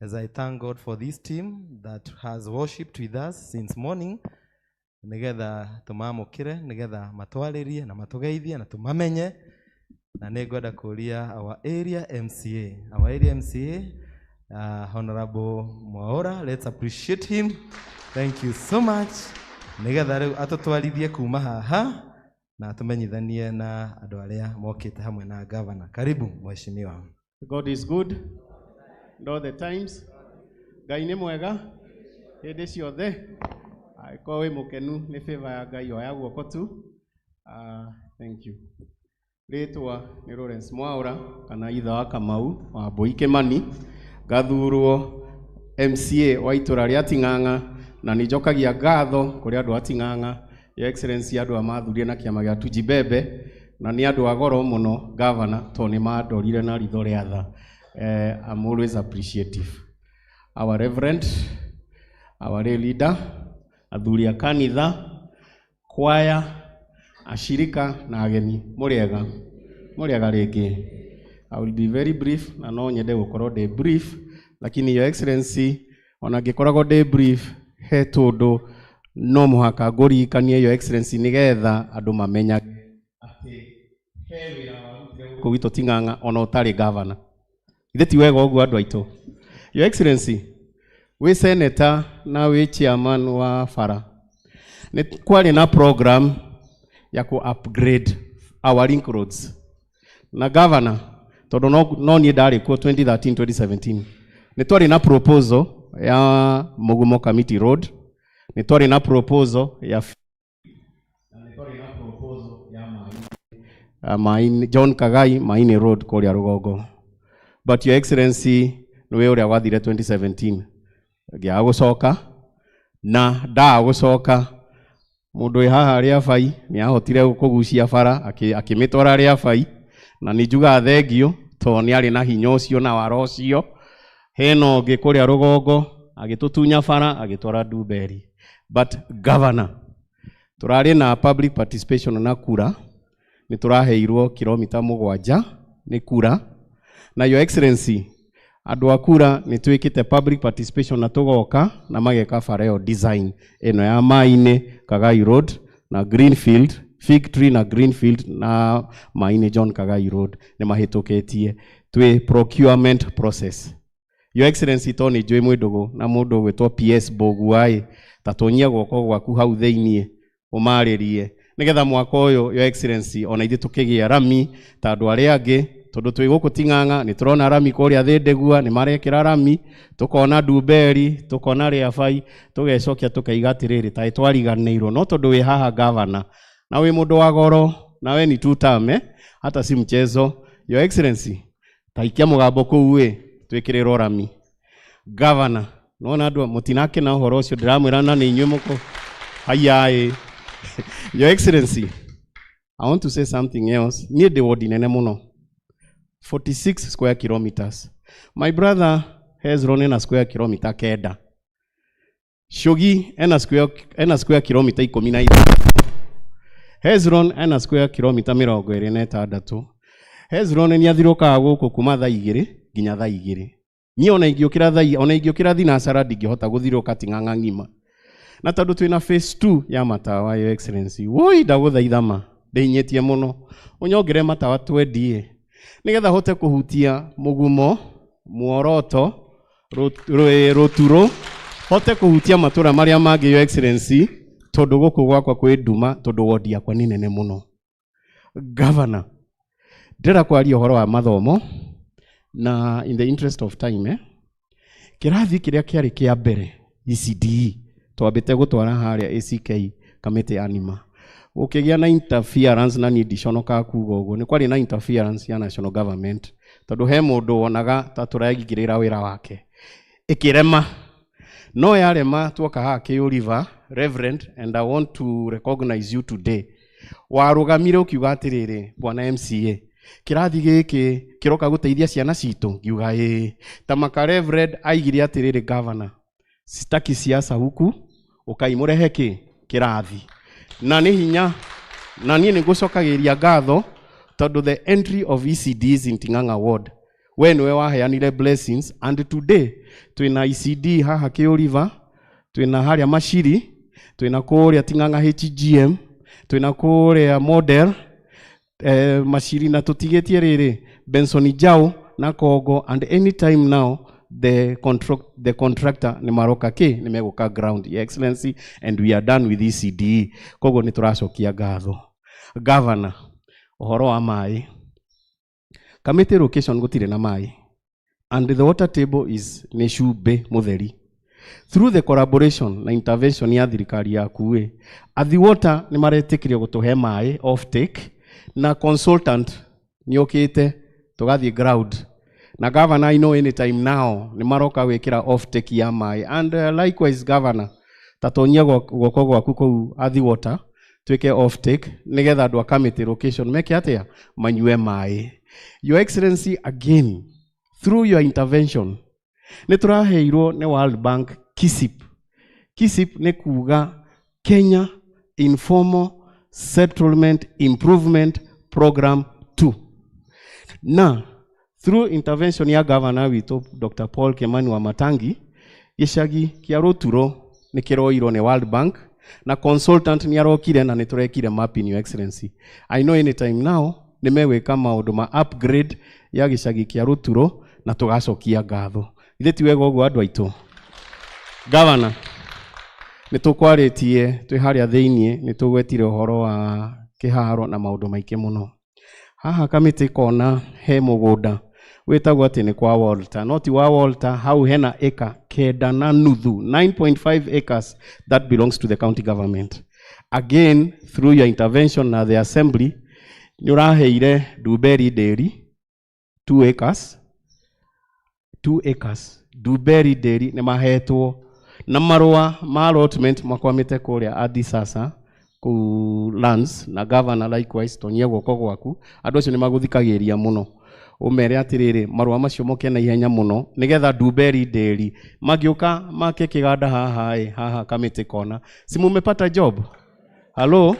as I thank God for this team that has worshipped with us since morning nigetha tumamũkĩre nigetha matwarĩrie na matũgeithie na tumamenye na nĩ ngwenda kũria our area MCA Honorable Mwaura. Let's appreciate him. Thank you so much. Nigetha rĩu atũtwarithie kuma haha na tumenyithanie na andũ arĩa mokĩte hamwe na governor. Karibu mheshimiwa. God is good and all the times. Ngai nĩ mwega hĩndĩ ciothe. Angĩkorwo wĩ mũkenu nĩ favor ya Ngai oya guoko tu. Thank you. Rĩtwa nĩ Lawrence Mwaura kana ithe wa Kamau wa Mbũi Kĩmani. Gathurwo MCA wa itũra rĩa Ting'ang'a na nĩ njokagia ngatho kũrĩ andũ a Ting'ang'a, Your Excellency, andũ a mathurie na kĩama gĩa Tujibebe na nĩ andũ a goro mũno governor to nĩ mandorire na ritho rĩa tha. I'm always appreciative. Our reverend, our leader, athuri a kanitha, choir, ashirika na ageni, mũrĩega rĩngĩ. I will be very brief na no nyende gũkorwo ndĩ brief, lakini Your Excellency ona ngĩkoragwo ndĩ brief he tũndũ no mũhaka ngũririkanie Your Excellency nĩgetha andũ mamenyage atĩ he wĩra warutire gũkũ gwitũ Ting'ang'a ona ũtarĩ governor. Ithe ti wega ũguo andũ aitũ. Your Excellency, wĩ senator na wĩ chairman wa bara, nĩ kwarĩ na program ya ku upgrade our link roads na governor tondũ no niĩ ndarĩ kuo 2013-2017 nĩ twarĩ na proposal ya Mugumo Committee Road, nĩ twarĩ na proposal ya nĩ twarĩ na proposal ya Maini John Kagai Maini Road kũrĩa Rũgongo. But Your Excellency nĩwe ũrĩa wathire 2017 gĩa gũcoka na gũcoka mũndũ wĩ haha rĩa bai nĩ ahotire kũgucia bara akĩmĩtwara rĩa bai na nĩ njuga thengio to nĩ arĩ na hinya ũcio na wara ũcio. Heno ũngĩ kũrĩa Rũgongo agĩtũtunya bara agĩtwara Ndumberi. But governor, turarĩ na public participation na kura, nĩ tũraheirwo kilomita 7 nĩ kura. Na Your Excellency, andũ a kura nĩ twĩkĩte public participation na tũgoka na mageka bara ĩyo design ĩno ya Maini Kagai Road na Greenfield, Fig Tree na Greenfield na Maini John Kagai Road nĩ mahĩtũkĩtie twĩ procurement process. Your Excellency, to nĩ njũĩ mwĩndũgũ na mũndũ gwĩtwo PS Boguai ta tũnyia guoko gwaku hau thĩinĩ ũmarĩrie nĩgetha mwaka ũyũ Your Excellency ona ithuĩ tũkĩgĩa rami ta andũ arĩa angĩ tondũ twĩ gũkũ Ting'ang'a nĩ tũrona rami kũrĩa Thĩndĩgua nĩ marekĩra rami, tũkona Ndumberi, tũkona Rĩabai, tũgecokia tũkaiga atĩrĩrĩ ta twariganĩirwo. No tondũ wĩ haha governor na wĩ mũndũ wa goro na we ni tutame hata si mchezo. Your Excellency, taikia mũgambo kũu twĩkĩrĩrwo rami. Governor, nona andũ mũtinake na ũhoro ũcio ndĩramwĩra na nĩ inyuĩ mũko haiya. Your Excellency, I want to say something else. Niĩ ndĩ ward nene mũno, 46 square kilometers. My brother Hezron ena square kilometer 9. Shogi ena square kilometer 13. Hezron ena square kilometer 26. Hezron nĩ athirũkaga gũkũ kuma thaa 2 nginya thaa 2. Niĩ ona ingĩũkĩra thinacara ndingĩhota gũthirũka Ting'ang'a ng'ima. Na tondũ twĩna phase 2 ya matawa, Your Excellency, woi ndagũthaitha ma ndĩinyĩtie mũno ũnyongere matawa 20 nĩgetha hote kũhutia Mugumo, Muoroto, Rũturo, hote kũhutia matũra marĩa mangĩ, Your Excellency, tondũ gũkũ gwakwa kwĩ nduma tondũ ward yakwa nĩ nene mũno. Governor, ndĩra kwaria ũhoro wa mathomo na in the interest of time kĩrathi kĩrĩa kĩarĩ kĩa mbere ECDE twambĩte gũtwara harĩa ACK Kamĩtĩ ya Nima. Ukigia na interference na ni ndiconoka kuga uguo ni kwari na interference ya national government tondu he mundu wonaga ta turagigirira wira wake ikirema no yarema tuoka hake Oliver Reverend, and I want to recognize you today. Warugamire ukiuga atiriri bwana MCA kirathi giki kiroka guteithia ciana citu ngiuga tamaka Reverend aigire atiriri governor sitaki siasa huku ukaimurehe kirathi na ni hinya na ni ngucokagiria ngatho tondu the entry of ECDs in Ting'ang'a ward when we waheanire blessings, and today twina ECD haha Oliver, twina haria Mashiri, twina kuria Ting'ang'a HGM, twina kuria model Mashiri na tutigetie riri Benson Jao na Kogo, and anytime now the contractor ni maroka ni meguka ground, Your Excellency, and we are done with ECD. Kogo ni turacokia ngatho. Governor, ohoro wa mai Kamete location gutire na mai, and the water table is Neshube Mutheri. Through the collaboration na intervention ya thirikari yaku Athi Water ni maretekirio gutuhe mai off take na consultant ni okite tugathie ground na governor I know anytime now ni maroka wekira off take ya mai, and likewise governor tatonyia goko gwaku kou Athi Water tweke off take nigetha andu akamete location meke atia manyue mai. Your Excellency, again through your intervention nituraheirwo ni World Bank KISIP. KISIP ni kuga Kenya Informal Settlement Improvement Program 2. Na through intervention ya governor witu Dr. Paul Kimani wa Matangi, gicagi kia Ruturo ni kiroirwo ni World Bank na consultant ni arokire na niturekire mapping. Your Excellency, I know anytime now nimeweka maundu ma upgrade ya gicagi kia Ruturo na tugacokia ngatho. Ithe ti wega uguo andu aitu. Governor, nitukwaritie twi haria thiini nitugwetire uhoro wa kiharo na maundu maike muno. Haha kamiti kona he mugunda wetagwo ati ni kwa Walter, not wa Walter, hau hena eka kenda na nuthu 9.5 acres that belongs to the county government. Again through your intervention na the assembly ni uraheire Duberi Dairy 2 acres. Duberi Dairy ni mahetwo na marua ma allotment makwamite kuria adi sasa ku lands na governor likewise tonyia goko gwaku andu acio ni maguthikagiria muno umere atiriri marua macio moke na ihenya muno nigetha Duberi Dairy magiuka make kiganda haha kamiti kona si mumepata job. Hello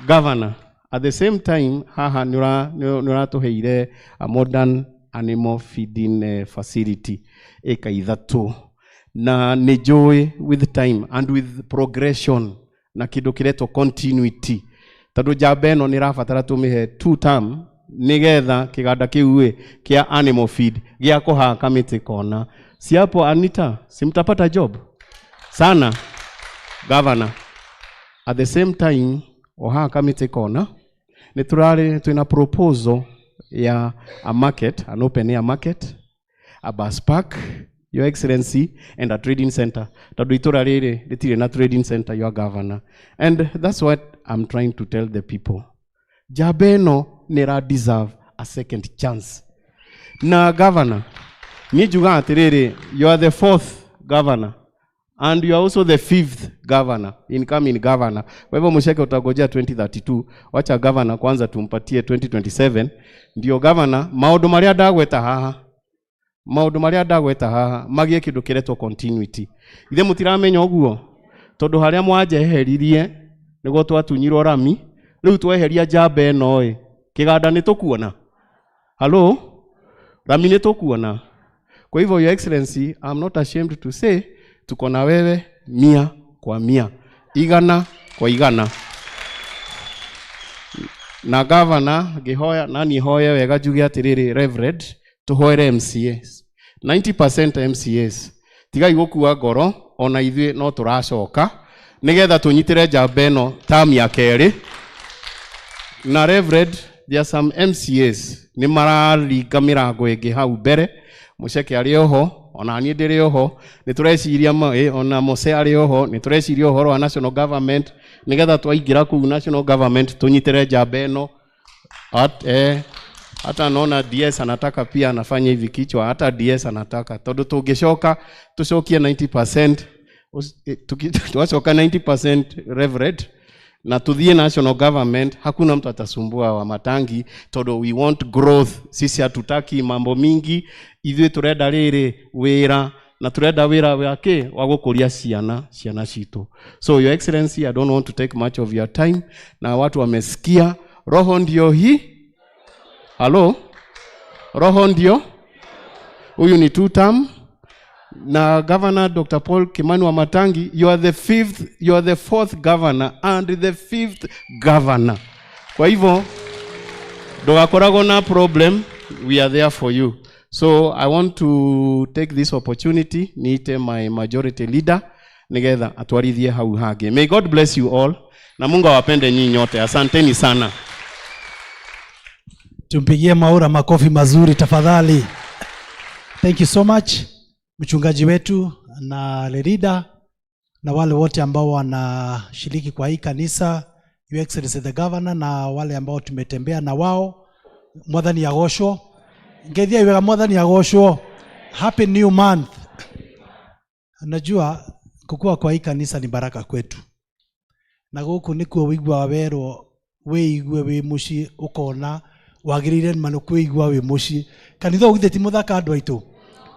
Governor, at the same time haha nura tuheire a modern animal feeding facility eka ithatu na nejoy with time and with progression na kido kireto continuity tondu njamba ino ni rabatara tumihe 2 term nigetha kiganda kiu kia animal feed gia kuha kamiti kona si hapo. Anita, simtapata job sana. Governor, at the same time oha kamiti kona niturari twina proposal ya a market, an open air market, a bus park, Your Excellency, and a trading center. Tadu itura riri ritire na trading center, your governor. And that's what I'm trying to tell the people. Jabeno nera deserve a second chance. Na governor, ni juga atiriri, you are the 4th governor. And you are also the 5th governor, incoming governor. Kwa hivyo msheke utagojea 2032, wacha governor kwanza tumpatie 2027. Ndio governor, maundu maria ndagweta haha, magie kindu kiretwo continuity. Ithe mutiramenya uguo, tondu haria mwanjeheririe niguo twatunyirwo rami, riu tweheria njamba eno kiganda ni tukuona. Hello? Rami ni tukuona. Kwa hivyo Your Excellency, I'm not ashamed to say tuko na wewe 100 kwa 100, igana kwa igana. Na governor gihoya nani hoya wega jugi atiriri Reverend tuhoere MCAs 90% MCAs tigai gukua ngoro ona ithuĩ no turacoka nigetha tunyitire njamba ĩno term ya kerĩ. Na Reverend, there are some MCAs ni mararinga mirango ĩngĩ hau mbere muceke ari oho ona niĩ ndĩrĩ oho nĩ tũreciria ona Mose arĩ oho nĩ tũreciria ũhoro wa national government nĩgetha twaingĩra kũu national government tunyitĩre njamba ĩno hata naona DS anataka pia anafanya hivi kichwa hata DS anataka tondũ tũngĩcoka tucokie 90% tuwacoka 90% reverend na tuthie national government hakuna mtu atasumbua Wamatangi tondũ we want growth. Sisi hatutaki mambo mingi, ithuĩ turenda rĩrĩ wĩra na turenda wĩra wake wa gũkũria ciana citũ. So your excellency, I don't want to take much of your time. Na watu wamesikia roho ndio hii. Hello? Roho ndio? Huyu ni 2 term. Na Governor Dr. Paul Kimani Wamatangi, you are the 4th governor and the 5th governor. Kwa hivyo ndogakoragwo na problem, we are there for you. So I want to take this opportunity niite my majority leader nigetha atwarithie hau hage. May God bless you all na Mungu awapende nyinyi nyote. Asanteni sana. Tumpigie Maura makofi mazuri tafadhali. Thank you so much mchungaji wetu na leader na wale wote ambao wanashiriki kwa hii kanisa, Your Excellency the Governor na wale ambao tumetembea na wao. Mwathani agocwo. Ngethia iwega mwathani agocwo. Happy new month. Najua kukua kwa hii kanisa ni baraka kwetu. Na guku nikuo wigwa werwo wiigue wi muci ukona wagirire manu kuigwa wi muci. Kanitha ugithe ti muthaka andu aitu.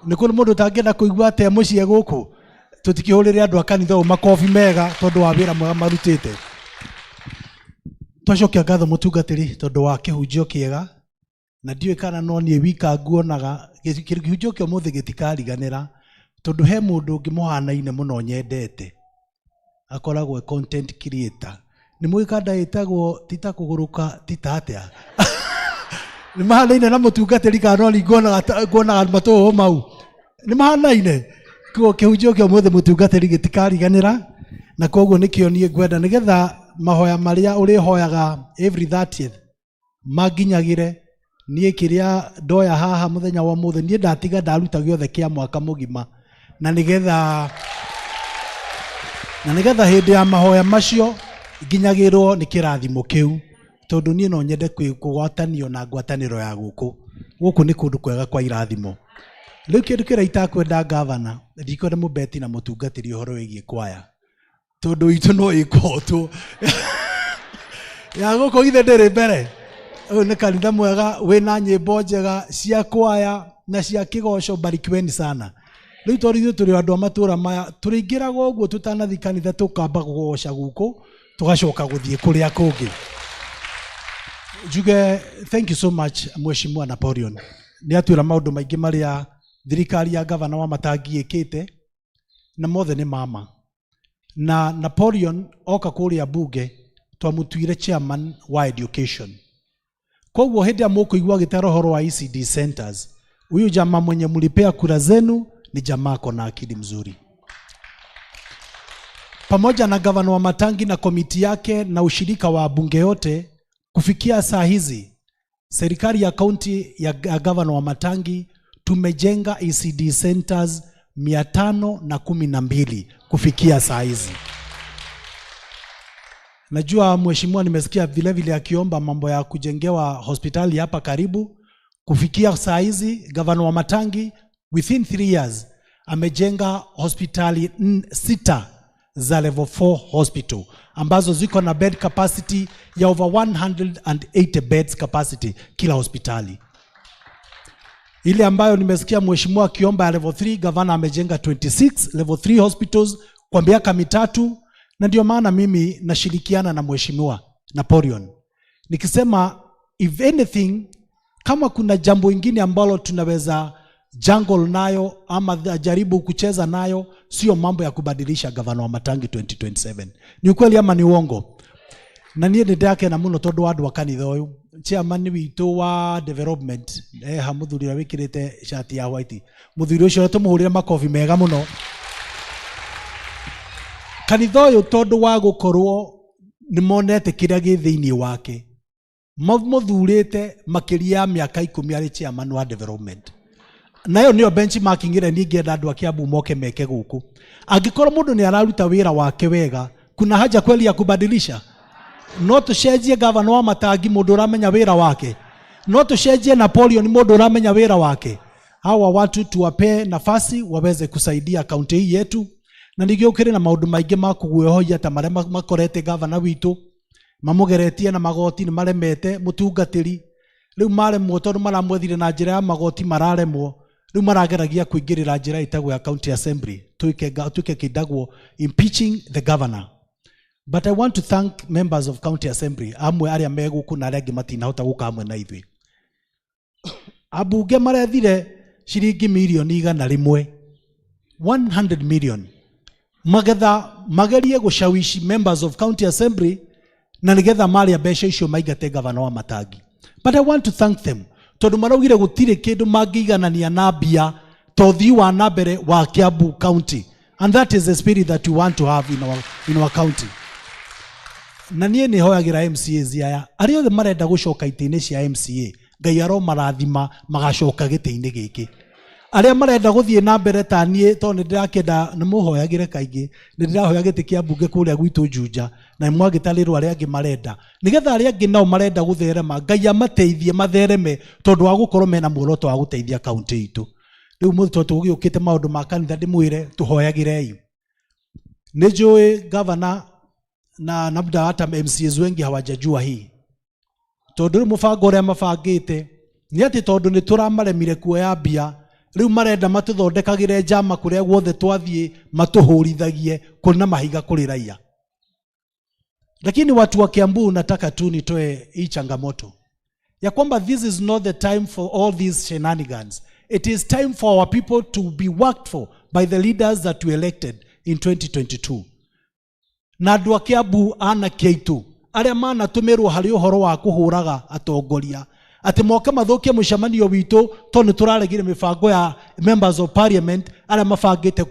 Nikuo mundu tangenda kuigwa ate muci guku. Tutikihurire andu akanitha makofi mega tondu wa wira mwega marutite. Twacokia ngatho mutungatiri tondu wa kihunjio kiega na ndiwe kana no nie wika nguonaga kihunjio kio muthi gitikariganira tondu he mundu ngimuhanaine muno nyendete akoragwo content creator ni mwikanda itagwo tita kuguruka tita atia ni mahanaine na mutungatiri kana ni nguonaga matuhu mau ni mahanaine ko kihunjio kio muthi mutungatiri gitikariganira na koguo nikio nie ngwenda nigetha mahoya maria uri hoyaga every 30th maginyagire nie kiria ndoya haha muthenya wa muthe nie ndatiga ndaruta giothe kia mwaka mugima na nigetha hindi ya mahoya macio ginyagirwo ni kirathimo kiu tondu nie no nyende kugwatanio na ngwataniro ya guku ni kundu kwega kwa irathimo. Riu kindu kira itakwenda governor ndikwenda mubeti na mutungatiri uhoro wigie kwaya tondu itu no ikotu ya guko ithe ndiri mbere uyu ni kanitha mwega wina nyimbo njega cia kwaya na cia kigoco, barikiweni sana. Riu tondu turi andu amatura maya turingiraga uguo tutanathi kanitha tukamba kugoca guku tugacoka guthie kuria kungi. Juge thank you so much Mheshimiwa Napoleon. Ni atwira maundu maingi maria thirikari ya Governor Wamatangi ikite na mothe ni mama. Na Napoleon oka kuria bunge twamutuire chairman wa education. Kwa hindi amukuigwa gitaro horo wa ECD centers. Huyu jamaa mwenye mlipea kura zenu ni jamaa kona akili mzuri. Pamoja na Governor Wamatangi na komiti yake na ushirika wa bunge yote, kufikia saa hizi serikali ya kaunti ya Governor Wamatangi tumejenga ECD centers 512 kufikia saa hizi. Najua mheshimiwa nimesikia vile vile akiomba mambo ya kujengewa hospitali hapa karibu. Kufikia saa hizi Governor Wamatangi within 3 years amejenga hospitali 6 za level 4 hospital ambazo ziko na bed capacity ya over 180 beds capacity kila hospitali. Ile ambayo nimesikia mheshimiwa akiomba ya level 3, Governor amejenga 26 level 3 hospitals kwa miaka 3. Na ndio maana mimi nashirikiana na mheshimiwa Napoleon nikisema if anything, kama kuna jambo ingine ambalo tunaweza jungle nayo ama jaribu kucheza nayo, sio mambo ya kubadilisha Governor Wamatangi 2027. Ni ukweli ama ni uongo? Na niye ndake na muno tondu andu akanitha uyu chairman witu wa development hamuthurira wikirite shati ya white, muthuri ucio tumuhurire makofi mega muno. Kanitha uyu tondu wa gukorwo ni monete kiria gi thiini wake, muthurite makiria ya miaka 10 ari chairman wa development. nayo niyo benchmarking ire ningienda andu a Kiambu moke meke guku. Angikorwo mundu ni araruta wira wake wega, kuna haja kweli ya kubadilisha? No tucenjie gavana wa Matangi mundu uramenya wira wake? No tucenjie Napoleon mundu uramenya wira wake? Hawa watu tuwape nafasi waweze kusaidia kaunti hii yetu, na nigiukire na maundu maingi ma kuguohoia ta maria makorete gavana witu mamugeretie na magoti ni maremete mutungatiri. Riu maremwo tondu maramwethire na njira ya magoti mararemwo, riu marageragia kuingirira njira itagwo ya county assembly tuike kindagwo impeaching the governor. But I want to thank members of county assembly amwe aria meguku na aria matinahota guka amwe na ithui. Abunge marethire shiringi milioni 100 million magetha magerie gushawishi members of county assembly na nigetha maria mbeca icio maigate gavana wa Matangi. But I want to thank them tondu maraugire gutire kindu mangiganania na mbia tothi wa nambere wa Kiambu county, and that is the spirit that we want to have in our county. Na nie ni hoyagira MCAs aya ari othe marenda gucoka ite-ini cia MCA, Ngai aro marathima magacoka gite-ini giki. Aria marenda guthie na mbere ta nie to ni ndirakenda ni muhoyagire kaingi, ni ndirahoya giti kia mbunge kuria gwitu Juja na mwagitalirwo aria angi marenda nigetha aria angi nao marenda gutherema, Ngai amateithie mathereme tondu wa gukorwo mena muoroto wa guteithia kaunti itu. Riu mutho tugiukite maundu ma kanitha ndimwire tuhoyagirei. Nijui governor na labda hata MCAs wengi hawajajua hii tondu mubango uria mabangite ni ati tondu ni turamaremire kuoya mbia, riu marenda matuthondekagire njama kuria guothe twathie matuhurithagie kuna mahiga kuri raia. Lakini watu wa Kiambu nataka tu nitoe hii changamoto ya kwamba this is not the time for all these shenanigans. It is time for our people to be worked for by the leaders that we elected in 2022. Na andu a Kiambu ana keitu aria manatumirwo hari uhoro wa kuhuraga atongoria ati moka mathukie mucemanio witu tondu turaregire mibango ya members of parliament aria mabangite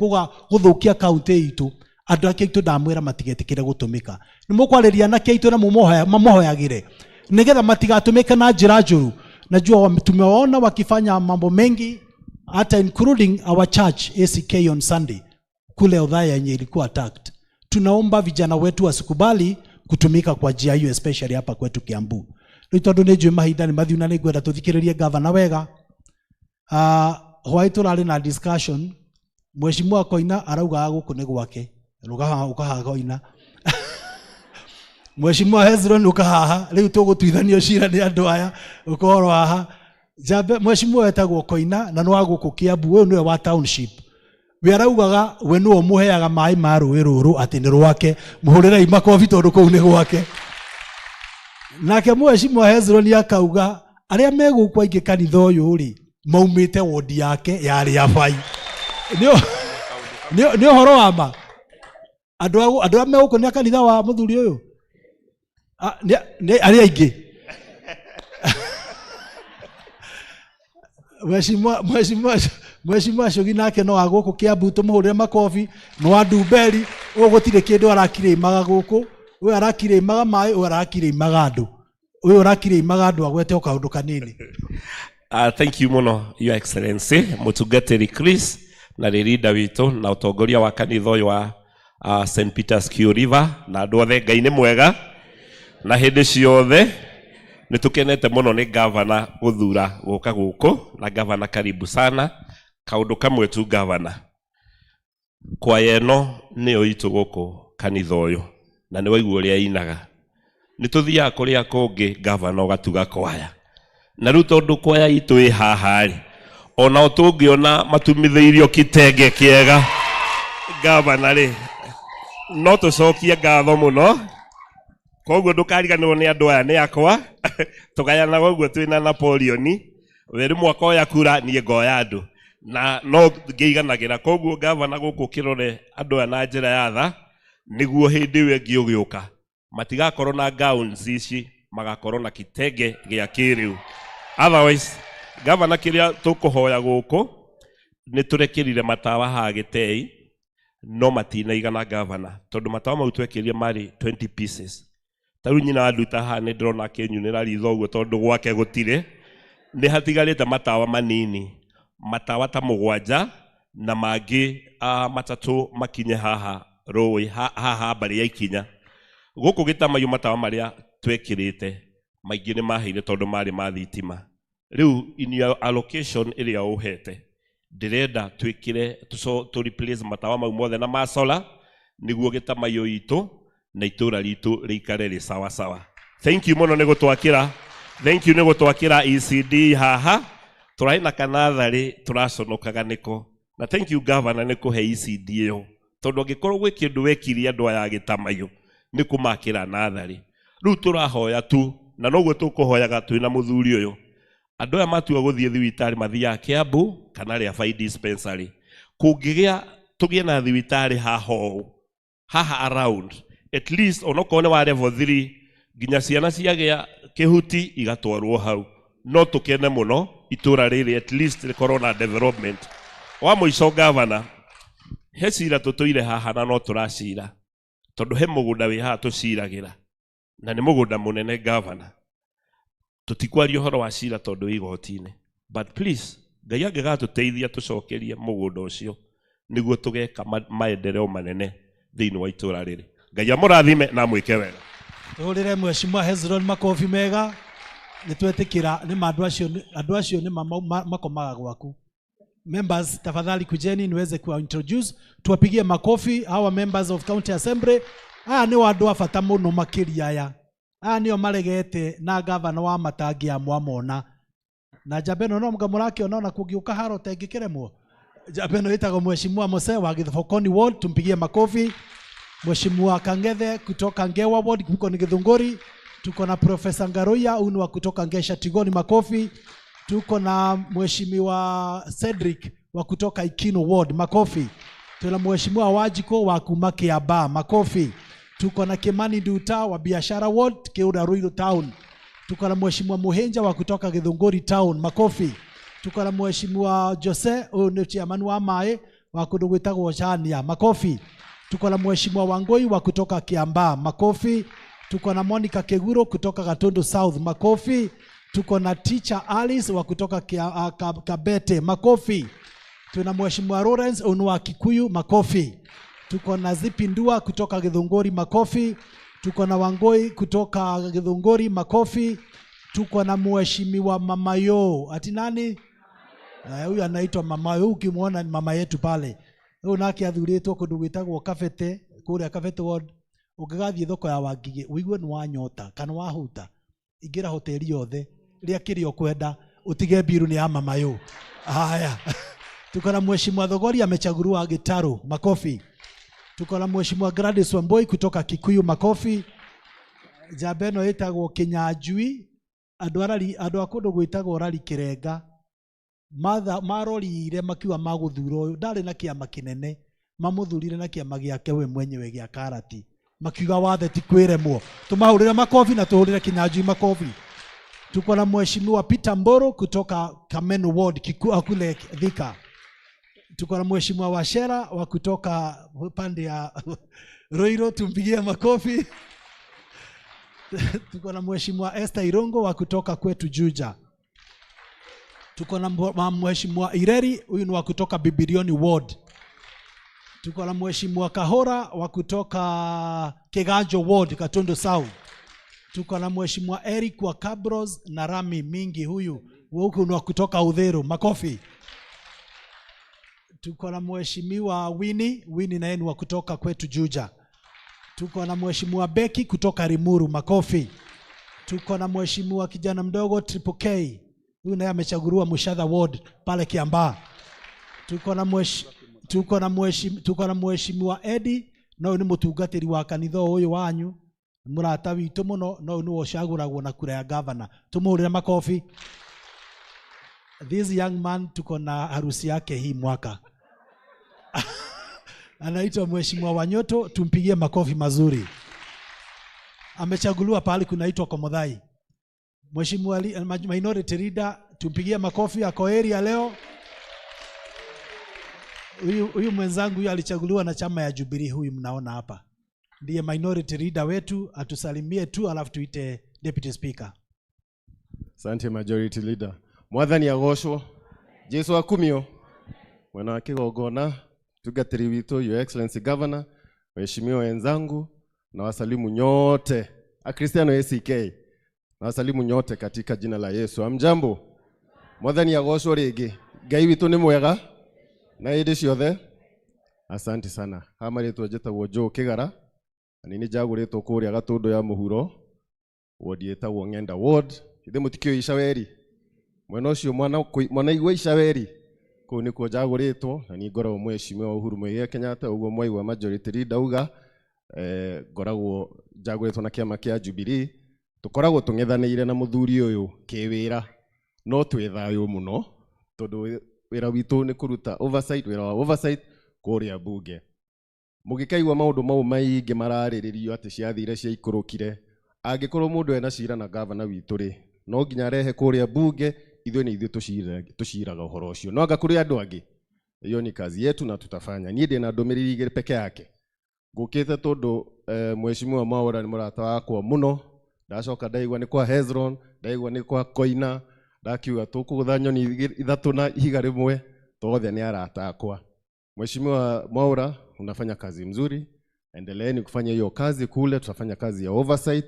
guthukia kaunti itu. Andu ake itu ndamwira matigetikire gutumika, ni mukwariria na keitu na mamohoyagire nigetha matigatumike na njira njuru. Najua tumewaona wakifanya mambo mengi hata including our church ACK on Sunday kule Othaya yenye ilikuwa attacked. Tunaomba vijana wetu wasikubali kutumika kwa njia hiyo, especially hapa kwetu Kiambu. Tondu ni njui mahinda ni mathiu na ni ngwenda tuthikiririe gavana wega. Hwai turari na discussion, Mheshimiwa Koina arauga guku ni gwake, rugaha ukaha Koina. Mheshimiwa Hezron ukahaha, riu tugutwithanio cira ni andu aya ukorwo haha. Jambe Mheshimiwa etagwo Koina na no guku Kiambu, we niwe wa township. We araugaga we no muheaga mai ma ruwi ruru ati ni rwake, muhurirei makofi tondu kuu ni gwake. Nake Mheshimiwa Hezron akauga aria megukwa ingi kanitha uyu ri maumite wodi yake yari ya bai. Ni horo wa ma andu megukwa ni kanitha wa muthuri uyu ni aria ingi. Mheshimiwa Shogi nake no aguku Kiambu tumuhurire makofi, no andumberi ugutire kindu arakire imaga guku, uyu arakire imaga mai, uyu arakire imaga andu, uyu arakire imaga andu agwete o kaundu kanini. Thank you muno Your Excellency mutungatiri Chris na ririda witu na utongoria wa kanitha uyu wa St Peter's Q River na andu othe. Ngai ni mwega na hindi ciothe nitukenete muno ni gavana guthura guka guku. Na gavana karibu sana. Kaundu kamwe tu gavana, kwa yeno ni oitu guku kanitha uyu na ni waigua uria inaga, nituthia kuria kungi gavana ugatuga kwaya, na riu tondu kwaya itu i haha ri ona utungiona matumitheirio kitenge kiega gavana ri no tucokie ngatho muno. Koguo ndukariganirwo ni andu aya ni akwa tugayana koguo twina Napoleon weri mwaka oya kura nie ngoya andu na no ngiiganagira. Koguo gavana guku kirore andu aya na njira ya tha niguo hindi we ngiugiuka matigakorwo na gowns ici, magakorwo na kitenge gia kiriu. Otherwise gavana kiria tukuhoya guku ni turekirire matawa ha Gitei no matinaigana gavana tondu matawa mau twekirire mari 20 pieces. Taru nyina aduta ha ni ndrona kenyunira ritho guo tondu gwake gutire ni hatigarite matawa manini. matawa ta mũgwanja na mangĩ matatũ makinye haha rũĩ haha mbarĩ ya ikinya. Gũkũ Gĩtamaiyũ matawa marĩa twekĩrĩte maingĩ nĩ maheire tondũ marĩ ma thitima. Rĩu in your allocation ĩrĩa ũhete ndĩrenda twĩkĩre to replace matawa mau mothe na ma solar nĩguo Gĩtamaiyũ itũ na itũra ritũ rĩikare rĩ sawa sawa. Thank you mũno nĩ gũtwakĩra ECD haha tũrarĩ na kanatharĩ tũraconokaga nĩko. Na thank you governor nĩ kũhe ECD ĩyo tondũ angĩkorwo gwĩ kĩndũ wekirie andũ aya Gĩtamaiyũ nĩ kũmakĩra natharĩ. Rĩu tũrahoya tu na noguo tũkũhoyaga twĩna mũthuri ũyũ. Andũ aya matua gũthiĩ thibitarĩ mathiaga Kiambu kana Rĩabai dispensary. Kũngĩgĩa tũgĩe na thibitarĩ haha around at least onokorwo nĩ wa level 3 nginya ciana ciagĩa kĩhuti igatwarwo hau. No tũkene mũno itũra rĩrĩ at least rĩkorwo na development. Wa mũico governor, he cira tũtũire haha na no tũracira tondũ he mũgũnda wĩ haha tũciragĩra na nĩ mũgũnda mũnene governor. Tũtikwaria ũhoro wa cira tondũ wĩ igoti-inĩ, but please Ngai angĩgatũteithia tũcokerie mũgũnda ũcio nĩguo tũgeka maendeleo manene thĩinĩ wa itũra rĩrĩ. Ngai amũrathime na mwĩke wega. Tũhũrĩre Mheshimiwa Hezron makofi mega. Nĩtwetĩkĩra nĩ andũ acio nĩ makomaga gwaku. Members, tafadhali kujeni niweze kuintroduce. Tuwapigie makofi hawa members of County Assembly. Aya nĩ andũ a bata mũno makĩria aya. Aya nĩo maregete na governor wa Matangi amwamona. Na Jabeno no mũgamũrakĩona ona kũngĩũka haro tengĩkĩremwo. Jabeno ĩtagwo Mheshimiwa Mose wa Gĩthobokoni Ward, tumpigie makofi. Mheshimiwa Kangethe kutoka Ngewa Ward, kuko ni Githunguri. Tuko na Profesa Ngaroya unwa kutoka Ngesha Tigoni, makofi. Tuko na Mheshimiwa Cedric wa kutoka Ikino Ward, makofi. Tuna Mheshimiwa Wajiko wa kuma Kiambaa, makofi. Tuko na Kimani Nduta wa Biashara Ward, Kiura Ruiru Town. Tuko na Mheshimiwa Muhenja wa kutoka Githunguri Town, makofi. Tuko na Mheshimiwa Jose ni chairman wa Mae wa kudugwitagwo Chania, makofi. Tuko na Mheshimiwa Wangoi wa kutoka Kiambaa, makofi. Tuko na Monica Keguro kutoka Gatundu South, makofi. Tuko na Teacher Alice wa kutoka Kabete, makofi. Tuna Mheshimiwa Lawrence Onwa Kikuyu, makofi. Tuko na Zipindua kutoka Githunguri, makofi. Tuko na Wangoi kutoka Githunguri, makofi. Tuko na Mheshimiwa Mamayo, ati nani? Huyu anaitwa Mamayo, ukimwona ni mama yetu pale. Huyu nake athurĩtwo kũndũ gwĩtagwo Kabete, kũrĩa Kabete Ward. Ũngĩgathiĩ thoko ya Wangigĩ ũigue nĩ wanyota kana wahuta, ingĩra hoteli yothe rĩa kĩrĩa ũkwenda utige biru ni ya Mamayo. Haya. Tuko na Mheshimiwa Thogori amechaguliwa Gitaru, makofi. Tuko na Mheshimiwa Gladys Wamboi kutoka Kikuyu, makofi. Jabeno ĩtagwo Kinyanjui, andũ a kũndũ gwĩtagwo Rari Kĩrenga marorire makiwa magũthurwo ũyũ ndarĩ na kĩama kĩnene, mamũthurire na kĩama gĩake we mwenyewe gĩa Karati, makiuga wathe ti kwĩremwo. Tũmahũrĩre makofi na tũhũrĩre Kinyanjui makofi. Tuko na Mheshimiwa Peter Mboro kutoka Kameno Ward, kule Thika. Tuko na Mheshimiwa Washera wa kutoka pande ya Roiro, tumpigie makofi. Tuko na Mheshimiwa Esther Irongo wa kutoka kwetu Juja. Tuko na Mheshimiwa Ireri, huyu ni wa kutoka Bibilioni Ward. Tuko na Mheshimiwa Kahora wa kutoka Keganjo Ward, Gatundu South. Tuko na Mheshimiwa Eric wa Kabros na Rami Mingi, huyu huku ni wa kutoka Udhero, makofi. Tuko na Mheshimiwa Winnie na yeye wa kutoka kwetu Juja. Tuko na Mheshimiwa Beki kutoka Rimuru, makofi. Tuko na Mheshimiwa kijana mdogo Triple K, huyu naye amechaguliwa Mushadha Ward pale Kiambaa. Tuko na Mheshimiwa Edi, no ni mutungatiri wa kanitha uyu wanyu, murata witũ mũno, no ni wocagũragwo na kura ya governor. Tumuhũrĩre makofi. This young man tuko na harusi yake hii mwaka. Anaitwa Mheshimiwa Wanyoto, tumpigie makofi mazuri. Amechaguliwa pale kunaitwa Komodhai. Mheshimiwa Minority Leader, tumpigie makofi, ako area leo. Huyu mwenzangu huyu alichaguliwa na chama ya Jubilee, huyu mnaona hapa. Ndiye Minority Leader wetu, atusalimie tu alafu tuite Deputy Speaker. Asante Majority Leader. Mwathani agoshwo. Jesu akumio. Mwana wa kigongona, tugatiri wito, Your Excellency Governor, waheshimiwa wenzangu na wasalimu nyote. Akristiano ACK. Na wasalimu nyote katika jina la Yesu. Amjambo. Mwathani agocwo rĩngĩ. Ngai witũ nĩ mwega na hĩndĩ ciothe. Asante sana. Hamarĩtwo njĩtagwo Joe Kĩgara. Na nĩ njagũrĩtwo kũrĩa Gatũndũ ya mũhuro. Ward yetagwo Ng'enda Ward. Ithe mũtikio Icaweri. Mwena ũcio mwana igwa Icaweri. Kũu nĩkuo njagũrĩtwo na nĩ ngoragwo Mheshimiwa Uhuru Muigai Kenyatta ũguo mwaigua majority leader auga. Ngoragwo njagũrĩtwo na kĩama kĩa Jubilee. Tukoragwo tung'ethanĩire na mũthuri ũyũ kĩwĩra no twĩ thayũ mũno tondũ wĩra witũ nĩ kũruta oversight, wĩra wa oversight kũrĩa bunge. Mũgĩkaigua maũndũ mau maingĩ mararĩrĩrio atĩ ciathire ciaikũrũkire, angĩkorwo mũndũ ena cira na gavana witũ rĩ, no nginya arehe kũrĩa bunge, ithuĩ nĩ ithuĩ tuciraga ũhoro ũcio. No anga kũrĩ andũ angĩ, hiyo ni kazi yetu na tutafanya. Niĩ ndĩ na ndũmĩrĩri igĩrĩ peke yake. Ngũkĩte tondũ Mheshimiwa Mwaura nĩ mũrata wakwa mũno. Ndacoka ndaigua nĩ kwa Hezron, ndaigua nĩ kwa Koina, ndakiuga tũkũgũtha nyoni ithatũ na ihiga rĩmwe, tothe nĩ arata akwa. Mheshimiwa Mwaura, unafanya kazi mzuri, endeleeni kufanya hiyo kazi kule, tutafanya kazi ya oversight.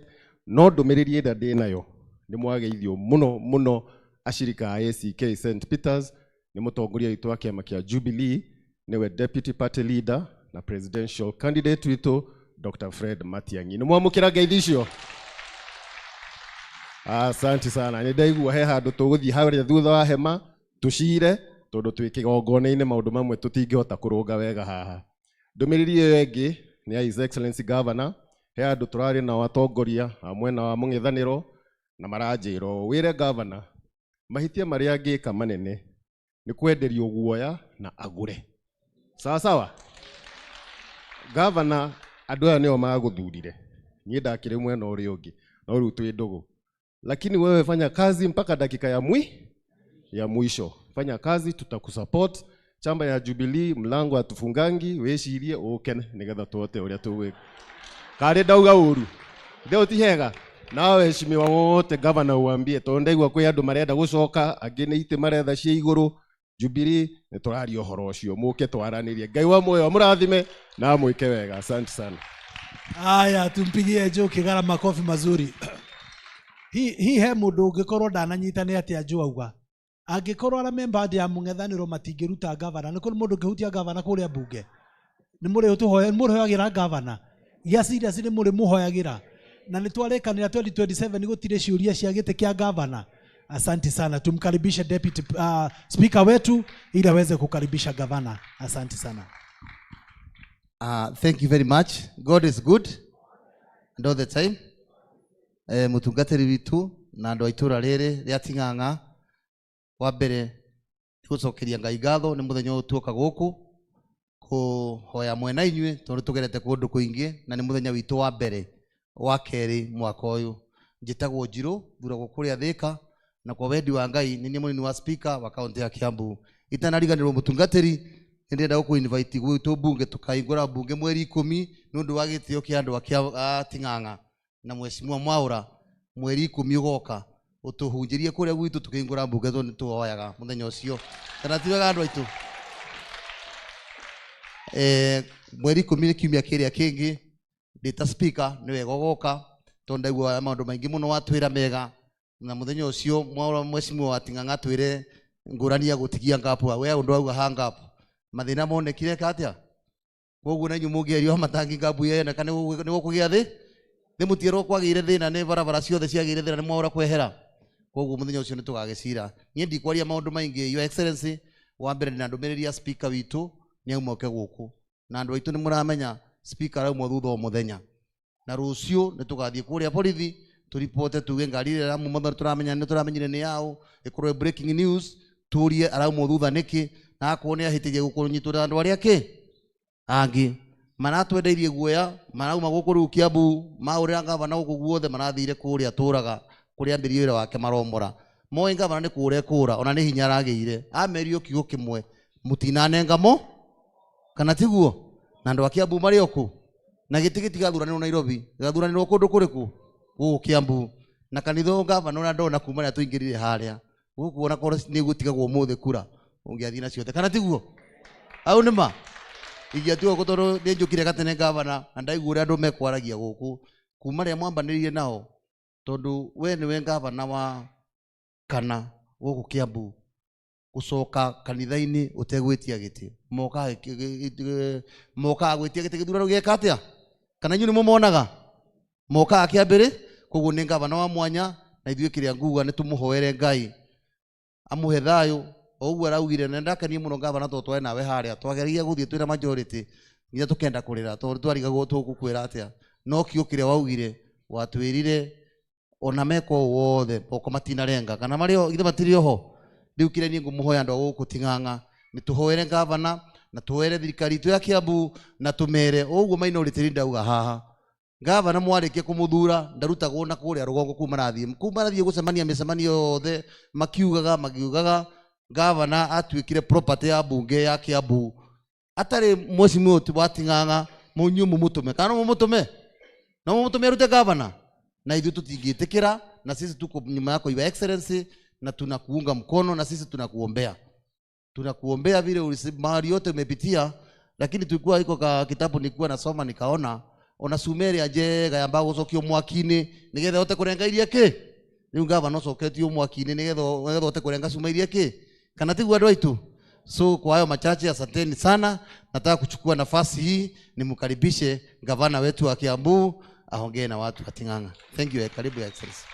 No ndũmĩrĩri ĩrĩa ndĩ nayo nĩ mwageithio mũno ashirika a ACK St. Peters, nĩ mũtongoria witũ wa kĩama kĩa Jubilee, niwe deputy party leader na presidential candidate witũ Dr. Fred Matiang'i. Nĩ mwamũkĩra ngeithi icio? Asante sana. Nĩ ndaigua he handũ tũgũthiĩ harĩa thutha wa hema tucire tondũ twĩ kĩgongona-inĩ maũndũ mamwe tũtingĩhota kũrũnga wega haha. Ndũmĩrĩri ĩyo ĩngĩ nĩ ya His Excellency Governor, he andũ tũrarĩ nao atongoria a mwena wa mũng'ethanĩro na maranjĩrwo wĩre Governor mahĩtia marĩa angĩka manene nĩ kwenderio guoya na agũre. Sawa sawa. Governor, andũ aya nĩo magũthurire, niĩ ndakĩrĩ mwena ũrĩa ũngĩ no rĩu twĩ ndũgũ. Lakini wewe fanya kazi mpaka dakika ya mwisho. Fanya kazi, tutakusupport. Chamba ya Jubilee mlango atufungangi, wecirie ukene nigetha tuote uria tuweka. Kare ndauga uru. Ndeo tihega. Na waheshimiwa wote governor uambie tondaigua kwĩ andũ marenda gũcoka, angĩ nĩ ite maretha cia igũrũ. Jubilee nĩ tũraria ũhoro ũcio, mũke twaranĩrie. Ngai wa muoyo mũrathime na mwĩke wega. Asante sana. Aya, tumpigie Joe Kĩgara makofi mazuri. Hi he mũndũ ũngĩkorwo ndananyita nĩ atĩ Joe auga angĩkorwo ara member ya mũng'ethanĩro matingĩruta gavana, nĩ kũrĩ mũndũ ũngĩhutia gavana kũrĩa bunge? Nĩ mũrĩhoyagĩra gavana ya serious, nĩ mũrĩmũhoyagĩra na nĩ twarĩkanĩra 2027 gũtirĩ ciũria cia gĩtĩ kĩa gavana. Asante sana, tumkaribishe deputy speaker wetu ili aweze kukaribisha gavana. Asante sana. Thank you very much. God is good and all the time. Mutungatĩri witũ na andũ a itũra rĩrĩ rĩa Ting'ang'a, wa mbere gũcokeria Ngai ngatho nĩ mũthenya ũyũ tuoka gũkũ kũhoya mwena inyuĩ tondũ tũgerete kũndũ kũingĩ na nĩ mũthenya witũ wa mbere wa kerĩ mwaka ũyũ. Njĩtagwo Njirũ, thuragwo kũrĩa Thĩka, na kwa wendi wa Ngai nĩ niĩ mũnini wa speaker wa kaunti ya Kiambu. Itanariganĩrwo mũtungatĩri, nĩ ndĩrenda gũkũ-invite gwitũ bunge, tũkaingũra bunge mweri 10 nĩ ũndũ wa gĩtĩo kĩa andũ a Ting'ang'a, na Mheshimiwa Mwaura mweri 10 ũgoka ũtũhunjĩrie kũrĩa gwitũ tũkĩingũra bunge nĩ tũhoyaga mũthenya ũcio. Kana ti wega andũ aitũ? Mweri 10 nĩ kiumia kĩrĩa kĩngĩ, ndĩta speaker nĩ wega ũgoka tondũ ndaigua maũndũ maingĩ mũno watwĩra mega, na mũthenya ũcio Mwaura Mheshimiwa wa Ting'ang'a twĩre ngũrani ya gũtigia ngapu. We ũndũ auga ha ngapu mathĩna monekire atĩa? Koguo na inyuĩ mũngĩerio matangi ngapu yoneka nĩ gũkũgĩa thĩ, nĩ mũtierwo kwagĩire thĩna nĩ barabara ciothe ciagĩire thĩna nĩ Mwaura kwehera. Koguo mũthenya ũcio nĩ tũgagĩcira. Niĩ ndikwaria maũndũ maingĩ. Your Excellency, wa mbere ndĩna ndũmĩrĩri ya speaker witũ nĩ aumoke gũkũ, na andũ aitũ nĩ mũramenya speaker arauma thutha wa mũthenya, na rũciũ nĩ tũgathiĩ kũrĩa borithi tũripote tuge ngari ĩrĩa arauma mũthenya tũramenya nĩ tũramenyire nĩ yaũ, ĩkorwo breaking news, tũrie arauma thutha nĩkĩ, na akorwo nĩ ahĩtĩrie gũkũnyitwo na andũ arĩa kĩ angĩ maratwendeirie guoya, marauma gũkũ rĩu Kiambu maũrĩra gavana gũkũ guothe, marathire kũrĩa tũraga kũrĩa ambĩrĩrie wĩra wake maromora. Moĩ gavana nĩ kũrĩa kũra, ona nĩ hinya aragĩire, amerio kiugo kĩmwe mũtinanengamo kana tiguo, na andũ a Kiambu marĩ okũ, na gĩtĩ gĩtigathuranĩrwo Nairobi, gĩgathuranĩrwo kũndũ kũrĩkũ? Gũkũ Kiambu. Na kanitha gavana ũrĩa ndona kuma rĩrĩa tũingĩrire harĩa gũkũ, ona korwo nĩ gũtigagwo ũmũthĩ kura, ungiathii nacio te kana tiguo au nima ingiatua gutoro ni njukire gatene gavana na ndaigua uria andu mekwaragia guku kuma ria mwambanirie nao tondu we niwe gavana wa kana guku Kiambu gucoka kanitha-ini utegwitia giti moka gwitia giti githurano gieka atia kana nyu ni mumonaga moka akiambiri koguo ni gavana wa mwanya na ithuĩ kĩrĩa nguga nĩ tũmũhoere Ngai amuhe thayũ o ũguo araugire na ndakenie mũno gavana tondũ twarĩ nawe harĩa twageragia gũthiĩ twĩna majority nginya tũkenda kũrĩra tondũ twarigagwo tũgũkwĩra atĩa no kiugo kĩrĩa waugire watwĩrire ona meka ũũ wothe moko matinarenga kana marĩ ithe matirĩ oho rĩu kĩrĩa niĩ ngũmũhoya andũ a gũkũ Ting'ang'a nĩ tũhoere gavana na tũhoere thirikari itũ ya Kiambu na tũmere o ũguo minority ndauga haha gavana mwarĩkia kũmũthura ndarutagwo na kũrĩa rũgongo kuma rathiĩ gũcemania mĩcemanio yothe magiugaga gavana atuĩkire property ya mbunge ya Kiambu atarĩ mheshimiwa wa Ting'ang'a mũnyuo mũmũtũme kana mũmũtũme arute gavana na ithuĩ tũtingĩtĩkĩra na sisi tuko nyuma yako Your Excellency na tunakuunga mkono na sisi tunakuombea vile mahali yote umepitia lakini tulikuwa iko kitabu nilikuwa nasoma nikaona ona Sumeria njega yamba gucokio mwaki-ini nigetha ote kurenga iria ki riu gavana ocoketio mwaki-ini nigetha ote kurenga Sumeria ki kana tiguo andu aitu so kwa hayo machache asanteni sana nataka kuchukua nafasi hii nimkaribishe gavana wetu wa Kiambu aongee na watu wa Ting'ang'a. Thank you. Karibu Your Excellency.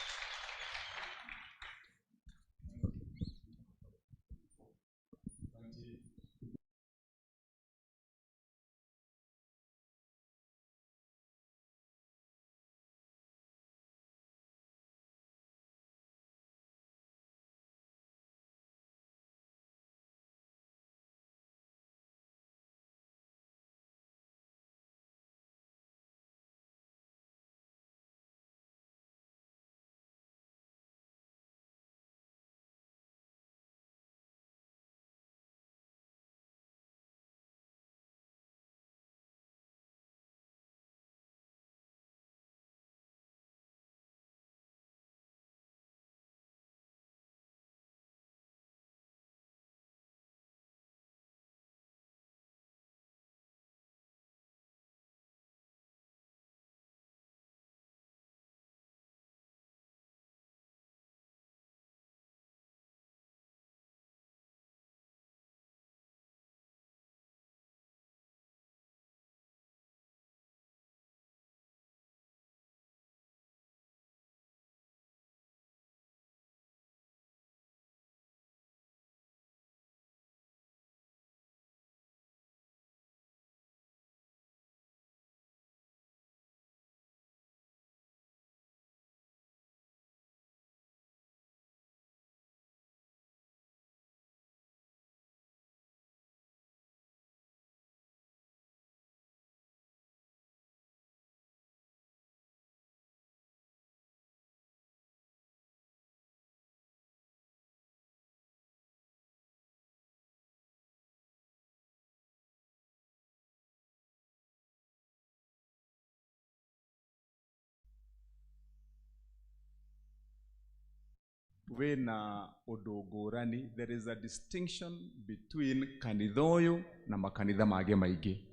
wena undu ngurani. There is a distinction between kanitha uyu na makanitha mage maingi.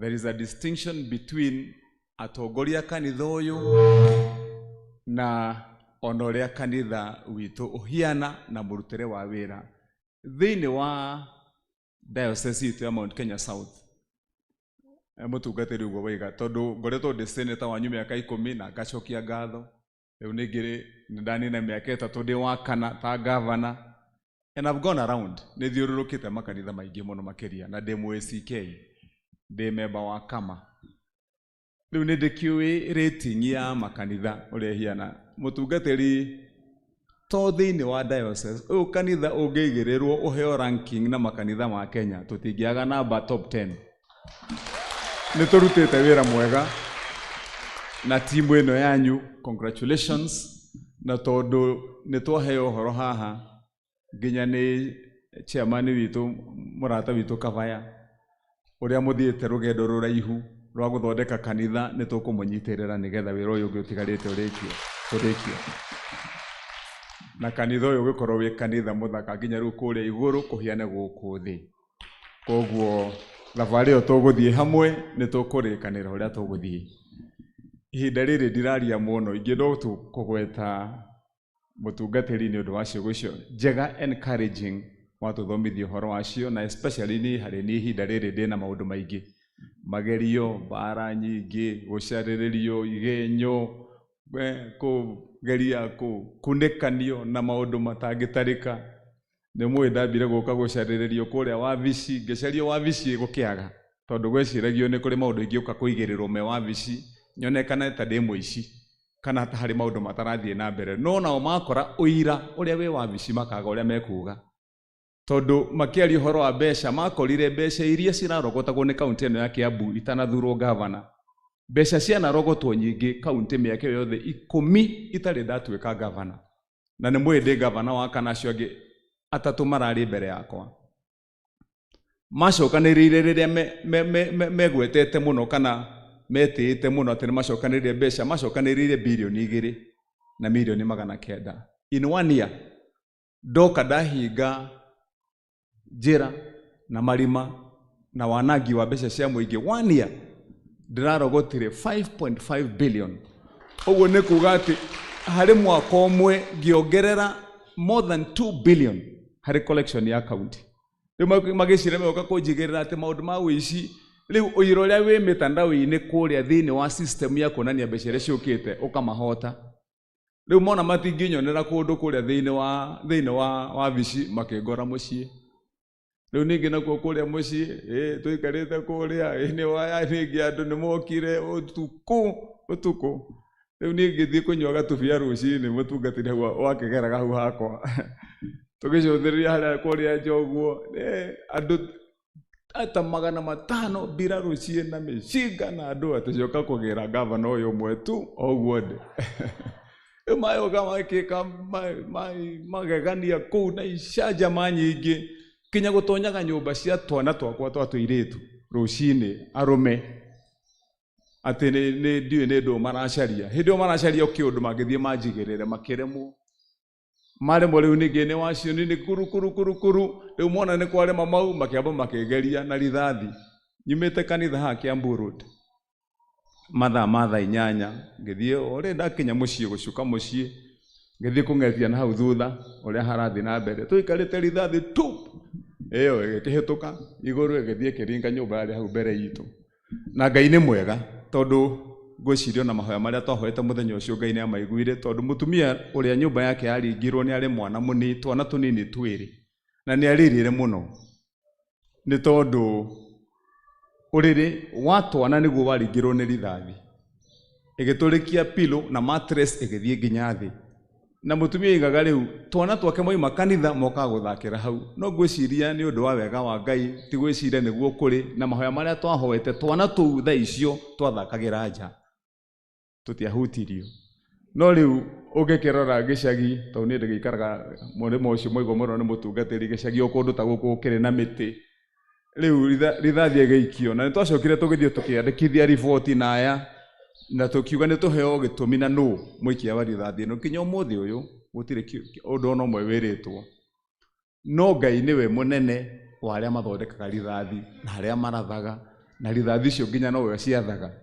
There is a distinction between atongoria kanitha uyu na onoria kanitha witu uhiana na murutire wa wira thiini wa diocese itu ya Mount Kenya South. Mutungatiri uguo waiga tondu ngoretwo ndi senator wanyu miaka 10 na ngacokia ngatho. Riu ningiri ndanina miaka 3 ndi wa kana ta governor, and I've gone around ni thiururukite makanitha maingi muno makiria na ndi MCK ndi member wa kama. Riu ni ndikiui rating ya makanitha uria hiana mutungatiri to thiini wa diocese uyu kanitha ungigirirwo uheo ranking na makanitha ma Kenya tutingiaga namba top 10. Ni turutite wira mwega na timu ino yanyu, congratulations. Na tondu ni twaheo horo haha nginya ni chairman witu murata witu Kavaya uria muthiite rugendo ruraihu rwa guthondeka kanitha ni tukumunyiterera nigetha wira uyu ungi utigarite urikio. na kanitha ũyũ ũgĩkorwo wĩ kanitha mũthaka nginya rĩu kũrĩa igũrũ kũhiane gũkũ thĩ. Koguo thabarĩ ĩyo tũgũthiĩ hamwe nĩ tũkũrĩkanĩra ũrĩa tũgũthiĩ. Ihinda rĩrĩ ndiraria mũno, ingĩenda tu kũgweta mũtungatĩri nĩ ũndũ wa ciugo icio njega encouraging watũthomithia ũhoro wacio, na especially ni harĩ niĩ ihinda rĩrĩ ndĩna maũndũ maingĩ, magerio, mbara nyingĩ, gũcarĩrĩrio, igenyo, kũgeria kunĩkanio na maũndũ matangĩtarĩka. Nĩ mũĩ ndambire gũka gũcarĩrĩrio kũrĩa wabici, ngĩcario wabici gũkĩaga, tondũ gweciragio nĩ kũrĩ maũndũ ingĩ ũka kũigĩrĩrwo me wabici, nyonekana ta ndĩ mũici kana ta harĩ maũndũ matarathiĩ na mbere. No nao makora ũira ũrĩa wĩ wabici makaga ũrĩa mekuga, tondũ makĩaria ũhoro wa mbeca makorire mbeca iria cirarogotagwo nĩ kaunti ĩno ya Kiambu itanathurwo gavana. Mbeca cianarogotwo nyingĩ kaunti mĩaka yothe 10 itarĩ ndatuĩka gavana, na nĩ mũĩ ndĩ gavana wa kana acio angĩ atatũ mararĩ mbere yakwa. Macokanĩrĩire rĩrĩa megwetete mũno kana metĩĩte mũno atĩ nĩ macokanĩrĩire mbeca, macokanĩrĩire bilioni 2 na milioni 900 in 1 year. Ndoka ndahinga njĩra na marima na wanangi wa mbeca cia mũingĩ 1 year ndĩrarogotire 5.5 billion. Ũguo nĩ kuuga atĩ harĩ mwaka ũmwe ngĩongerera more than 2 billion harĩ collection ya county. Rĩu magĩcira meoka kũnjigĩrĩra atĩ maũndũ ma ũici, rĩu ũira ũrĩa wĩ mĩtandao-inĩ kũrĩa thĩinĩ wa system ya kuonania mbeca iria ciũkĩte ũkamahota. Rĩu mona matingĩnyonera kũndũ kũrĩa thĩinĩ wa wabici makĩngora mũciĩ. Rĩu ningĩ nakuo kũrĩa mũciĩ tũikarĩte kũrĩa nĩ waya ningĩ andũ nĩ mokire ũtukũ. Rĩu niĩ ngĩthiĩ kũnyua gatubia rũcinĩ, mũtungatĩri wakĩgeraga hau hakwa tũgĩcũthĩrĩria harĩa kũrĩa njoguo andũ ata 500 mbirarũ ciĩna mĩcinga na andũ atĩcoka kũgĩra gavana ũyũ ũmwe tu ũguo ndĩ. Rĩu mayoga makĩka magegania kũu na icanjama nyingĩ kinya gũtonyaga nyũmba cia twana twakwa twa tũirĩtu rũcinĩ arũme atĩ nĩ ndiũĩ nĩ ndũ maracaria. Hĩndĩ ĩyo maracaria kĩũndũ mangĩthiĩ manjigĩrĩre makĩremwo. Maremwo rĩu ningĩ nĩ wacio nĩ kuru. Rĩu mona nĩ kwarema mau makĩamba makĩgeria na rithathi. Nyumĩte kanitha haha Kiambu Road mathaa 8 ngĩthiĩ ũrĩa ndakinya mũciĩ gũcuka mũciĩ ngĩthiĩ kũng'etia na hau thutha ũrĩa harathiĩ na mbere. Tũikarĩte rithathi tu ĩyo ĩkĩhĩtũka igũrũ ĩgĩthiĩ ĩkĩringa nyũmba yarĩ hau mbere itũ. Na Ngai nĩ mwega tondũ ngwĩciria na mahoya marĩa twahoete mũthenya ũcio Ngai nĩ amaiguire, tondũ mũtumia ũrĩa nyũmba yake yaringirwo nĩ arĩ mwana mũnini, twana tũnini twĩrĩ, na nĩ aririre mũno nĩ tondũ ũrĩrĩ wa twana nĩguo waringirwo nĩ rithathi, ĩgĩtũrĩkia pillow na mattress ĩgĩthiĩ nginya thĩ, na mũtumia igaga rĩu twana twake moima kanitha moka gũthakĩra hau. No ngwĩciria nĩ ũndũ wa wega wa Ngai, ti gwĩciria nĩguo kũrĩ, na mahoya marĩa twahoete twana tũu thaa icio twathakagĩra nja tũtiahutirio. No rĩu ũngĩkĩrora gĩcagi, tondũ niĩ ndĩgĩikaraga mũrĩmo ũcio mũigua mũno nĩ mũtungatĩri, gĩcagi o kũndũ ta gũkũ gũkĩrĩ na mĩtĩ, rĩu rithathi ĩgĩikio, na nĩ twacokire tũgĩthiĩ tũkĩandĩkithia riboti na aya na tukiuga nĩ tũheo gĩtũmi na nũ mũikia wa rithathi ĩno. Kinya ũmũthĩ ũyũ gũtirĩ ũndũ ona ũmwe wĩrĩtwo, no Ngai nĩwe mũnene wa arĩa mathondekaga rithathi na arĩa marathaga, na rithathi icio nginya nowe ciathaga.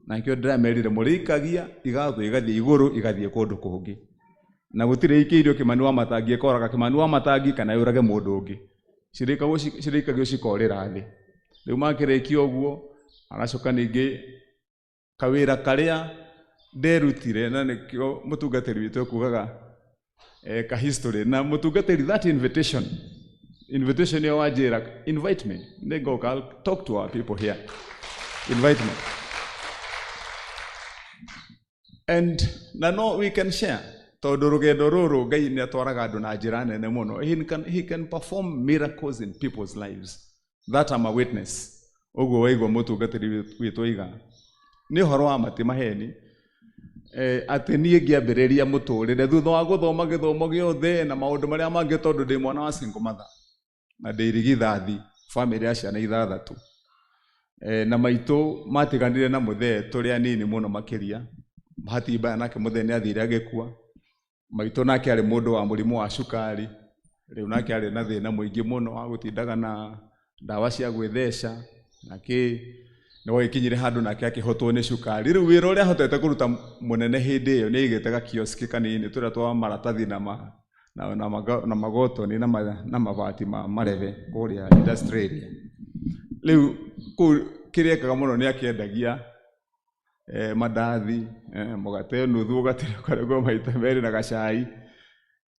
Na nikĩo ndĩramerire mũrĩikagia igatho igathiĩ igũrũ igathiĩ kũndũ kũngĩ, na gũtirĩ ikĩirio Kĩmani wa Matangi ĩkoraga Kĩmani wa Matangi kana yũrage mũndũ ũngĩ, cirĩikagio cikorĩra thĩ. Rĩu makĩrĩkia ũguo aracoka ningĩ kawĩra karĩa nderutire, na nĩkĩo mũtungatĩri witũ kugaga ka history na mũtungatĩri, that invitation ĩyo wanjĩra invite me, nĩngoka I'll talk to our people here, invite me and na no we can share, tondũ rũgendo rũrũ Ngai nĩ atwaraga andũ na njĩra nene mũno. He can perform miracles in people's lives, that I'm a witness. Ũguo waigua mũtungatĩri witũ oiga nĩ ũhoro wa matĩ maheni atĩ niĩ ngĩambĩrĩria mũtũrĩre thutha wa gũthoma gĩthomo gĩothe na maũndũ marĩa mangĩ, tondũ ndĩ mwana wa single mother na ndĩ irigithathi, famĩlĩ ya ciana 6, na maitũ matiganire na mũthee tũrĩ anini mũno makĩria. Bahati mbaya nake mũthee nĩ athire agĩkua, maitũ nake arĩ mũndũ wa mũrimũ wa cukari, rĩu nake arĩ na thĩna mũingĩ mũno wa gũtindaga na ndawa cia gwĩtheca, nake nĩ gwakinyire handũ nake akĩhotwo nĩ cukari. Rĩu wĩra ũrĩa ahotete kũruta mũnene hĩndĩ ĩyo nĩ aigĩte gakioski kanini tũrĩa twa maratathi na magotoni na mabati ma mareve kũrĩa industry area. Rĩu kĩrĩa ekaga mũno nĩ akĩendagia mandathi, mũgate nuthu ũgatĩra karego maita merĩ na gacai.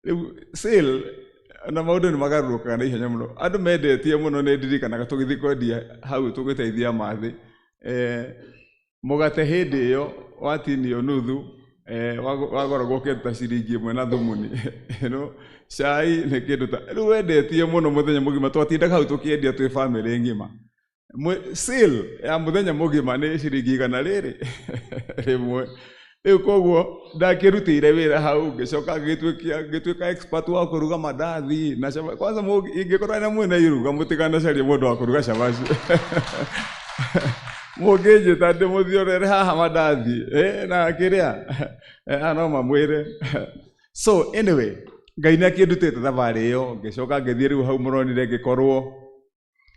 Rĩu sale na maũndũ nĩ magarũrũkaga na ihenya mũno. Andũ mendetie mũno, nĩ ndirikanaga tũgĩthiĩ kwendia hau tũgĩteithia mathĩ. Mũgate hĩndĩ ĩyo watinio nuthu wagoragwo kĩndũ ciringi 1 na thumuni. Cai nĩ kĩndũ ta rĩu wendetie mũno mũthenya mũgima, twatindaga hau tũkĩendia twĩ family ng'ima. Sale ya mũthenya mũgima nĩ ciringi 100 rĩmwe. Rĩu koguo ndakĩrutĩire wĩra hau, ngĩcoka ngĩtuĩka expert wa kũruga mandathi na cabaci. Kwanza ingĩkorwo na mwĩna iruga mũtikanacarie mũndũ wa kũruga cabaci. Mũngĩnjĩta ndĩmũthiorere haha mandathi na kĩrĩa no mamwĩre. So anyway, Ngai nĩ akĩndutĩte thabarĩ ĩyo, ngĩcoka ngĩthiĩ rĩu hau mũronire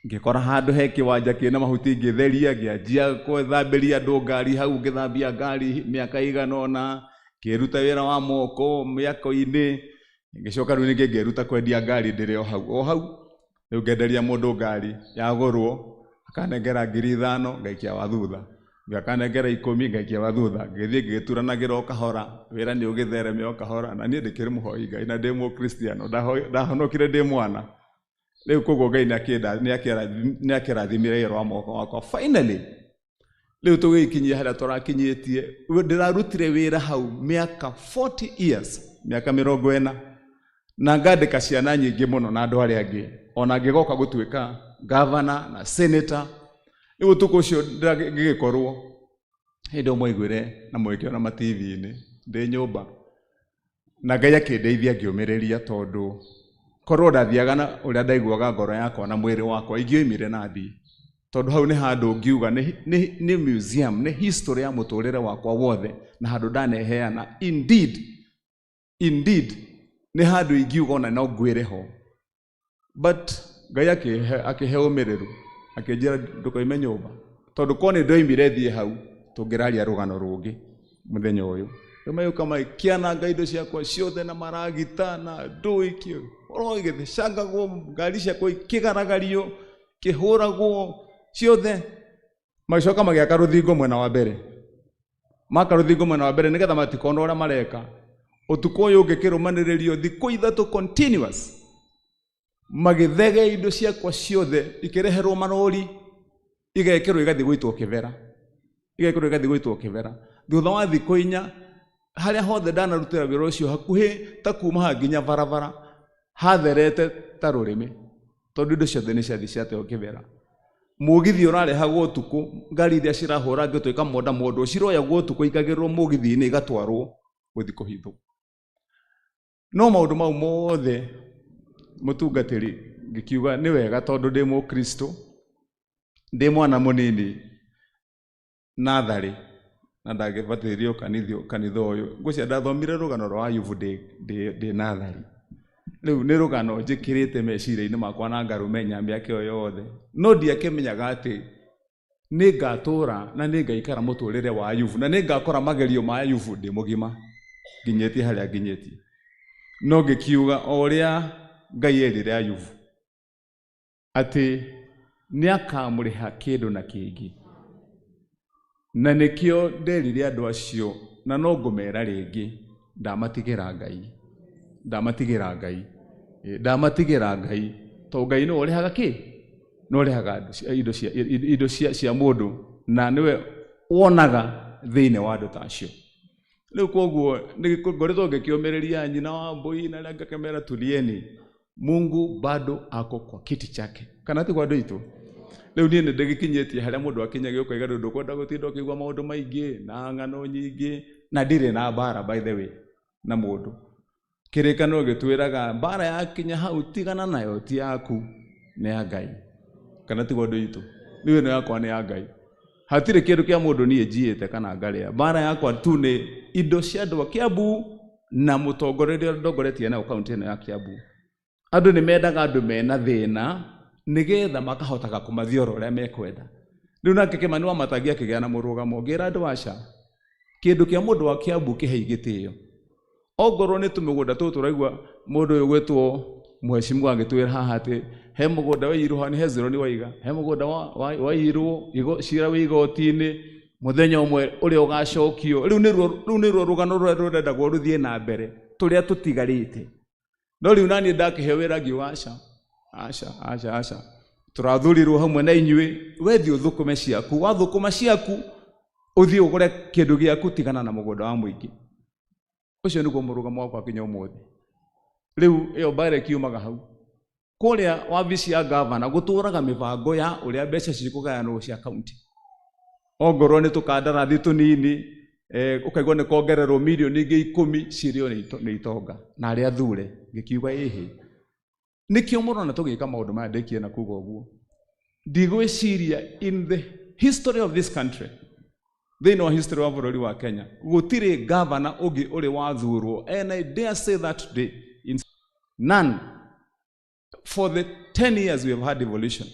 ngĩkora handũ he kĩwanja kĩna mahuti ngĩtheria, ngĩanjia gwĩthambĩria andũ ngari hau, ngĩthambia ngari mĩaka ĩigana ũna, ngĩruta wĩra wa moko mĩako-inĩ, ngĩcoka rĩu ningĩ ngĩruta kwendia ngari ndĩrĩ o hau. Rĩu ngenderia mũndũ ngari yagũrwo, akanengera 5,000 ngaikia wa thutha, akanengera 10 ngaikia wa thutha, ngĩthiĩ ngĩturanagĩra o kahora, wĩra nĩ ũgĩthereme o kahora, na niĩ ndĩkĩrĩ mũhoi Ngai na ndĩ Mũkristiano, ndahonokire ndĩ mwana. Rĩu koguo Ngai nĩ akĩrathimire wĩra wa moko wakwa. Finally rĩu tũgĩkinyia harĩa tũrakinyĩtie, ndĩrarutire wĩra hau mĩaka 40 years, mĩaka 40, na ngandĩka ciana nyingĩ mũno na andũ arĩa angĩ, ona ngĩgoka gũtuĩka governor na senator. Rĩu ũtukũ ũcio ngĩgĩkorwo hĩndĩ ĩmwe mwaiguire na mwĩkĩona ma-TV-inĩ ndĩ nyũmba, na Ngai akĩndeithia ngĩũmĩrĩria, tondũ korwo ndathiaga na ũrĩa ndaiguaga ngoro yakwa na mwĩrĩ wakwa ingĩoimire na thiĩ, tondũ hau nĩ handũ ngiuga nĩ museum, nĩ history ya mũtũrĩre wakwa wothe, na handũ ndaneheana. Indeed nĩ handũ ingiuga ona no ngwĩre ho, but Ngai akĩhe ũmĩrĩru, akĩnjĩra ndũkoime nyũmba, tondũ korwo nĩ ndoimire thiĩ hau tũngĩraria rũgano rũngĩ mũthenya ũyũ. Rĩu makĩananga indo ciakwa ciothe na maragita na ndũĩ igĩthecangagwo, ngari ciakwa ikĩgaragario, kĩhũragwo ciothe. Magicoka magĩaka rũthingo mwena wa mbere, maka rũthingo mwena wa mbere nĩgetha matikona ũrĩa mareka. Ũtukũ ũyũ ũngĩkĩrũmanĩrĩrio thikũ 3 continuous, magĩthege indo ciakwa ciothe, ikĩreherwo marori, igekĩrwo igathiĩ gũitwo kĩbera. Thutha wa thikũ 4, harĩa hothe ndanarutĩra wĩra ũcio hakuhĩ ta kuma ha nginya barabara hatherete ta rũrĩmĩ, tondũ indo ciothe nĩ ciathiĩ ciateo kĩbera. Mũgithi ũrarehagwo ũtukũ, ngari iria cirahũra ngĩtuĩka mondo ciroyagwo ũtukũ ikagĩrĩrwo mũgithi-inĩ igatwarwo gũthiĩ kũhithwo. No maũndũ mau mothe mũtungatĩri ngĩkiuga nĩ wega, tondũ ndĩ Mũkristo, ndĩ mwana mũnini natharĩ, na ndagĩbatĩrio kanitha ũyũ. Ngwĩciria ndathomire rũgano rwa Ayubu ndĩ natharĩ. Rĩu nĩ rũgano njĩkĩrĩte meciria-inĩ makwa na ngarũmenya mĩaka ĩyo yothe, no ndiakĩmenyaga atĩ nĩ ngatũra na nĩ ngaikara mũtũrĩre wa Ayubu, na nĩ ngakora magerio ma Ayubu ndĩ mũgima nginyĩtie harĩa nginyĩtie. No ngĩkiuga o ũrĩa Ngai erire Ayubu atĩ nĩ akamũrĩha kĩndũ na kĩngĩ, na nĩkĩo nderire andũ acio, na no ngũmera rĩngĩ, ndamatigĩra Ngai, tondũ Ngai nĩwe ũrĩhaga no ũrĩhaga indo cia mũndũ, na nĩwe wonaga thĩinĩ wa andũ ta acio. Rĩu koguo ngoretwo ngĩkĩũmĩrĩria nyina wa Mbũi na arĩa ngakĩmera tulieni, Mungu bado ako kwa kiti chake, kana ti kwa andũ aitũ. Rĩu niĩ nĩndĩgĩkinyĩtie harĩa mũndũ akinyagia ũkaiga ndũkwenda gũtinda ũkĩigua maũndũ maingĩ na ng'ano nyingĩ, na ndirĩ na mbara by the way na mũndũ. Kĩrĩkanĩro gĩtwĩraga mbara yakinya hau tigana nayo, ti yaku, nĩ ya Ngai, kana ti kwa andũ aitũ. Rĩu ĩno yakwa nĩ ya Ngai. Hatirĩ kĩndũ kĩa mũndũ niĩ njiĩte kana ngarĩa. Mbara yakwa tu nĩ indo cia andũ a Kiambu na mutongoreria ndongoretie na kaunti ĩno ya Kiambu. Andũ nĩ mendaga andũ mena thĩna nigetha makahotaga kũmathiora ũrĩa mekwenda. Rĩu nake Kĩmani Wamatangi akĩgĩa na mũrũgamo ngĩra andũ aca kĩndũ kĩa mũndũ wa Kiambu kĩhe gĩtĩo. Ongorwo nĩ tũmĩgũnda tũtũ tũraigua mũndũ ũyũ gwĩtwo Mheshimiwa agĩtwĩra haha atĩ he mũgũnda wa Irũ nĩ Hezron waiga, he mũgũnda wa Irũ cira wĩ igoti-inĩ mũthenya ũmwe ũrĩa ũgacokio. Rĩu nĩruo rũgano rũrĩa rũrendagwo rũthiĩ na mbere tũrĩa tũtigarĩte. No rĩu naniĩ ndakĩheo wĩra ngiuga aca tũrathurirwo hamwe na inyuĩ, wethiĩ ũthũkũme ciaku, wathũkũma ciaku ũthiĩ ũgũre kĩndũ gĩaku, tigana na mũgũnda wa mũingĩ. Ũcio nĩguo mũrũgamo wakwa kinya ũmũthĩ. Rĩu ĩyo mbara ĩkiumaga hau. Kũrĩa wabici ya gavana gũtũraga mĩbango ya ũrĩa mbeca cikũgayanwo cia kaunti. Ongorwo nĩ tũkandarathi tũnini ũkaigua nĩ kuongererwo mirioni ingĩ 10 cirio nĩ itonga na arĩa athure ngĩkiuga ĩhĩ. Nĩkĩo mũrona tũgĩka maũndũ maya ndĩkie na kuga ũguo. Ndigwĩciria in the history of this country, thĩinĩ wa history wa bũrũri wa Kenya, gũtirĩ gavana ũngĩ ũrĩ wathurwo, and I dare say that today, none. For the 10 years we have had devolution,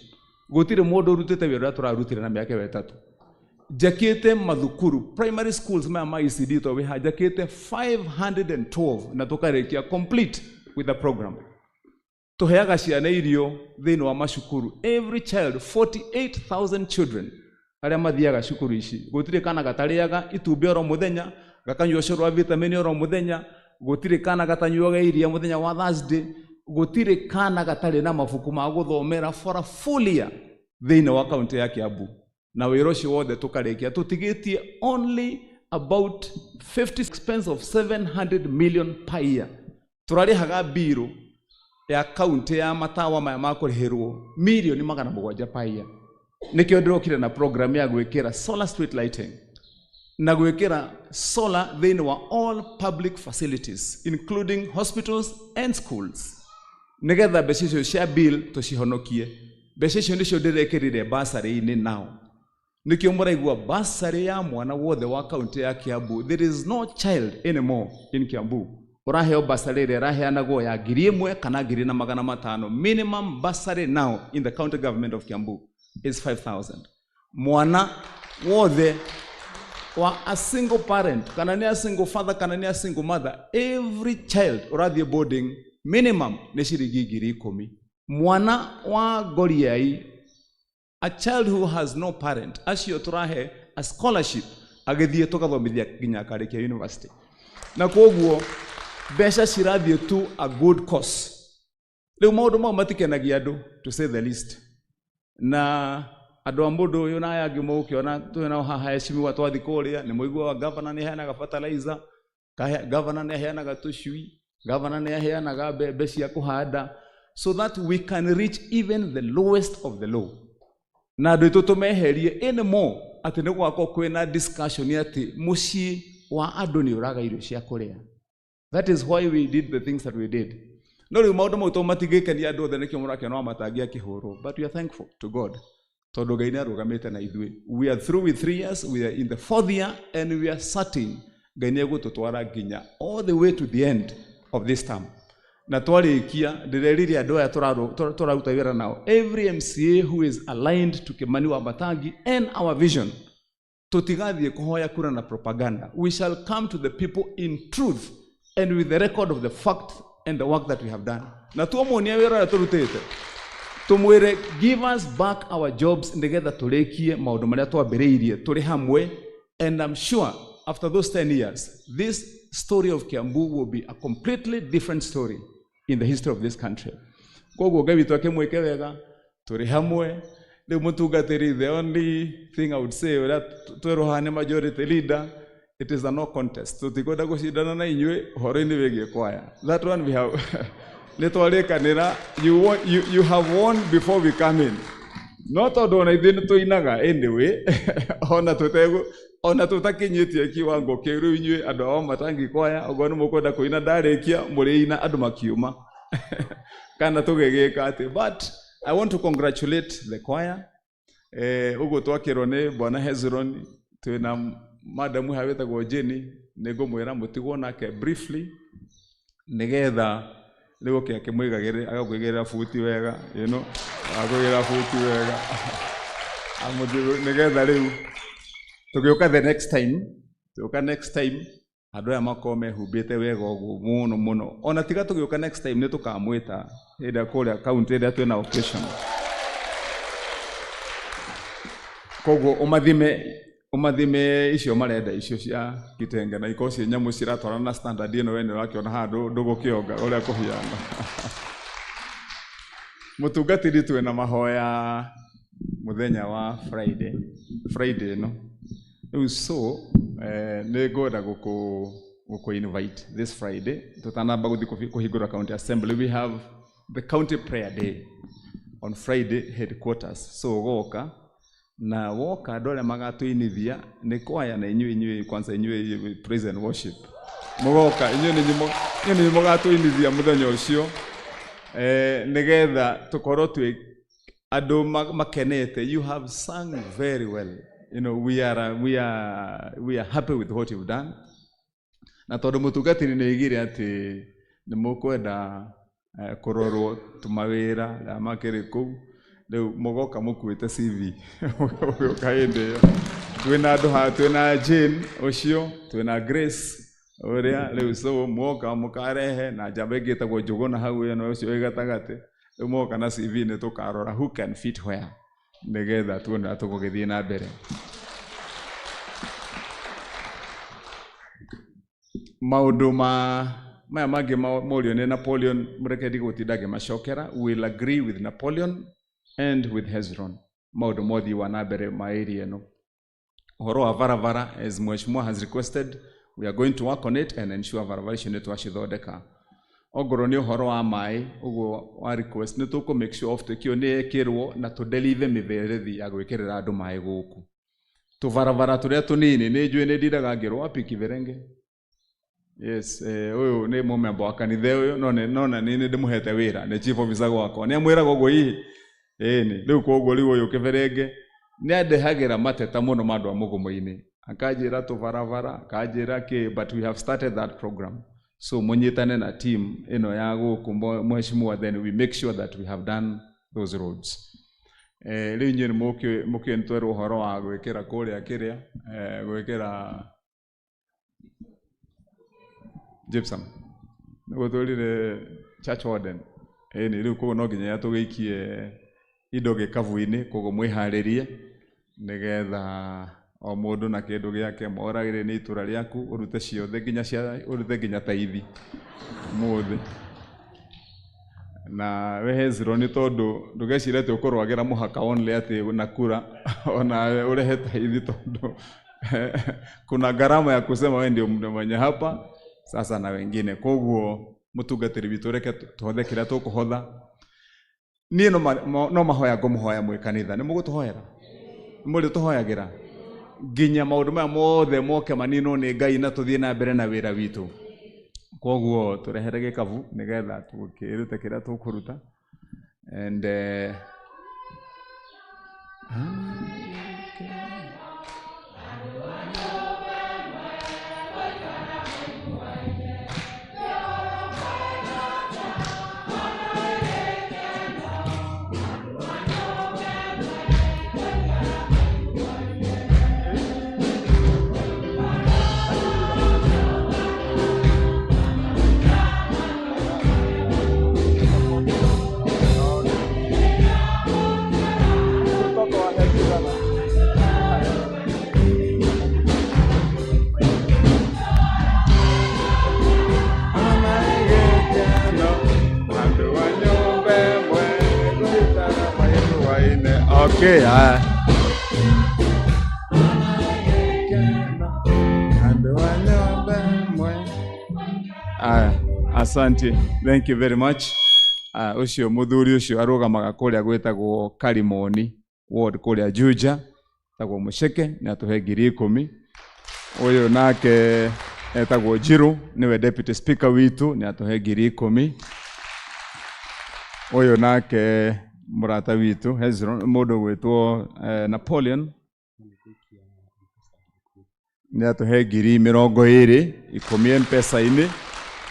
gũtirĩ mũndũ ũrutĩte wĩra ũrĩa tũrarutire na mĩaka 3. Njakĩte mathukuru, primary schools maya ma ECD twawiha, njakĩte 512 na tũkarĩkia complete with the program. Tũheaga ciana irio thĩinĩ wa macukuru. Every child, 48,000 children arĩa mathiaga cukuru ici. Gũtirĩ kana gatarĩaga itumbĩ oro mũthenya, gakanyua ũcũrũ wa vitamini oro mũthenya, gũtirĩ kana gatanyuaga iria mũthenya wa Thursday, gũtirĩ kana gatarĩ na mabuku ma gũthomera for a full year thĩinĩ wa kaunti ya Kiambu. Na wĩra ũcio wothe tũkarĩkia, tũtigĩtie only about 50 expense of 700 million per year. Tũrarĩhaga biro ya kaunti ya matawa maya ma kũrĩhĩrwo mirioni 700 per year. Nĩkĩo ndĩrokire na program ya gwĩkĩra solar street lighting na gwĩkĩra solar thĩinĩ wa all public facilities including hospitals and schools. Nĩgetha mbeca icio cia bill tũcihonokie. Mbeca icio nĩcio ndĩrekĩrire basarĩ-inĩ nao. Nĩkĩo mũraigua basarĩ ya mwana wothe wa kaunti ya Kiambu. There is no child anymore in Kiambu ũraheo basarĩ ĩrĩa ĩraheanagwo ya 1,000 kana 2,500. Minimum basarĩ now in the county government of Kiambu is 5,000. Mwana wothe wa a single parent, kana ni a single father, kana ni a single mother, every child ũrathiĩ boarding minimum nĩ ciringi 10,000. Mwana wa Goriai, a child who has no parent, acio tũrahe a scholarship agĩthiĩ tũgathomithia nginya akarĩkia university. Na koguo mbeca cirathiĩ to a good cause. Rĩu maũndũ mau matikenagia andũ, to say the least. Na andũ a mũndũ ũyũ na aya angĩ mũgũkĩona twĩnao haha Mheshimiwa twathi kũrĩa, nĩ mũiguaga governor nĩ aheanaga fertilizer, governor nĩ aheanaga tũcui, governor nĩ aheanaga mbembe cia kũhanda, so that we can reach even the lowest of the low. Na andũ aitũ tũmeherie anymore atĩ nĩ gwakorwo kwĩna discussion atĩ mũciĩ wa andũ nĩ ũraga irio cia kũrĩa. That is why we did the things that we did. No rĩu maũndũ mau matigĩkenia andũ othe nĩkĩo mũrakĩona Wamatangi akĩhũrwo, but we are thankful to God tondũ Ngai nĩ arũgamĩte na ithuĩ. We are through with 3 years, we are in the 4th year, and we are certain Ngai nĩ egũtũtwara nginya all the way to the end of this term. Na twarĩkia ndĩrerire andũ aya tũraruta wĩra nao, every MCA who is aligned to Kĩmani Wamatangi and our vision, tũtigathiĩ kũhoya kura na propaganda. We shall come to the people in truth and with the record of the fact and the work that we have done. Na tuomonia wĩra ũrĩa tũrutĩte, tumwĩre give us back our jobs nĩgetha tũrĩkie maũndũ marĩa twambĩrĩirie tũrĩ hamwe. And I'm sure after those 10 years, this story of Kiambu will be a completely different story in the history of this country. Koguo Ngai witũ akĩmwĩke wega, tũrĩ hamwe. Rĩu mũtungatĩri, the only thing I would say ũrĩa twĩrũha nĩ majority leader, it is a no contest. Tũtikwenda gũcindana na inyuĩ ũhoro-inĩ wĩgiĩ kwaya. That one we have nĩtwarĩkanĩra, you have won before we come in. No tondũ ona ithuĩ nĩtũinaga anyway, ona tũtakinyĩtie kiwango kĩu, rĩu inyuĩ andũ a Wamatangi kwaya, ũguo nĩ mũkwenda kũina ndarĩkia mũrĩina andũ makiuma kana tũgĩgĩka atĩ. But I want to congratulate the choir. Ũguo twakĩrwo nĩ Bwana Hezron, twĩna madam hawetagwo Jenny nĩngũmwĩra mũtigwo nake briefly nĩgetha rĩu oke akĩmwĩgagĩrĩra agakwĩgĩrĩra buti wega akwĩgĩrĩra buti wega nĩgetha rĩu tũgĩũka the next time andũ aya makorwo mehumbĩte wega ũguo mũno ona tiga tũgĩũka next time nĩtũkamwĩta hĩndĩ kũrĩa kaunti ĩrĩa twĩna occasion. Koguo umathime icio marenda icio cia kitenge na iko cie nyamu ciratwarana na standard ino wene wakiona handu ndugukionga uria kuhiana. Mutungatiri twina mahoya muthenya wa Friday no. So nĩngwenda guku invite this Friday tutanamba guthi kuhingura county assembly. We have the county prayer day on Friday headquarters. So goka na woka dole magatuinithia ni kwaya na inyui kwanza inyui praise and worship mugoka inyui ni magatuinithia muthenya ucio nigetha tukorwo twi andu makenete. You have sung very well. We are happy with what you've done. Na tondu mutungatiri ni igire ati ni mukwenda kurorwo tumawira na makiri kuu leo mugoka mukuite CV ukaende twina andu ha twina Jane ucio twina Grace uria leo so mugoka mukarehe na njamba ingitagwo Njuguna hau eno ucio igatagate leo mugoka na CV ni tukarora who can fit where nigetha tuone tugugithie na mbere. Maundu maya mangi morio ni Napoleon murekedi gutindage macokera. Will agree with Napoleon and with Hezron. Maundu mothi wa nambere ma area no. Uhoro wa varavara, as Mheshimiwa has requested, we are going to work on it and ensure varavara icio nitwacithondeka. Ogoro ni uhoro wa mai uguo wa request ni tuku make sure of tekio ni ekirwo na to deliver miberethi ya gwikirira andu mai guku. Tu varavara turia tunini ni njui ni ndiraga ngirwo api Kiberenge. Yes, uyu ni mumemba wa kanitha uyu nona ni ndimuhete wira ni chief officer gwakwa ni amwiraga uguo ii ni riu koguo riu uyu Kiberenge ni andehagira mateta muno mandu a mugumo-ini akajira tu varavara akajira ki, but we have started that program. So munyitane na team ino ya guku Mheshimiwa, then we make sure that we have done those roads. Riu nyiri mukintwerwo uhoro wa gwikira kuria kiria gwikira gypsum gutulire church warden ni riu koguo no nginya tugiikie indo gikavu-ini koguo mwiharirie nigetha o mundu na kindu giake moragire ni itura riaku urute ciothe nginya taithi muthi na we Hezron ni tondu ndugecire te ukorwagira muhaka only ati nakura ona urehe taithi tondu kuna gharama ya kusema wewe ndio mwenye hapa sasa na wengine. Koguo mutungatiri witu reke tuhothe kiria tukuhotha. Ni no mahoya ngumuhoya mwi kanitha ni mugutuhoera muri tuhoyagira nginya maundu maya mothe moke manino ni Ngai na tuthie na mbere na wira witu. Koguo turehere gikavu nigetha tukirute kiria tukuruta and okay, asante, thank you very much. Ucio muthuri ucio arugamaga kuria gwetagwo Karimoni ward kuria Juja tagwo Musheke na tuhe 10,000. Uyu nake etagwo Jiru niwe deputy speaker witu ni atuhe 10,000. Uyu nake murata witu Hezron mundu gwitwo Napoleon nĩ atũhe 20,000 10 mpesa-inĩ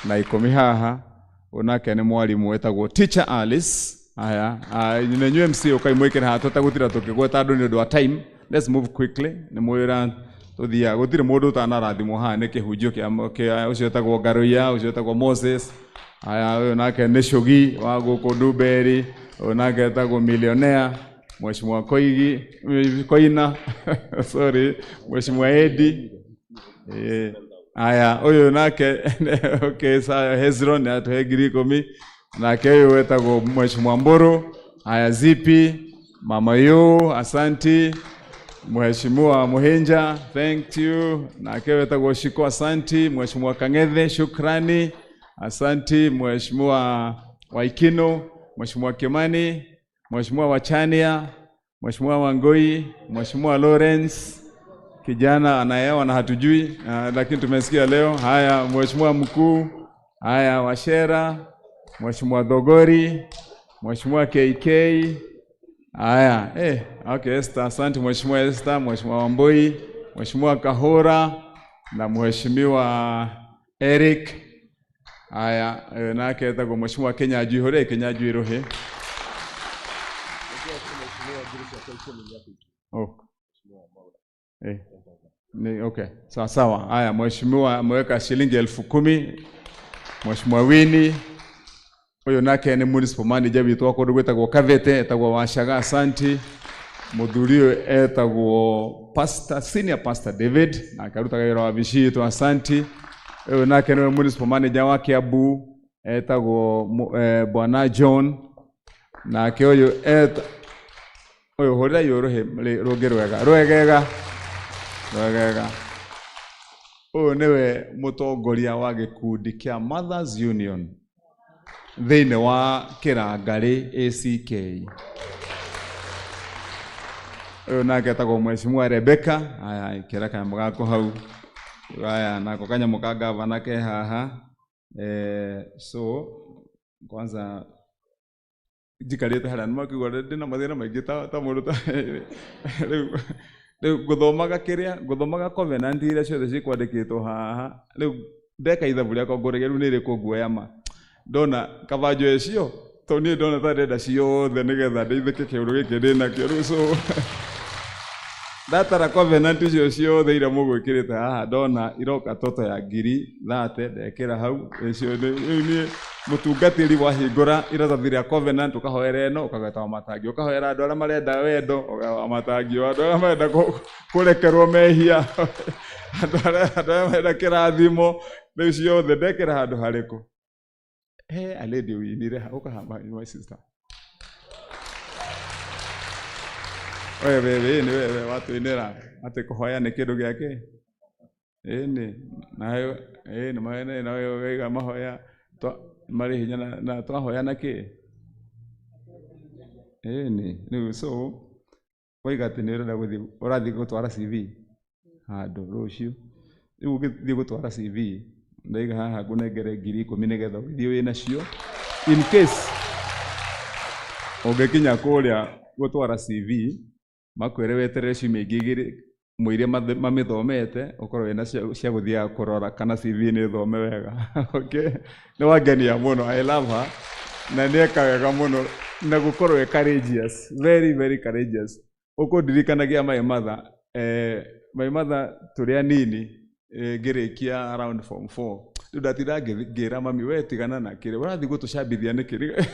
na 10 haha. Onake nĩ mwarimũ wetagwo Teacher Alice. Aya, nĩ nyuĩ MC ũkaimwĩkĩra haha tũtagũtira tũkĩgweta andũ nĩ ũndũ wa time. Let's move quickly. Nĩ mwĩra tũthia gũtirĩ mũndũ ũtanarathimwo haha nĩ kĩhunjio kĩa ũcio wetagwo Garoia, ũcio wetagwo Moses. Aya, ũyũ nake nĩ Shogi wa gũkũ Nduberi, ũyũ nake wetagwo Millionaire, Mheshimiwa Koina, sorry, Mheshimiwa Edi. Aya, ũyũ nake okay, sawa, Hezron atuhe 10,000. Nake ũyũ wetagwo Mheshimiwa Mburu. Aya, Zipi, Mama Yu, asanti. Mheshimiwa Muhenja, thank you. Nake wetagwo Shiko, asanti. Mheshimiwa Kangethe, shukrani. Asanti. Mheshimiwa Waikino, Mheshimiwa Kimani, Mheshimiwa Wachania, Mheshimiwa Wangoi, Mheshimiwa Lawrence, kijana anayewa na hatujui, lakini tumesikia leo. Haya, Mheshimiwa Mkuu. Haya, Washera, Mheshimiwa Dogori, Mheshimiwa KK. Haya, okay, Esther, asante Mheshimiwa Esther, Mheshimiwa Wamboi, Mheshimiwa Kahora na Mheshimiwa Eric. Haya, nake wetagwo Mheshimiwa Kenya Ajuhore, Kenya Ajuirohe. Oh. Okay, sawa sawa. Haya, Mheshimiwa ameweka shilingi 10,000. Mheshimiwa Wini. Huyo nake ni municipal manager witu wako gwetagwo Kavete, etagwo Washaga, asanti. Muthurio etagwo Pastor Senior Pastor David, na akarutaga wĩra wa bici tu, asanti. Huyo nake ni municipal manager wa Kiambu, etagwo Bwana John. Na huyo huyo hora yorohe rogerwega rwegega. Huyo niwe mutongoria wa gikundi kia Mothers Union thĩinĩ wa Kĩrangari ACK. Ũyũ nake etagwo Mheshimiwa Rebecca. Aya, ikĩra kanyamũ gako hau. Aya, nako kanyamũ ka gavana ke haha. So kwanza jikarĩte harĩa nĩmakĩigua ndĩna mathĩna maingĩ ta mũndũ ta rĩu gũthomaga covenant iria ciothe cikwandĩkĩtwo haha. Rĩu ndeka ithabu rĩakwa ngũrĩge rĩu nĩ rĩkũ nguoya ma. Ndona kabanjo ecio to niĩ ndona ta ndenda ciothe nĩgetha ndeithĩke kĩũndũ gĩkĩ ndĩnakĩo. Rĩu so ndatara covenant icio ciothe iria mũgwĩkĩrĩte haha, ndona iroka toto ya 30 ndekĩra hau. Icio rĩu niĩ mũtungatĩri wa hingũra iratathi rĩa covenant, ũkahoera ĩno ũkagweta Wamatangi, ũkahoera andũ arĩa marenda wendo Wamatangi, andũ arĩa marenda kũrekerwo mehia, andũ arĩa marenda kĩrathimo. Rĩu ciothe ndekĩra handũ harĩkũ? A lady winire ukahamba my sister. Wewe watu inera ate kuhoya ni kindu giake. Ni nayo ni maene nayo wega mahoya mari hinya na twahoya naki. Ni so waiga tinira guthi urathi gutwara CV handu rucio. Riu githii gutwara CV ndaiga haha ngunengere 10,000 nigetha uthie wina cio in case ũngĩkinya kũrĩa gũtwara CV makwĩre weterere ciumia ingĩ 2 mwĩre mamĩthomete ũkorwo wĩna cia gũthiaga kũrora kana CV nĩ thome wega. Okay, nĩ wangenia mũno. I love her na nĩeka wega mũno na gũkorwo courageous, very very courageous. Ũkũndirikanagia my mother tũrĩ anini ngĩrĩkia around form 4. Rĩu ndatira ngĩra mami we tigana na kĩrĩ ũrathiĩ gũtũcambithia nĩ kĩrĩ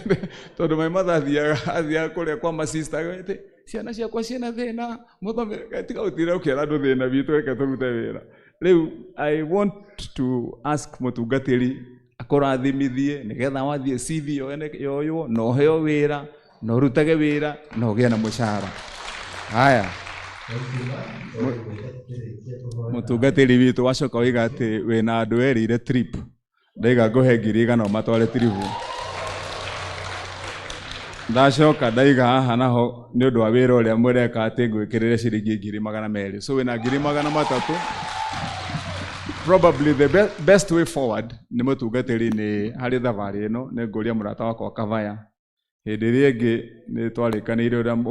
tondũ my mother athiaga kũrĩa kwa ma sister gĩte ciana ciakwa ciĩna thĩna mũthome tiga gũtira ũkĩra andũ thĩna witũ reke tũrute wĩra. Rĩu I want to ask mũtungatĩri akũrathimithie nĩgetha wathiĩ CV yoywo na ũheo wĩra na ũrutage wĩra na ũgĩe na mũcara. Haya, mũtungatĩri witũ wacoka oiga atĩ wĩna andũ erĩire trip, ndaiga ngũhe 100 matware trip. Ndacoka ndaiga haha naho nĩ ũndũ wa wĩra ũrĩa mũreka atĩ ngwĩkĩrĩre ciringi 200,000. So wĩna 300,000. Probably the best way forward nĩ mũtungatĩri nĩ harĩ thabarĩ ĩno nĩ ngũria mũrata wakwa Kavaya. Hĩndĩ ĩrĩa ĩngĩ nĩ twarĩkanĩire ũrĩa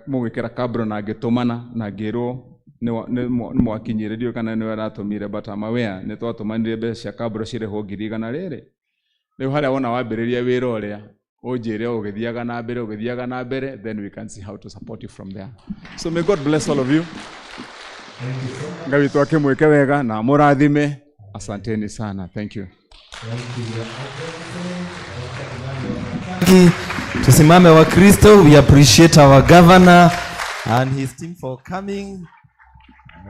mũgwĩkĩra kabro na ngĩtũmana na ngĩrwo nĩ mwakinyĩrĩrio kana nĩ aratũmire, but I'm aware nĩ twatũmanire mbeca kabro cireho 200,000. Rĩu harĩa wona wambĩrĩria wĩra ũrĩa ũnjĩre ũgĩthiaga na mbere, then we can see how to support you from there. So may God bless all of you. Ngai witũ akĩmwĩke wega na mũrathime. Asanteni sana. Thank you. Tusimame wa Kristo. We appreciate our governor and his team for coming.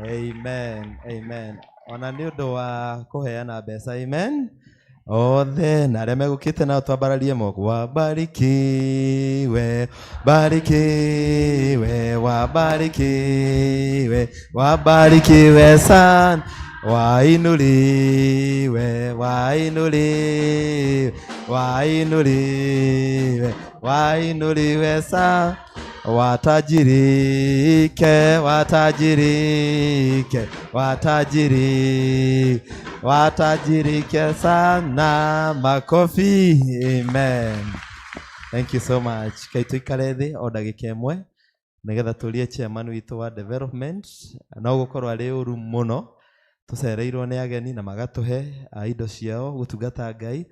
Amen. Amen. Ona nĩ ũndũ wa kũheana mbeca. Amen. Othe na arĩa megũkĩte nao twambararie moko. Wabarikiwe, barikiwe, wabarikiwe, wabarikiwe sana, wainuliwe, wainuliwe, wainuliwe, wainuliwe sana, watajirike, watajirike, watajirike, watajirike sana. Makofi. Amen. Thank you so much. Kaituikare thĩ o ndagĩka ĩmwe nĩgetha tũrie chairman witũ wa development. No gũkorwo arĩ ũru mũno tũcereirwo nĩ ageni na magatũhe indo ciao gũtungata Ngai,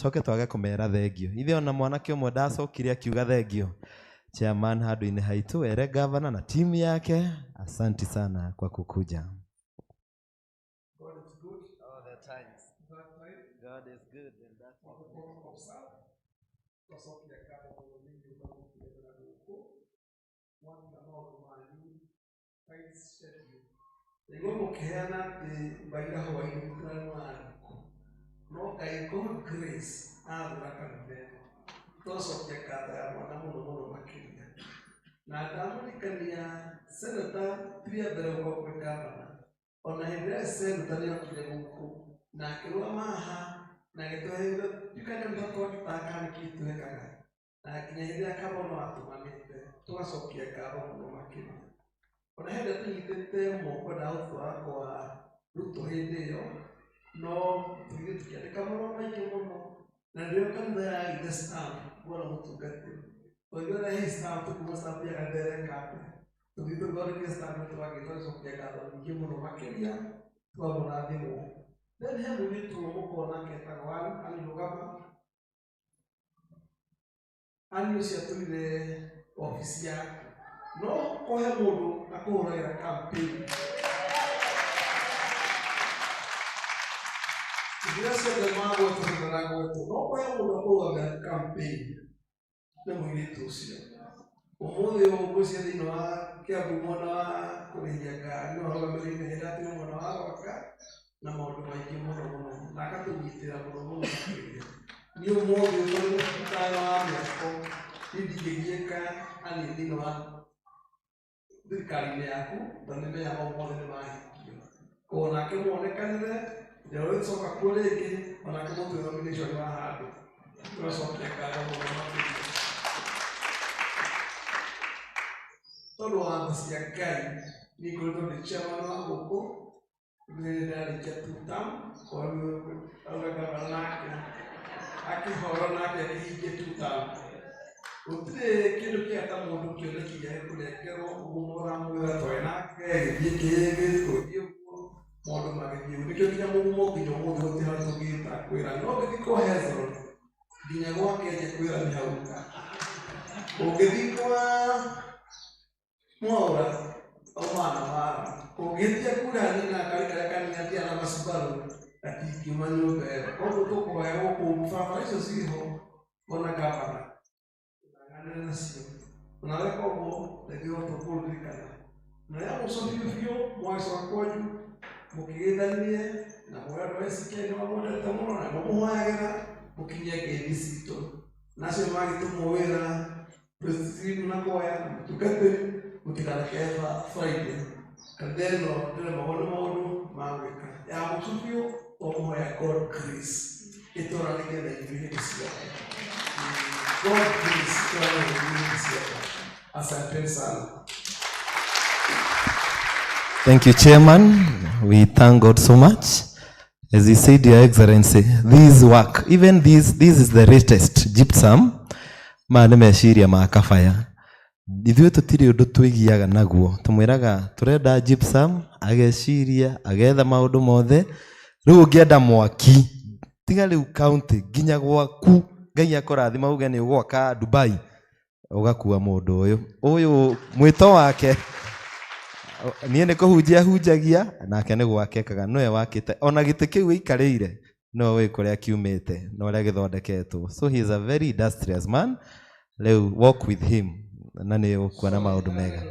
coke twage kũmera thengio. Ithe ona mwanake ũmwe ndacokire akiuga thengio. Chairman handũ-inĩ haitũ ere governor na timu yake, asanti sana kwa kukuja. God is good all the time. God is good and that's all. Nĩguo mũkĩheana atĩ mbaira hwaĩ-inĩ mũtaranuarĩkũ no Ngai God grace athura kanitha ĩno tũcokia ngatho ya mwana mũno mũno makĩria na ndamũrikania seneta tiria mbere gũkorwo kwĩ gavana ona hĩndĩ ĩrĩa seneta nĩokire gũkũ na akĩrũgama haha na agĩtũhe ndikanya mthako wake nĩkĩtwekaga na nginya hĩndĩ ĩrĩa kabona atũmanĩte tũgacokia ngatho mũno makĩria. Ona hĩndĩ tũnyitĩte moko na ũtwara kwa Ruto hĩndĩ ĩyo no tũgĩthiĩ tũkĩandĩka marũa maingĩ mũno na rĩrĩa kanitha yaigire stamp bora mũtungatĩri twaigua hii stamp kuma stamp ya Gathere tũthiĩ tũthondeke stamp tũgagĩcokia ngatho nyingĩ mũno makĩria twamũrathimwo. Then he mũirĩtu mũkorwo nake etagwo Ann Rũgama. Ann ũcio atũire obici yake no kohe mũndũ akũhũragĩra campaign. Iria ciothe magwetwo ndaragwetwo no kohe mũndũ akũhũragĩra campaign nĩ mũirĩtu ũcio. Ũmũthĩ ũgũcia thĩinĩ wa Kiambu mwena wa kũrĩhia ngari no arũgamĩrĩire hĩndĩ atĩ mwena wa gwaka na maũndũ maingĩ mũno mũno na akatũnyitĩra mũno mũno makĩria. Niĩ ũmũthĩ ũrĩ mũbutano wa mĩako ndingĩgiĩka ani thĩinĩ wa thirikari-inĩ yaku na nĩmenya maũndũ mothe nĩmahingio. Koguo nake muonekanire nĩ ũgĩcoka kuo rĩngĩ onake mũtwe nomination wa handũ tũracokia ngatho mũno makĩria. Tondũ wa tha cia Ngai niĩ ngoretwo ndĩ chairman wa gũkũ nĩndarĩkia 2 term koguo auga gavana nake akĩhoro nake akĩhingia 2 term. Gũtirĩ kĩndũ kĩata mũndũ kĩonekire kũrengerwo ũguo mũramwĩra twaĩ nake gĩthiĩ kĩgĩ tũthiĩ ũguo maũndũ magĩthiĩ. Nĩkĩo nginya mũgumo nginya ũmũthĩ gũtirĩ handũ tũngĩĩta kwĩra no gĩthiĩ kwa Hezron nginya gwa Kenya kwĩra nĩ hau. Ũngĩthiĩ kwa Mwaura omana mara ũngĩtia kura nina kari karĩa kanini athiana na Subaru atingiuma nyũmba ĩyo. Koguo tũkũhoya gũkũ barabara icio ciho ona gavana nacio unawe koguo nĩguo tũkũririkana na ya mũcoki biũ mwacoka kwanyu mũkĩgĩithanie na mũndũ wesikia nĩ wamwendete mũno na mũmũhoyagĩra mũkinyie ngeithi citũ nacio magĩtũmwo wĩra president na kuoya na mũtungatĩri mũtikanakeba Friday kanitha ĩno ndĩrĩ maũndũ ma gwĩka ya mũcoki biũ ũmũhoya God grace itũra nĩgetha ithuĩ hĩndĩ ciothe. God please come and asante sana. Thank you, Chairman. We thank God so much. As he said, Your Excellency, this work, even this is the latest gypsum. Maana meshiria makafaya. ithuĩ tũtirĩ ũndũ twĩgiaga naguo, tũmwĩraga tũrenda gypsum, ageciria agetha maũndũ mothe. Rĩu ũngĩenda mwaki tiga rĩu county nginya gwaku, Ngai akũrathima uge nĩ ũgwaka Dubai, ũgakua mũndũ ũyũ mwĩto wake niĩ nĩ kũhunjia hunjagia, nake nĩ gwakekaga, nĩwe wakĩte ona gĩtĩ kĩu gĩikarĩire, no we kũrĩa kiumĩte na ũrĩa gĩthondeketwo. So he is a very industrious man. Rĩu walk with him na nĩ ũkuona maũndũ mega.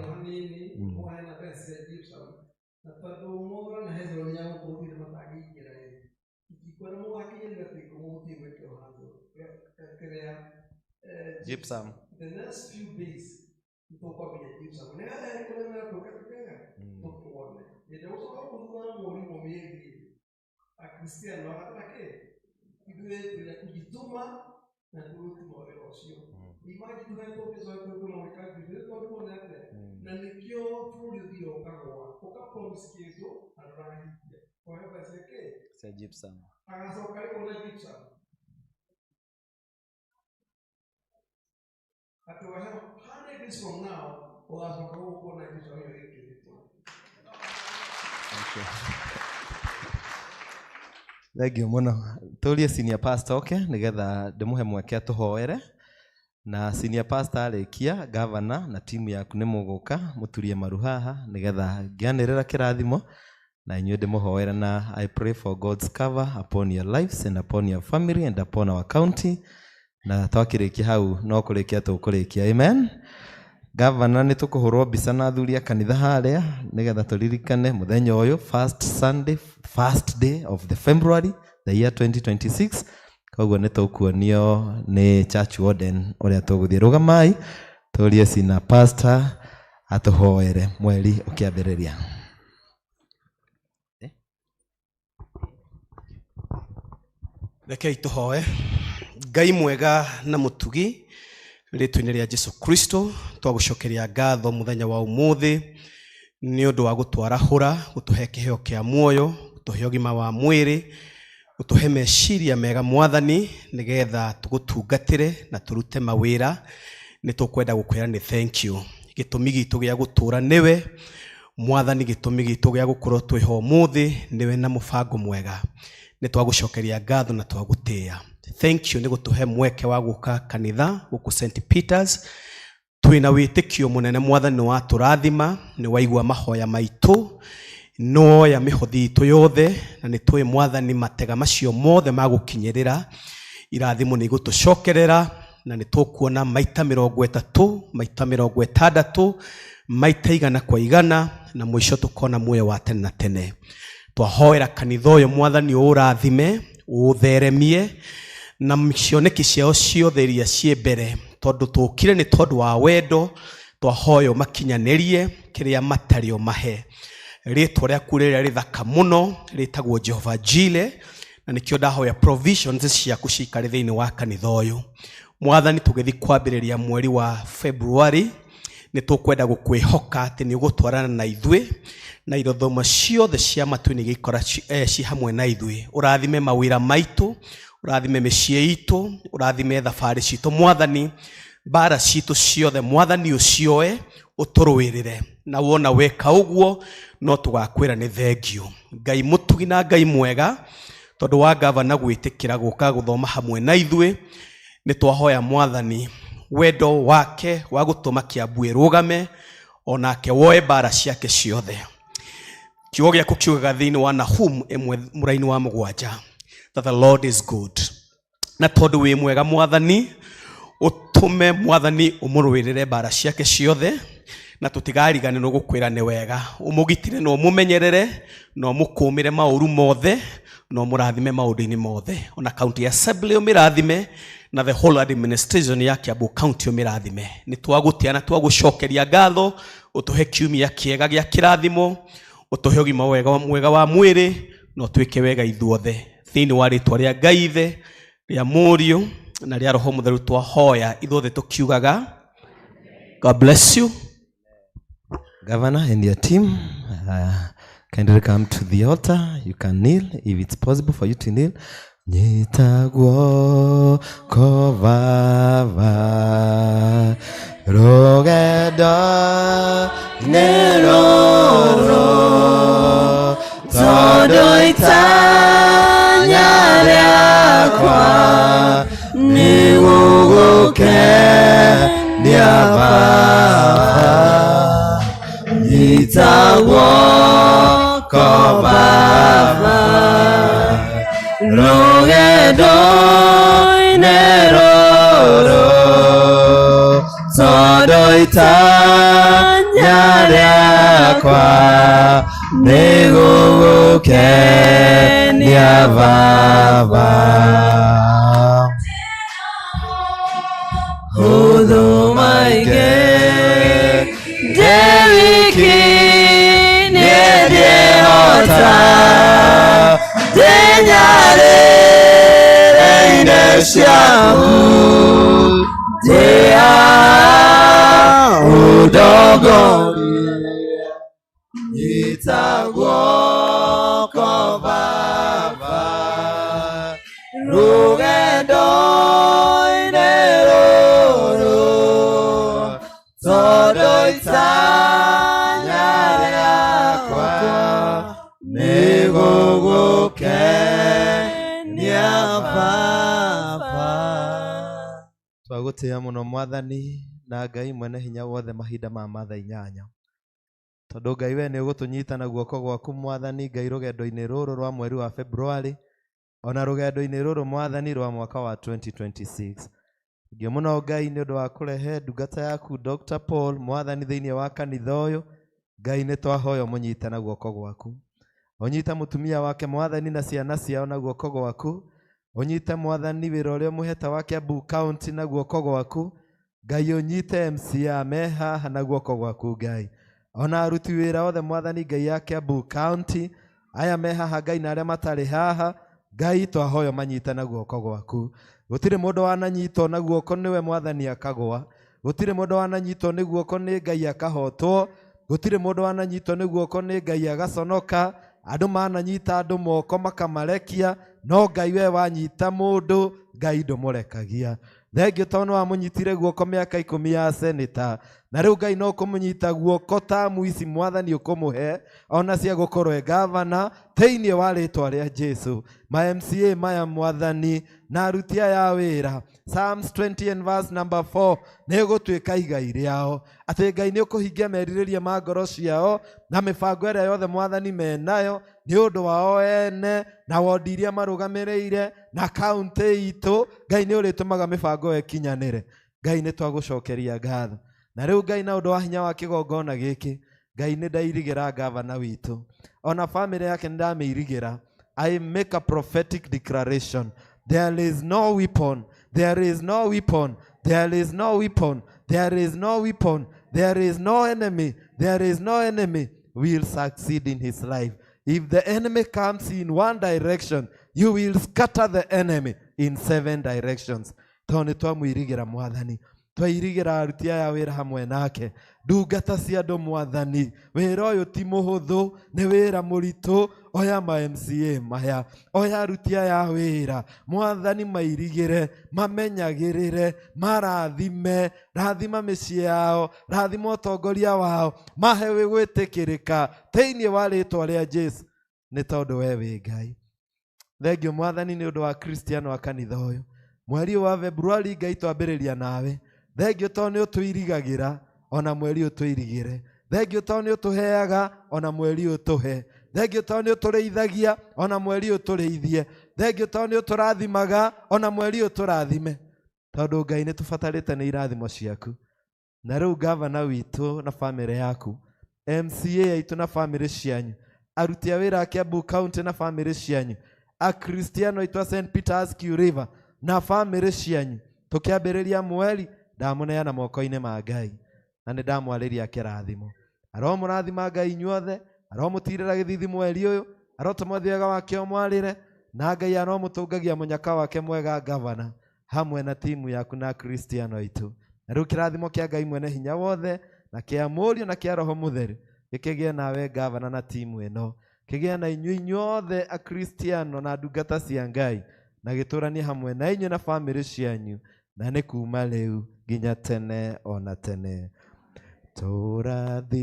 Gypsum. The next few days, people come here gypsum. When I go to one, they also go to one more a Christian no atake. Iwe ya kujituma na kurudi moyo. Imagine tunaenda kupezo kwa mwaka vile kwa kuona yake. Na nikio fuli ndio kagwa. Ukapromise kitu anarudi. Kwa hiyo basi yake. Say gypsum. Akasoka ile gypsum. After 100 days from now, we'll have a whole one like this. Thank you muno. Tũrie senior pastor nigetha ndĩmũhe mweke tũhoere, na senior pastor arĩkia governor na timu yaku nĩ mũgũka mũturie maru haha nigetha ngĩanĩrĩra kĩrathimo na inyuĩ ndĩmũhoere, na I pray for God's cover upon your lives and upon your family and upon our county. Na twakĩrĩkia hau no kũrĩkia tũkũrĩkia. Amen. Governor nĩ tũkũhũrwo mbica na athuri a kanitha harĩa nigetha tũririkane mũthenya ũyũ, first day of the February the year 2026. Koguo nĩ tũkuonio nĩ church warden ũrĩa tũgũthiĩ. Rũgamai tũrie sina pastor atũhoere mweri ũkĩambĩrĩria. Rekei tũhoe. Ngai mwega na mũtugi, rĩtwa-inĩ rĩa Jesu Kristo twagũcokeria ngatho mũthenya wa ũmũthĩ nĩ ũndũ wa gũtwarahũra, gũtũhe kĩheo kĩa muoyo, gũtũhe ũgima wa mwĩrĩ, gũtũhe meciria mega Mwathani nigetha tũgũtungatĩre na tũrute mawĩra. Nĩ tũkwenda gũkwĩra nĩ thank you. Gĩtũmi gitũ gĩa gũtũra nĩwe Mwathani, gĩtũmi gitũ gĩa gũkorwo twĩho ũmũthĩ nĩwe na mũbango mwega. Nĩ twagũcokeria ngatho na twagũtĩĩa. Thank you nĩ gũtũhe mweke wa gũka kanitha gũkũ St. Peters. Twĩna wĩtĩkio mũnene Mwathani wa tũrathima, nĩ waigua mahoya maitũ, noya mĩhothi itũ yothe, na nĩ tũĩ Mwathani matega macio mothe magũkinyĩrĩra. Irathimo nĩ igũtũcokerera na nĩ tũkuona maita 30, maita 60, maita 100 kwa 100, na mũico tũkona muoyo wa tene na tene. Twahoera kanitha ũyũ Mwathani ũrathime, ũtheremie, na cioneki ciao ciothe iria ciĩ mbere, tondũ tũkire nĩ tondũ wa wendo. Twahoya makinyanĩrie kĩrĩa matarĩ o mahe. Rĩtwa rĩaku rĩrĩa rĩthaka mũno rĩtagwo Jehova Jire, na nĩkĩo ndahoya provisions ciaku cikare thĩinĩ wa kanitha ũyũ. Mwathani tũgĩthiĩ kwambĩrĩria mweri wa February, nĩ tũkwenda gũkwĩhoka atĩ nĩ ũgũtwarana na ithuĩ, na irothoma ciothe cia matu nĩ igĩkora ci hamwe na ithuĩ. Ũrathime mawĩra maitũ, ũrathime mĩciĩ itũ, ũrathime thabarĩ citũ Mwathani, mbara citũ ciothe Mwathani ũcioe ũtũrũĩrĩre. Na wona weka ũguo no tũgakwĩra nĩ thengiũ. Ngai mũtugi na Ngai mwega, tondũ wa gavana gwĩtĩkĩra gũka gũthoma hamwe na ithuĩ, nĩ twahoya Mwathani wendo wake wa gũtũma Kĩambu ĩrũgame, onake woe mbara ciake ciothe. Kiugo gĩaku kiugaga thĩinĩ wa Nahum 1:7 that the Lord is good. Na tondũ wĩ mwega Mwathani, ũtũme Mwathani ũmũrũĩrĩre mbara ciake ciothe, na tũtigariganĩrwo gũkwĩra nĩ wega. Ũmũgitĩre na ũmũmenyerere na ũmũkũmĩre maũru mothe na ũmũrathime maũndũ-inĩ mothe. Ona county assembly ũmĩrathime na the whole administration ya Kiambu county ũmĩrathime. Nĩ twagũtĩa na twagũcokeria ngatho, ũtũhe kiumia kĩega gĩa kĩrathimo, ũtũhe ũgima mwega wa mwĩrĩ, na ũtwĩke wega ithuothe. Thĩinĩ wa rĩtwa rĩa Ngai Ithe, rĩa Mũriũ na rĩa Roho Mũtheru twahoya ithuothe tũkiugaga. God bless you. Governor and your team, kindly come to the altar. You can kneel if it's possible for you to kneel. Nyitagwo kovava rũgendo nĩ rũrũ tondũ itanya rĩakwa nĩ gũgũkenia Baba, nyita guoko Baba, rũgendo-inĩ rũrũ tondũ itanya rĩakwa nĩ gũgũkenia Baba. Hũthũ maingĩ ndĩ wiki niĩ ndĩhota ndĩnyarĩre-inĩ ciaku ndĩa ũndongorie nyita guoko Baba, rũgendo-inĩ rũrũ tondũ itanya rĩakwa nĩ gũgũkenia Baba. Twagũtĩĩa mũno Mwathani na Ngai mwene hinya wothe mahinda ma mathaa 8, tondũ Ngai we nĩ ũgũtũnyita na guoko gwaku Mwathani Ngai rũgendo-inĩ rũrũ rwa mweri wa February, ona rũgendo-inĩ rũrũ Mwathani rwa mwaka wa 2026. Ngĩ mũno Ngai nĩ ũndũ wa kũrehe ndungata yaku Dr. Paul Mwathani thĩinĩ wa kanitha ũyũ. Ngai nĩ twahoya mũnyite na guoko gwaku, ũnyite mũtumia wake Mwathani na ciana ciao na guoko gwaku, ũnyite Mwathani wĩra ũrĩa mũheta wa Kiambu County na guoko gwaku. Ngai ũnyite MCA me haha na guoko gwaku Ngai, ona aruti wĩra othe Mwathani Ngai ya Kiambu County aya me haha Ngai na arĩa matarĩ haha Ngai twahoya manyite na guoko gwaku. Gũtirĩ mũndũ wananyitwo na guoko nĩwe Mwathani akagwa, gũtirĩ mũndũ wananyitwo nĩ guoko nĩ Ngai akahotwo, gũtirĩ mũndũ wananyitwo nĩ guoko nĩ Ngai agaconoka. Andũ mananyita andũ moko makamarekia, no Ngai we wanyita mũndũ Ngai ndũmũrekagia. Thengio tondũ wamũnyitire guoko mĩaka 10 ya seneta, na rĩu Ngai no kũmũnyita guoko tamu ici Mwathani ũkũmũhe ona cia gũkorwo gavana thĩinĩ wa rĩtwa rĩa Jesu. Ma MCA maya Mwathani na aruti aya wĩra, Psalms 20 and verse number 4 nĩ gũtuĩka igai rĩao, atĩ Ngai nĩ ũkũhingia merirĩria ma ngoro ciao na mĩbango ĩrĩa yothe Mwathani menayo nĩ ũndũ wao ene na wondi iria marũgamĩrĩire na kaunti itũ. Ngai nĩ ũrĩtũmaga mĩbango ĩkinyanĩre. Ngai nĩ twagũcokeria ngatho, na rĩu Ngai na ũndũ wa hinya wa kĩgongona gĩkĩ Ngai nĩ ndairigĩra gavana witũ, ona family yake ndamĩirigĩra. I make a prophetic declaration. There is no weapon, there is no weapon, there is no weapon, there is no weapon, there is no enemy, there is no enemy will succeed in his life. If the enemy comes in one direction, you will scatter the enemy in 7 directions. Tondũ twamwirigĩra Mwathani, twairigĩra aruti aya wĩra hamwe nake, ndungata cia andũ Mwathani. Wĩra ũyũ ti mũhũthũ, nĩ wĩra mũritũ. Oya ma MCA maya, oya aruti aya wĩra Mwathani mairigĩre, mamenyagĩrĩre, marathime, rathima mĩciĩ yao, rathima ũtongoria wao, mahe gwĩtĩkĩrĩka thĩinĩ wa rĩtwa rĩa Jesu, nĩ tondũ we wĩ Ngai. Thengio Mwathani nĩ ũndũ wa Kristiano wa kanitha ũyũ. Mweri wa February Ngai twambĩrĩria nawe. Thengio tondũ nĩ ũtũirigagĩra, ona mweri ũtũirigĩre. Thengio tondũ nĩ ũtũheaga, ona mweri ũtũhe. Thengio tondũ nĩ ũtũrĩithagia, ona mweri ũtũrĩithie. Thengio tondũ nĩ ũtũrathimaga, ona mweri ũtũrathime. Tondũ Ngai nĩ tũbatarĩte nĩ irathimo ciaku. Na rĩu gavana witũ na family yaku, MCA aitũ na family cianyu, aruti a wĩra a Kiambu County na family cianyu, Akristiano aitũ a St. Peter's River na family cianyu, tũkĩambĩrĩria mweri ndamũneana moko-inĩ ma Ngai, na nĩ ndamwarĩria kĩrathimo. Aromũrathima Ngai inyuothe, aromũtirĩra gĩthithi mweri ũyũ, arotũma wega wake ũmwarĩre, na Ngai aromũtũngagia mũnyaka wake mwega gavana hamwe na timu yaku na Kristiano aitũ. Na rĩu kĩrathimo kĩa Ngai mwene hinya wothe na kĩa Mũriũ na kĩa Roho Mũtheru gĩkĩgĩe nawe gavana na timu ĩno, kĩgĩe na inyuĩ inyuothe Akristiano na ndungata cia Ngai, na gĩtũranie hamwe na inyuĩ na family cianyu na nĩ kuma rĩu nginya tene ona tene. Tũrathime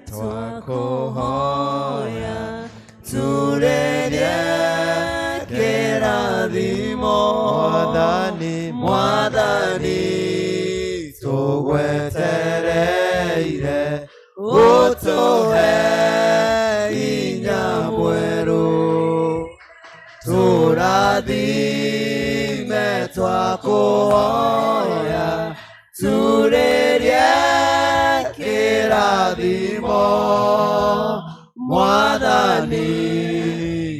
twakũhoya, turĩrie kĩrathimo. Mwathani tũgwetereire, ũtũhe hinya mwerũ. Tũrathime twakũhoya, turĩrie kĩrathimo. Mwathani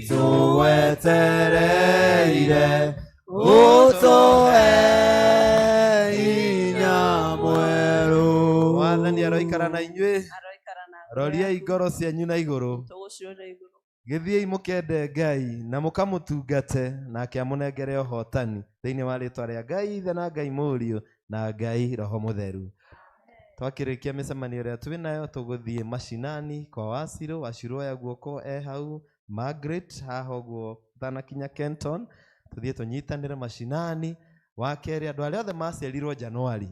tũgwetereire, ũtũhe hinya mwerũ. Mwathani aroikara na inyuĩ, roriai ngoro cianyu na igũrũ, gĩthiĩi mũkende Ngai na mũkamũtungate, nake amũnengere ũhotani thĩinĩ wa rĩĩtwa rĩa Ngai Ithe na Ngai Mũriũ na Ngai Roho Mũtheru. Twakĩrĩkia mĩcemanio ĩrĩa twĩ nayo, tũgũthiĩ mashinani kwa Wacirũ. Wacirũ oya guoko hau, Margaret haha ũguo ũtanakinya Kenton, tuthiĩ tũnyitanĩre mashinani. Wa kerĩ, andũ arĩa othe maciarirwo Januari,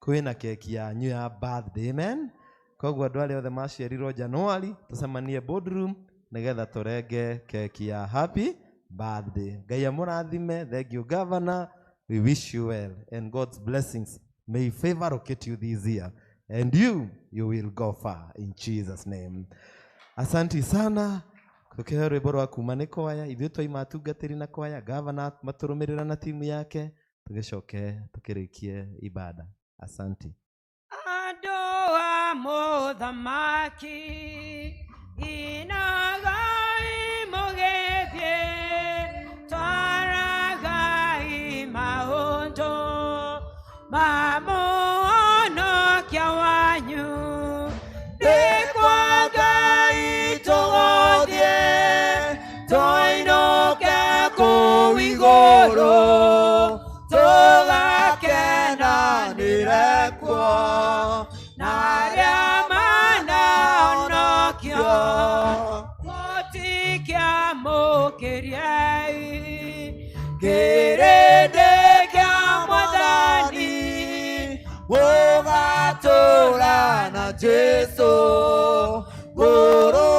kwĩna keki yanyu ya birthday, amen. Koguo andũ arĩa othe maciarirwo Januari, tũcemanie boardroom nĩgetha tũrenge keki ya happy birthday. Ngai amũrathime. Thank you governor, we wish you well and God's blessings may favor locate you this year and you will go far in Jesus name. Asanti sana. Tukĩhe rwĩmbo rwa kuma nĩ kwaya, ithuĩ twaima atungatĩri na kwaya, governor matũrũmĩrĩra na timu yake, tũgĩcoke tũkĩrĩkie ibada. Asanti. Andũ a mũthamaki inagai mũgĩthiĩ, twaragai maũndũ ma mũhonokia wanyu. Nĩ kwa Ngai tũgũthiĩ, tũinũke kũu igũrũ, tũgakenanĩre kuo na arĩa manahonokio. Mũtikĩamũkĩriei kĩrĩndĩ kĩa Mwathani, ũgatũũra na Jesũ